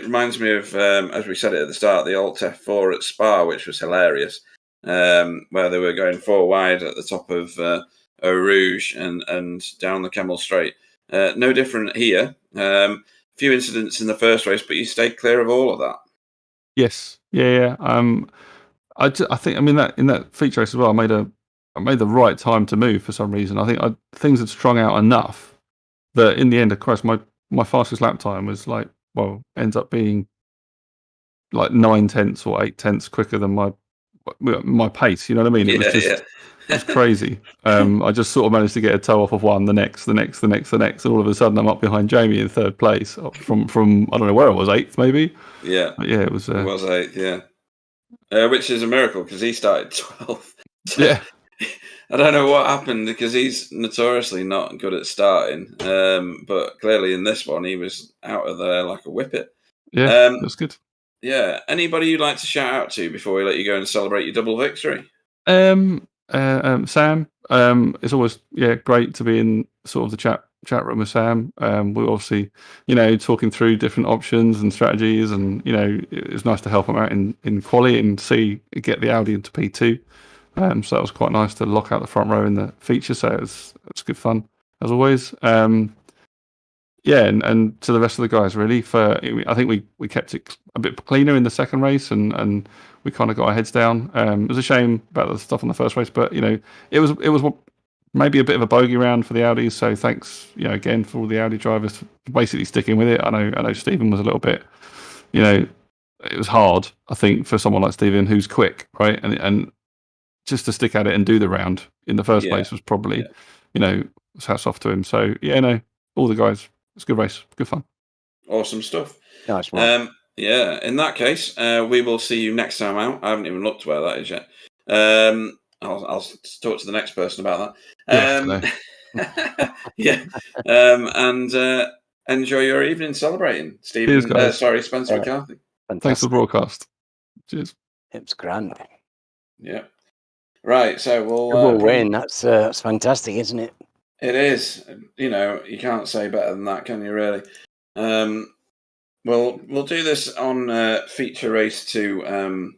reminds me of, as we said it at the start, the Alt F4 at Spa, which was hilarious, where they were going 4 wide at the top of Eau Rouge and down the Kemmel Straight. No different here. Few incidents in the first race, but you stayed clear of all of that. Yes, yeah. I think, I mean, that in that feature race as well, I made the right time to move for some reason. I think things had strung out enough that in the end, of course, my fastest lap time was like, well, ends up being like 9/10 or 8/10 quicker than my pace. You know what I mean? It was just it was crazy. I just sort of managed to get a toe off of one, the next, and all of a sudden I'm up behind Jamie in third place from I don't know where I was, 8th maybe. Yeah, but yeah, it was 8th. Yeah. Which is a miracle because he started 12th. So yeah. I don't know what happened because he's notoriously not good at starting. But clearly in this one, he was out of there like a whippet. Yeah, that's good. Yeah. Anybody you'd like to shout out to before we let you go and celebrate your double victory? Sam. It's always great to be in sort of the chat room with Sam. We're obviously, talking through different options and strategies, and it was nice to help him out in quali and get the Audi into P2. So that was quite nice to lock out the front row in the feature. So it's good fun as always. And to the rest of the guys, really. I think we kept it a bit cleaner in the second race, and we kind of got our heads down. It was a shame about the stuff on the first race, but it was maybe a bit of a bogey round for the Audis. So thanks, again for all the Audi drivers basically sticking with it. I know Stephen was a little bit, it was hard. I think for someone like Stephen who's quick, right, and just to stick at it and do the round in the first place was probably, hats off to him. So all the guys. It's a good race, good fun. Awesome stuff. Nice one. In that case, we will see you next time out. I haven't even looked where that is yet. I'll talk to the next person about that. And enjoy your evening celebrating, Stephen. Spencer McCarthy. Fantastic. Thanks for the broadcast. Cheers. It's grand. Yeah. Right. So we'll win. That's fantastic, isn't it? It is. You can't say better than that, can you? Really. We'll do this on feature race to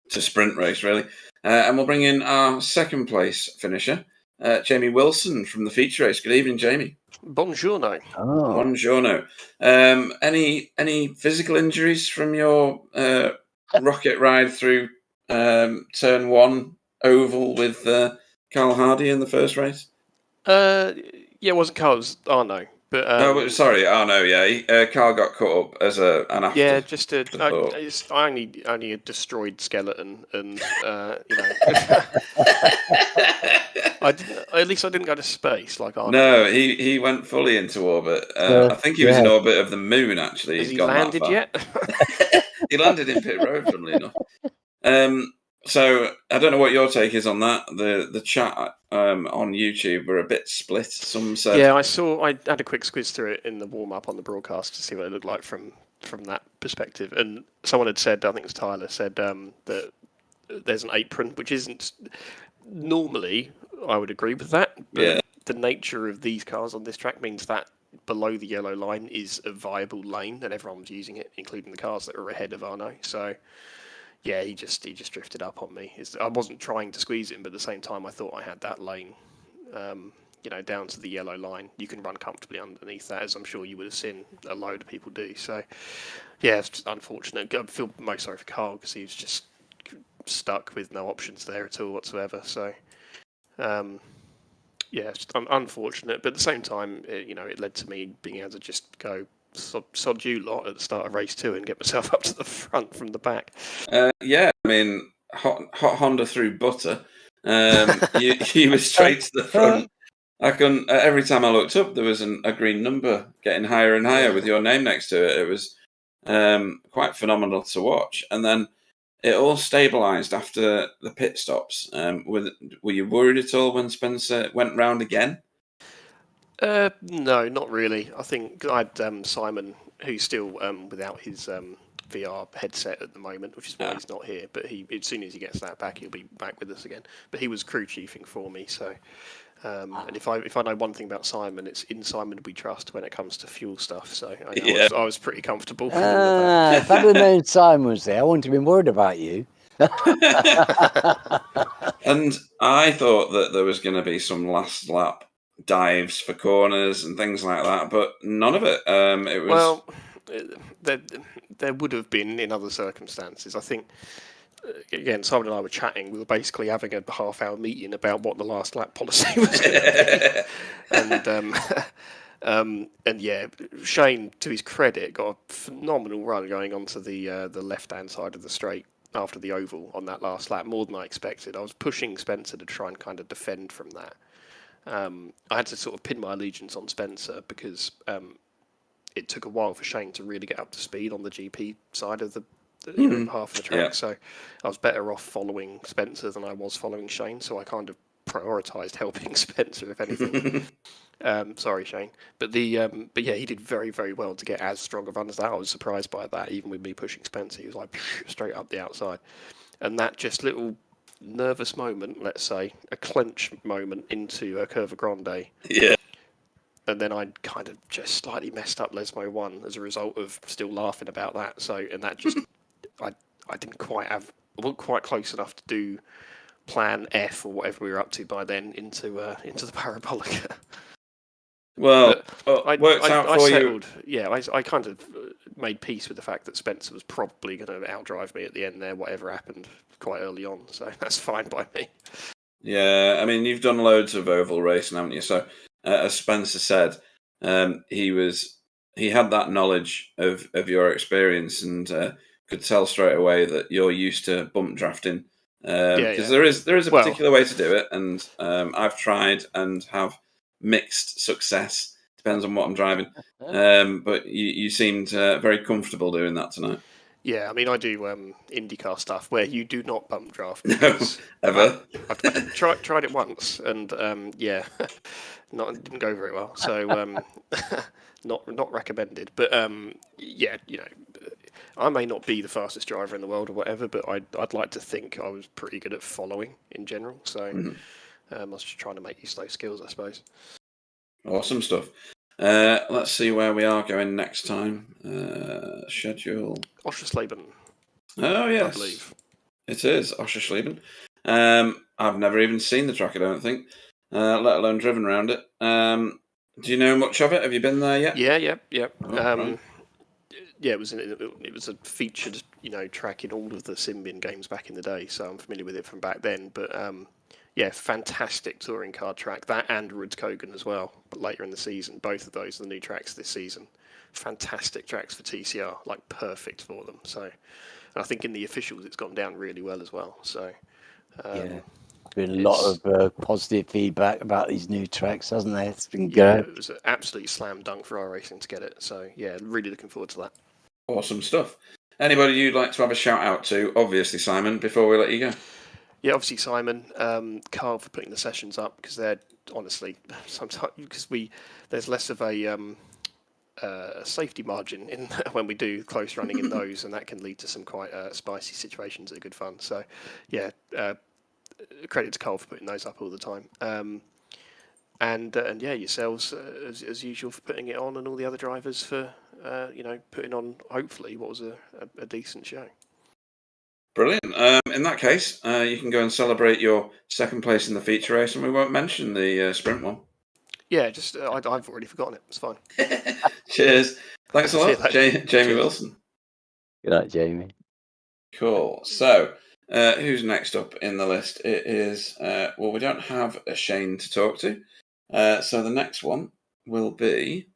sprint race, really, and we'll bring in our second place finisher, Jamie Wilson from the feature race. Good evening, Jamie. Buongiorno. Oh. Buongiorno. Any physical injuries from your rocket ride through turn 1 oval with Carl Hardy in the first race? It wasn't Carl, it was Arno. But sorry, Arno. Yeah, Carl got caught up as an after. Yeah, just I only a destroyed skeleton, and at least I didn't go to space like Arno. No, he went fully into orbit. I think he was in orbit of the moon. Actually, has he landed yet? He landed in pit road, funnily enough. So I don't know what your take is on that. The chat on YouTube were a bit split. Some said, yeah, I had a quick squiz through it in the warm up on the broadcast to see what it looked like from that perspective. And someone had said, I think it was Tyler, said that there's an apron, which isn't normally. I would agree with that. But the nature of these cars on this track means that below the yellow line is a viable lane, and everyone's using it, including the cars that are ahead of Arno. So. Yeah, he just drifted up on me. I wasn't trying to squeeze him, but at the same time, I thought I had that lane, down to the yellow line. You can run comfortably underneath that, as I'm sure you would have seen a load of people do. So, yeah, it's just unfortunate. I feel most sorry for Carl because he was just stuck with no options there at all whatsoever. So, it's just unfortunate. But at the same time, it led to me being able to just go sod you lot at the start of race 2 and get myself up to the front from the back. I mean, hot Honda through butter. You were straight to the front. I couldn't. Every time I looked up, there was a green number getting higher and higher with your name next to it. It was quite phenomenal to watch. And then it all stabilised after the pit stops. Were you worried at all when Spencer went round again? No, not really. I think I had Simon, who's still without his VR headset at the moment, which is why he's not here. But as soon as he gets that back, he'll be back with us again. But he was crew chiefing for me, so. And if I know one thing about Simon, it's in Simon we trust when it comes to fuel stuff. So I was pretty comfortable. If I'd have known Simon was there, I wouldn't have been worried about you. And I thought that there was going to be some last lap dives for corners and things like that, but none of it. It was Well, there would have been in other circumstances. I think, again, Simon and I were chatting. We were basically having a half-hour meeting about what the last lap policy was going to be. And yeah, Shane, to his credit, got a phenomenal run going onto the left-hand side of the straight after the oval on that last lap, more than I expected. I was pushing Spencer to try and kind of defend from that. I had to sort of pin my allegiance on Spencer because it took a while for Shane to really get up to speed on the GP side of the half of the track. Yeah. So I was better off following Spencer than I was following Shane. So I kind of prioritised helping Spencer, if anything. Sorry, Shane. But yeah, he did very, very well to get as strong a run as that. I was surprised by that, even with me pushing Spencer. He was like straight up the outside. And that just little nervous moment, let's say, a clench moment into a Curva Grande. Yeah. And then I kind of just slightly messed up Lesmo 1 as a result of still laughing about that. So, and that just, I wasn't quite close enough to do plan F or whatever we were up to by then into the Parabolica. Well, works out for settled, you. Yeah, I kind of made peace with the fact that Spencer was probably going to outdrive me at the end there, whatever happened quite early on. So that's fine by me. Yeah, I mean, you've done loads of oval racing, haven't you? So, as Spencer said, he had that knowledge of your experience and could tell straight away that you're used to bump drafting. Because there is a particular way to do it, and I've tried and have mixed success. Depends on what I'm driving. But you seemed very comfortable doing that tonight. Yeah, I mean, I do IndyCar stuff where you do not bump draft. No, ever. I've tried it once, and yeah, didn't go very well. So not recommended. But yeah, you know, I may not be the fastest driver in the world or whatever, but I'd like to think I was pretty good at following in general. So I was just trying to make use of those skills, I suppose. Awesome stuff. Let's see where we are going next time. Schedule. Oschersleben. Oh, yes. I believe. It is Oschersleben. I've never even seen the track, I don't think, let alone driven around it. Do you know much of it? Have you been there yet? Yeah. Oh, right. Yeah, it was a featured, track in all of the Symbian games back in the day, so I'm familiar with it from back then. But yeah, fantastic touring car track. That and Rudskogen as well, but later in the season. Both of those are the new tracks this season. Fantastic tracks for TCR, like perfect for them. So, and I think in the officials it's gone down really well as well. So yeah, been a lot of positive feedback about these new tracks, hasn't there? It's been good. It was an absolute slam dunk for iRacing to get it. So yeah, really looking forward to that. Awesome stuff. Anybody you'd like to have a shout out to? Obviously, Simon. Before we let you go. Yeah, obviously Simon, Carl for putting the sessions up, because they're honestly sometimes there's less of a safety margin in when we do close running in those, and that can lead to some quite spicy situations that are good fun. So yeah, credit to Carl for putting those up all the time. And yeah, yourselves as usual for putting it on, and all the other drivers for putting on hopefully what was a decent show. Brilliant. In that case, you can go and celebrate your second place in the feature race, and we won't mention the sprint one. Yeah, just I've already forgotten it. It's fine. Cheers. Thanks a lot, Jamie Wilson. Good night, Jamie. Cool. So, who's next up in the list? It is, well, we don't have a Shane to talk to. So the next one will be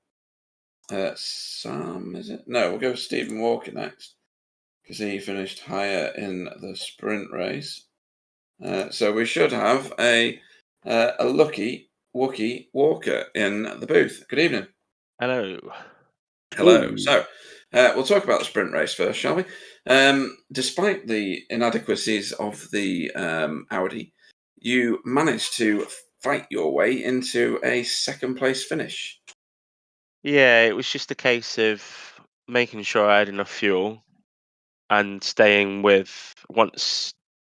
Sam, is it? No, we'll go with Stephen Walker next, because he finished higher in the sprint race. So we should have a lucky Wookie Walker in the booth. Good evening. Hello. Hello. So we'll talk about the sprint race first, shall we? Despite the inadequacies of the Audi, you managed to fight your way into a second place finish. Yeah, it was just a case of making sure I had enough fuel and staying with, once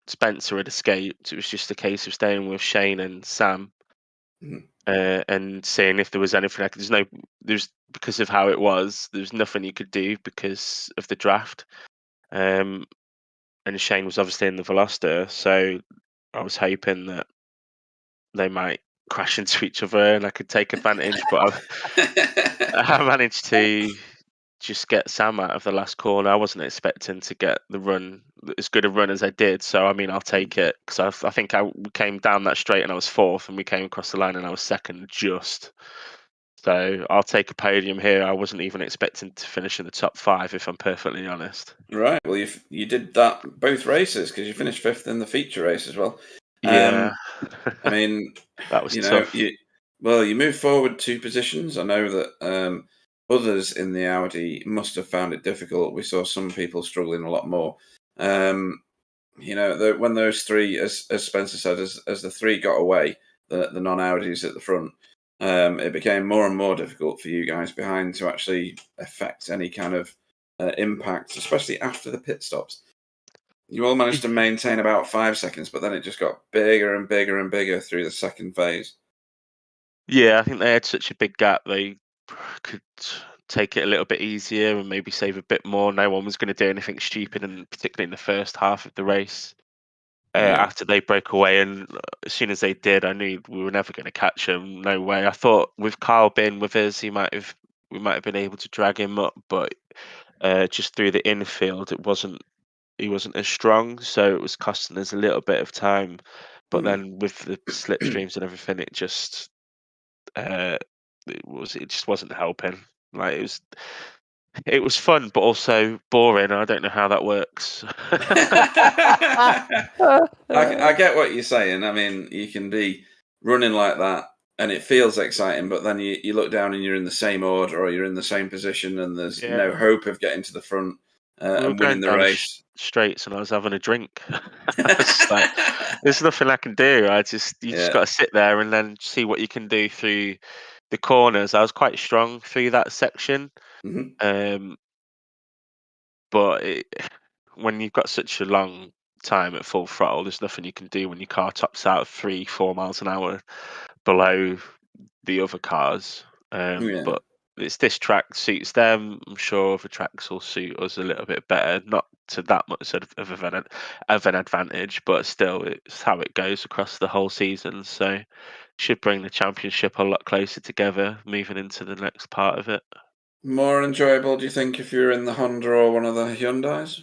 Spencer had escaped, it was just a case of staying with Shane and Sam and seeing if there was anything I could. Because of how it was, there's nothing you could do because of the draft. And Shane was obviously in the Veloster, so I was hoping that they might crash into each other and I could take advantage. But I managed to just get Sam out of the last corner. I wasn't expecting to get the run, as good a run as I did. So, I mean, I'll take it, because I think we came down that straight and I was fourth, and we came across the line and I was second just. So I'll take a podium here. I wasn't even expecting to finish in the top 5, if I'm perfectly honest. Right. Well, you did that both races, because you finished 5th in the feature race as well. Yeah. I mean, that was you know, tough. you moved forward 2 positions. I know that others in the Audi must have found it difficult. We saw some people struggling a lot more. You know, when those 3, as Spencer said, as the 3 got away, the non-Audis at the front, it became more and more difficult for you guys behind to actually affect any kind of impact, especially after the pit stops. You all managed to maintain about 5 seconds, but then it just got bigger and bigger and bigger through the second phase. Yeah, I think they had such a big gap. They could take it a little bit easier and maybe save a bit more. No one was going to do anything stupid, and particularly in the first half of the race. After they broke away, and as soon as they did, I knew we were never going to catch them. No way. I thought with Carl being with us, we might have been able to drag him up, but just through the infield, he wasn't as strong, so it was costing us a little bit of time. But then with the slipstreams and everything, it just wasn't helping. Like it was fun, but also boring. I don't know how that works. I get what you're saying. I mean, you can be running like that and it feels exciting, but then you look down and you're in the same order or you're in the same position and there's no hope of getting to the front and winning the race. Straights, and I was having a drink. Like, there's nothing I can do. You just got to sit there and then see what you can do through the corners. I was quite strong through that section. But when you've got such a long time at full throttle, there's nothing you can do when your car tops out 3-4 miles an hour below the other cars. But this track suits them. I'm sure other tracks will suit us a little bit better, not to that much of an advantage, but still, it's how it goes across the whole season. So should bring the championship a lot closer together moving into the next part of it. More enjoyable, do you think, if you were in the Honda or one of the Hyundais?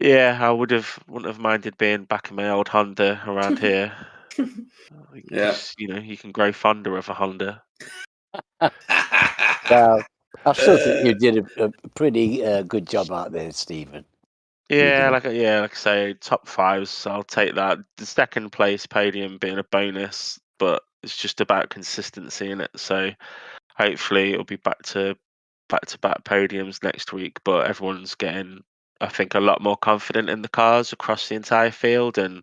Yeah, I wouldn't have minded being back in my old Honda around here. You can grow fonder of a Honda. Well, I still think you did a pretty good job out there, Stephen. Yeah, like I say, top 5s. I'll take that. The second place podium being a bonus, but it's just about consistency in it. So hopefully it'll be back to back podiums next week. But everyone's getting, I think, a lot more confident in the cars across the entire field, and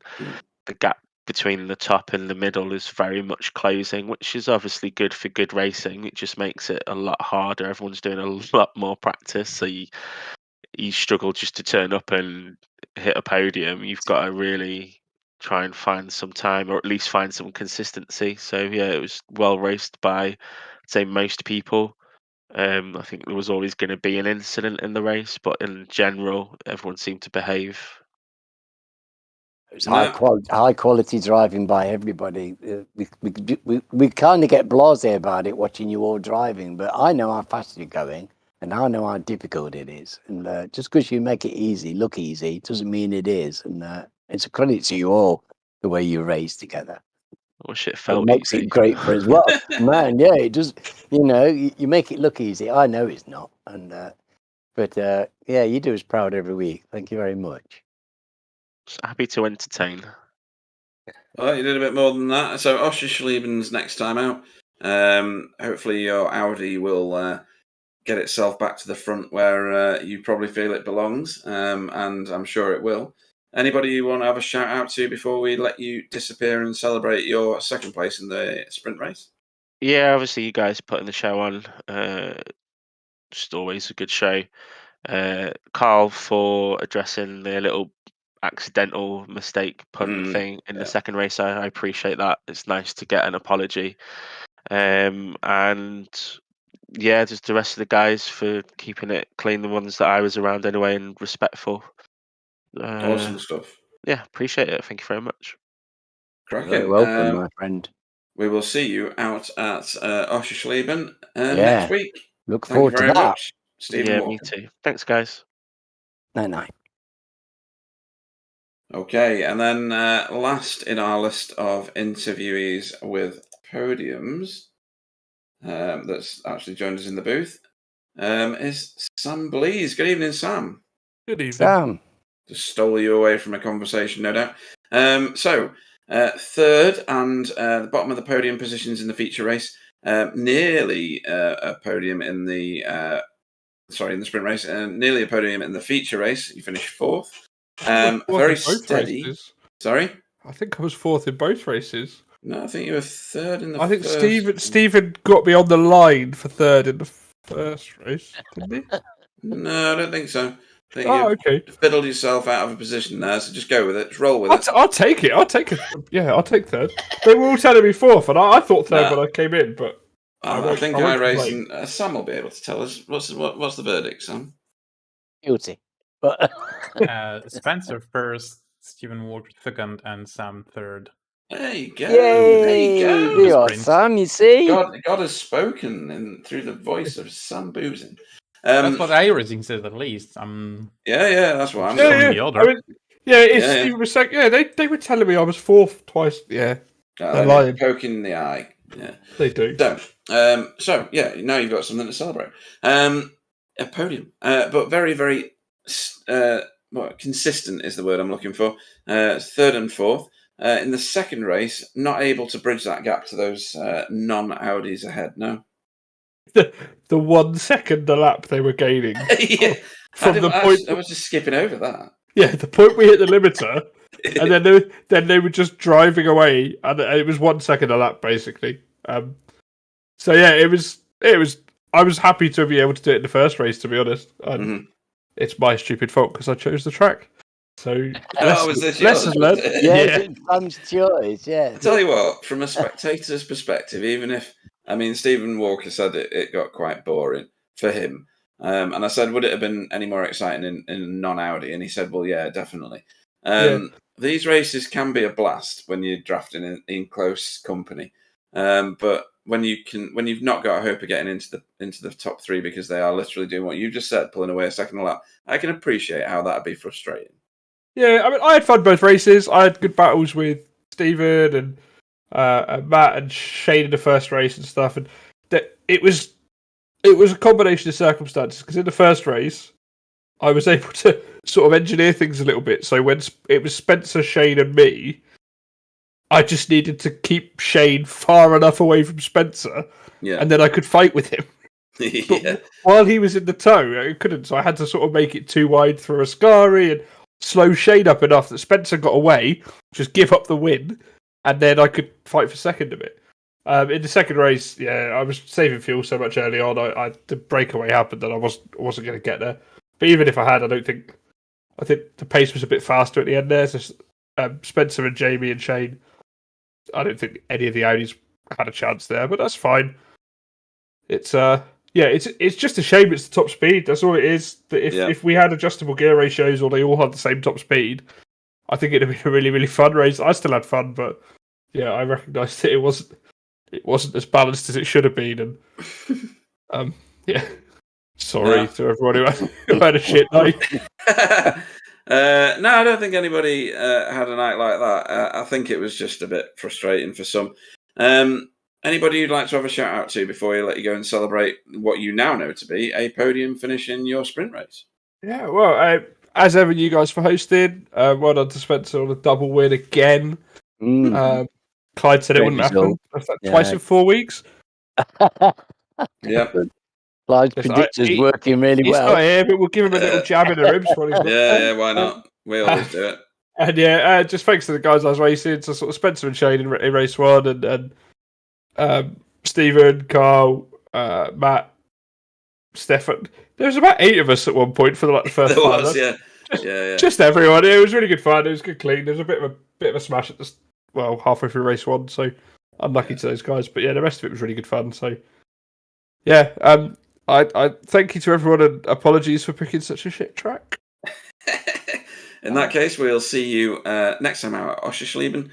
the gap between the top and the middle is very much closing, which is obviously good for good racing. It just makes it a lot harder. Everyone's doing a lot more practice, so you struggle just to turn up and hit a podium. You've got to really try and find some time, or at least find some consistency. So yeah, it was well raced by, I'd say, most people. I think there was always going to be an incident in the race, but in general, everyone seemed to behave. It was high quality driving by everybody. We kind of get blasé about it watching you all driving, but I know how fast you're going, and I know how difficult it is. And just because you make it look easy, doesn't mean it is. And it's a credit to you all the way you race together. I wish it felt makes easy. It great for us. Well, man, yeah, it does. You make it look easy. I know it's not, and but yeah, you do us proud every week. Thank you very much. Happy to entertain. Well, you did a bit more than that. So Oscherschlieben's next time out. Hopefully your Audi will get itself back to the front where you probably feel it belongs, and I'm sure it will. Anybody you want to have a shout out to before we let you disappear and celebrate your second place in the sprint race? Yeah, obviously you guys putting the show on. Just always a good show. Carl for addressing the little accidental mistake punt thing in the second race. I appreciate that. It's nice to get an apology. And yeah, just the rest of the guys for keeping it clean, the ones that I was around anyway, and respectful. Awesome stuff. Yeah, appreciate it. Thank you very much. Cracking. You're very welcome, my friend. we will see you out at Oschersleben Yeah. next week. Look Thank you forward to very that. much, Stephen Yeah, Walker. me too. Thanks, guys. No. Okay, and then last in our list of interviewees with podiums that's actually joined us in the booth is Sam Blease. Good evening, Sam. Good evening. Sam. Just stole you away from a conversation, no doubt. So, third and the bottom of the podium positions in the feature race. Nearly a podium in the in the sprint race, nearly a podium in the feature race. You finished fourth. Very steady. Races. Sorry? I think I was fourth in both races. No, I think you were third in the I think first. Stephen got me on the line for third in the first race, didn't he? No, I don't think so. I think okay. you fiddled yourself out of a position there, so just go with it. Just roll with it. I'll take it. I'll take it. Yeah, I'll take third. They were all telling me fourth, and I thought third when I came in, but I think I race, and Sam will be able to tell us what's the verdict, Sam. Guilty. But Spencer first, Stephen Walker second, and Sam third. There you go. Yay! There you go. You are, Sam, you see? God has spoken through the voice of Sam Boozin. That's what iRacing says, at least. Yeah, that's what I'm from saying. the other. I mean, Stephen was saying, they were telling me I was fourth twice. Yeah, they're lying. Poking in the eye. Yeah, they do. So yeah, now you've got something to celebrate. A podium, but very, very consistent is the word I'm looking for. Third and fourth. In the second race, not able to bridge that gap to those non-Audis ahead. No, the 1 second a lap they were gaining. Yeah, from the point I was just skipping over that. Yeah, the point we hit the limiter, and then they were just driving away, and it was 1 second a lap basically. So yeah, it was. I was happy to be able to do it in the first race, to be honest. It's my stupid fault because I chose the track. So lessons learned. Yeah, Sam's choice. Yeah. I tell you what, from a spectator's perspective, even if Stephen Walker said it got quite boring for him, and I said, would it have been any more exciting in non-Audi? And he said, well, yeah, definitely. These races can be a blast when you're drafting in close company, but when you've not got a hope of getting into the top three because they are literally doing what you just said, pulling away a second lap, I can appreciate how that'd be frustrating. Yeah, I mean, I had fun both races. I had good battles with Stephen and Matt and Shane in the first race and stuff, and it was a combination of circumstances. Because in the first race, I was able to sort of engineer things a little bit. So when it was Spencer, Shane, and me, I just needed to keep Shane far enough away from Spencer, and then I could fight with him. But while he was in the tow, I couldn't. So I had to sort of make it too wide through Ascari and slow Shane up enough that Spencer got away, just give up the win, and then I could fight for second of it. In the second race, I was saving fuel so much early on. The breakaway happened that I wasn't going to get there. But even if I had, I think the pace was a bit faster at the end there. So Spencer and Jamie and Shane, I don't think any of the Audis had a chance there, but that's fine. It's just a shame it's the top speed. That's all it is. That if we had adjustable gear ratios or they all had the same top speed, I think it'd have been a really, really fun race. I still had fun, but I recognised that it wasn't as balanced as it should have been. And sorry to everyone who had a shit night. No, I don't think anybody had a night like that. I think it was just a bit frustrating for some. Anybody you'd like to have a shout out to before we let you go and celebrate what you now know to be a podium finish in your sprint race? Yeah, well, as ever, you guys for hosting. Well done to Spencer on a double win again. Clyde said it wouldn't happen. Twice in 4 weeks. Yeah. Clyde's predictor's working really well. He's not here, but we'll give him a little jab in the ribs. Yeah, why not? We always do it. And just thanks to the guys I was racing, so sort of Spencer and Shane in race one, and Stephen, Carl, Matt, Stefan. There was about 8 of us at one point for the first there time. Was, Just everyone. It was really good fun. It was good clean. There was a bit of a smash at halfway through race one, so unlucky to those guys. But the rest of it was really good fun. So I thank you to everyone and apologies for picking such a shit track. In that case, we'll see you next time out at Oschersleben.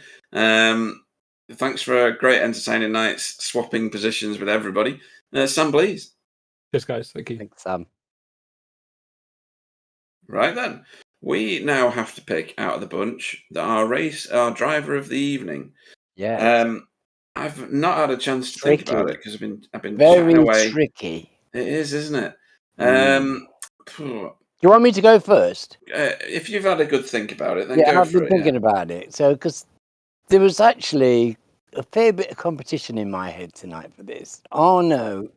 thanks for a great entertaining night, swapping positions with everybody. Sam, please. Cheers, guys. Thank you. Thanks, Sam. Right then, we now have to pick out of the bunch our driver of the evening. Yeah. I've not had a chance to Tricky. think about it because I've been Very chatting away. tricky. It is, isn't it? Do you want me to go first? If you've had a good think about it, then Yeah, go I've for been it. thinking about it. So, because there was actually a fair bit of competition in my head tonight for this. Arno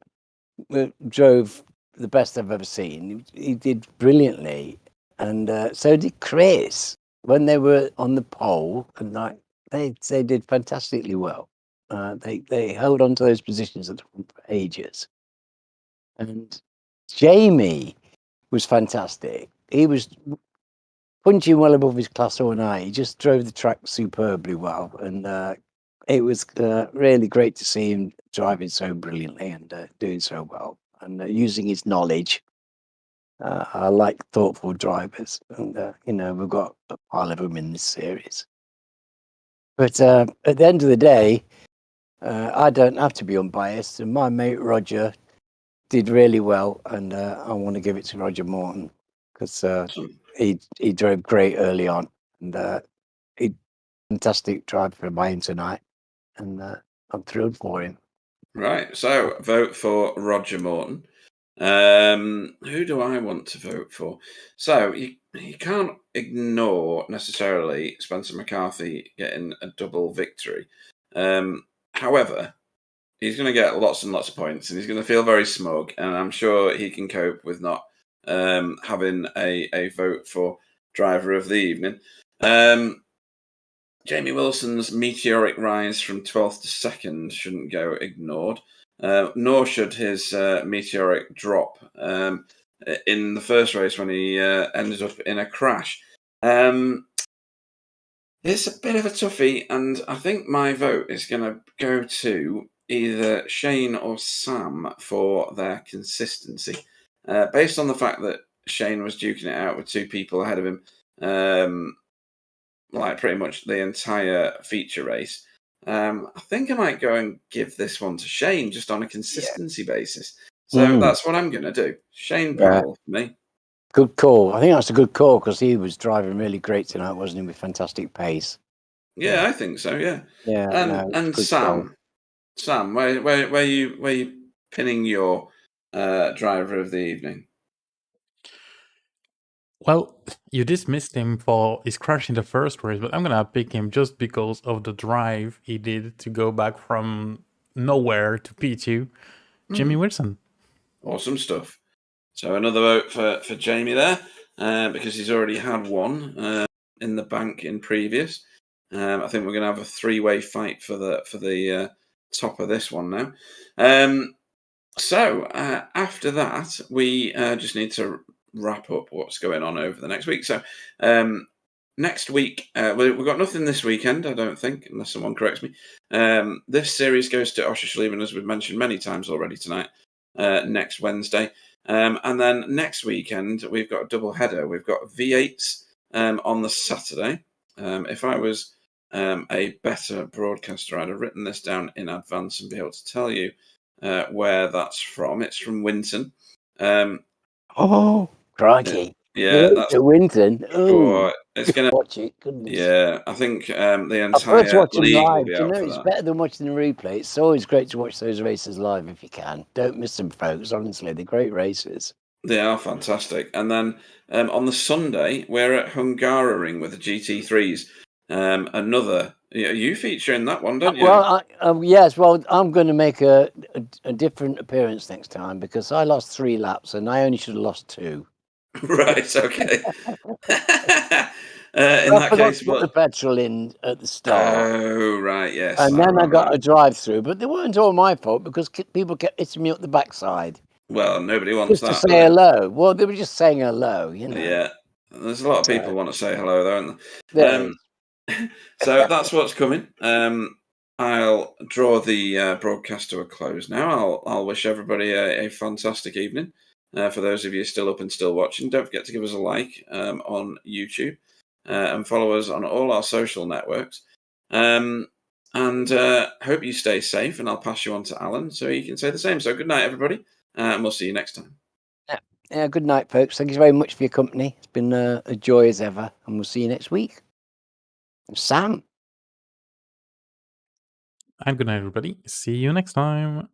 drove the best I've ever seen. He did brilliantly, and so did Chris when they were on the pole, and like they did fantastically well. They held on to those positions at the front for ages, and Jamie was fantastic. He was punching well above his class all night. He just drove the track superbly well, and it was really great to see him driving so brilliantly and doing so well, and using his knowledge. I like thoughtful drivers, and we've got a pile of them in this series. But at the end of the day, I don't have to be unbiased, and my mate Roger did really well, and I want to give it to Roger Morton because he drove great early on, and he fantastic drive for mine tonight, and I'm thrilled for him. Right, so vote for Roger Morton. Who do I want to vote for? So you can't ignore necessarily Spencer McCarthy getting a double victory. However, he's going to get lots and lots of points, and he's going to feel very smug, and I'm sure he can cope with not having a vote for driver of the evening. Jamie Wilson's meteoric rise from 12th to 2nd shouldn't go ignored, nor should his meteoric drop in the first race when he ended up in a crash. It's a bit of a toughie, and I think my vote is going to go to either Shane or Sam for their consistency, based on the fact that Shane was duking it out with two people ahead of him, like pretty much the entire feature race. I think I might go and give this one to Shane just on a consistency basis. So that's what I'm going to do. Shane Powell for me. Good call. I think that's a good call because he was driving really great tonight, wasn't he, with fantastic pace. Yeah, I think so. Yeah. Yeah. And Sam, where are you pinning your driver of the evening? Well, you dismissed him for his crash in the first race, but I'm gonna pick him just because of the drive he did to go back from nowhere to P2. Jamie Wilson. Awesome stuff. So another vote for Jamie there, because he's already had one in the bank in previous. I think we're going to have a three-way fight for the top of this one now. So after that, we just need to wrap up what's going on over the next week. So next week, we've got nothing this weekend, I don't think, unless someone corrects me. This series goes to Oschersleben, as we've mentioned many times already tonight, next Wednesday. And then next weekend, we've got a double header. We've got V8s on the Saturday. If I was a better broadcaster, I'd have written this down in advance and be able to tell you where that's from. It's from Winton. Oh, crikey. Yeah, that's Winton. Oh, it's going to watch it. Goodness. Yeah, I think the I prefer to entire watch them league will live. be Do you out know, for it's that. better than watching the replay. It's always great to watch those races live if you can. Don't miss them, folks. Honestly, they're great races. They are fantastic. And then on the Sunday, we're at Hungaroring with the GT3s. Another, you feature in that one, don't you? Well, yes. Well, I'm going to make a different appearance next time because I lost 3 laps and I only should have lost 2. Right. Okay. In I that forgot case, to put the petrol in at the start. Oh, right. Yes. And then I got a drive-through, but they weren't all my fault because people kept hitting me up the backside. Well, nobody wants just that. to say hello. Well, they were just saying hello, you know. Yeah. There's a lot of people who want to say hello, though, aren't there? So that's what's coming. I'll draw the broadcast to a close now. I'll wish everybody a fantastic evening. For those of you still up and still watching, don't forget to give us a like on YouTube and follow us on all our social networks. And hope you stay safe. And I'll pass you on to Alan so you can say the same. So good night, everybody. And we'll see you next time. Yeah, good night, folks. Thank you very much for your company. It's been a joy as ever. And we'll see you next week. Sam. And good night, everybody. See you next time.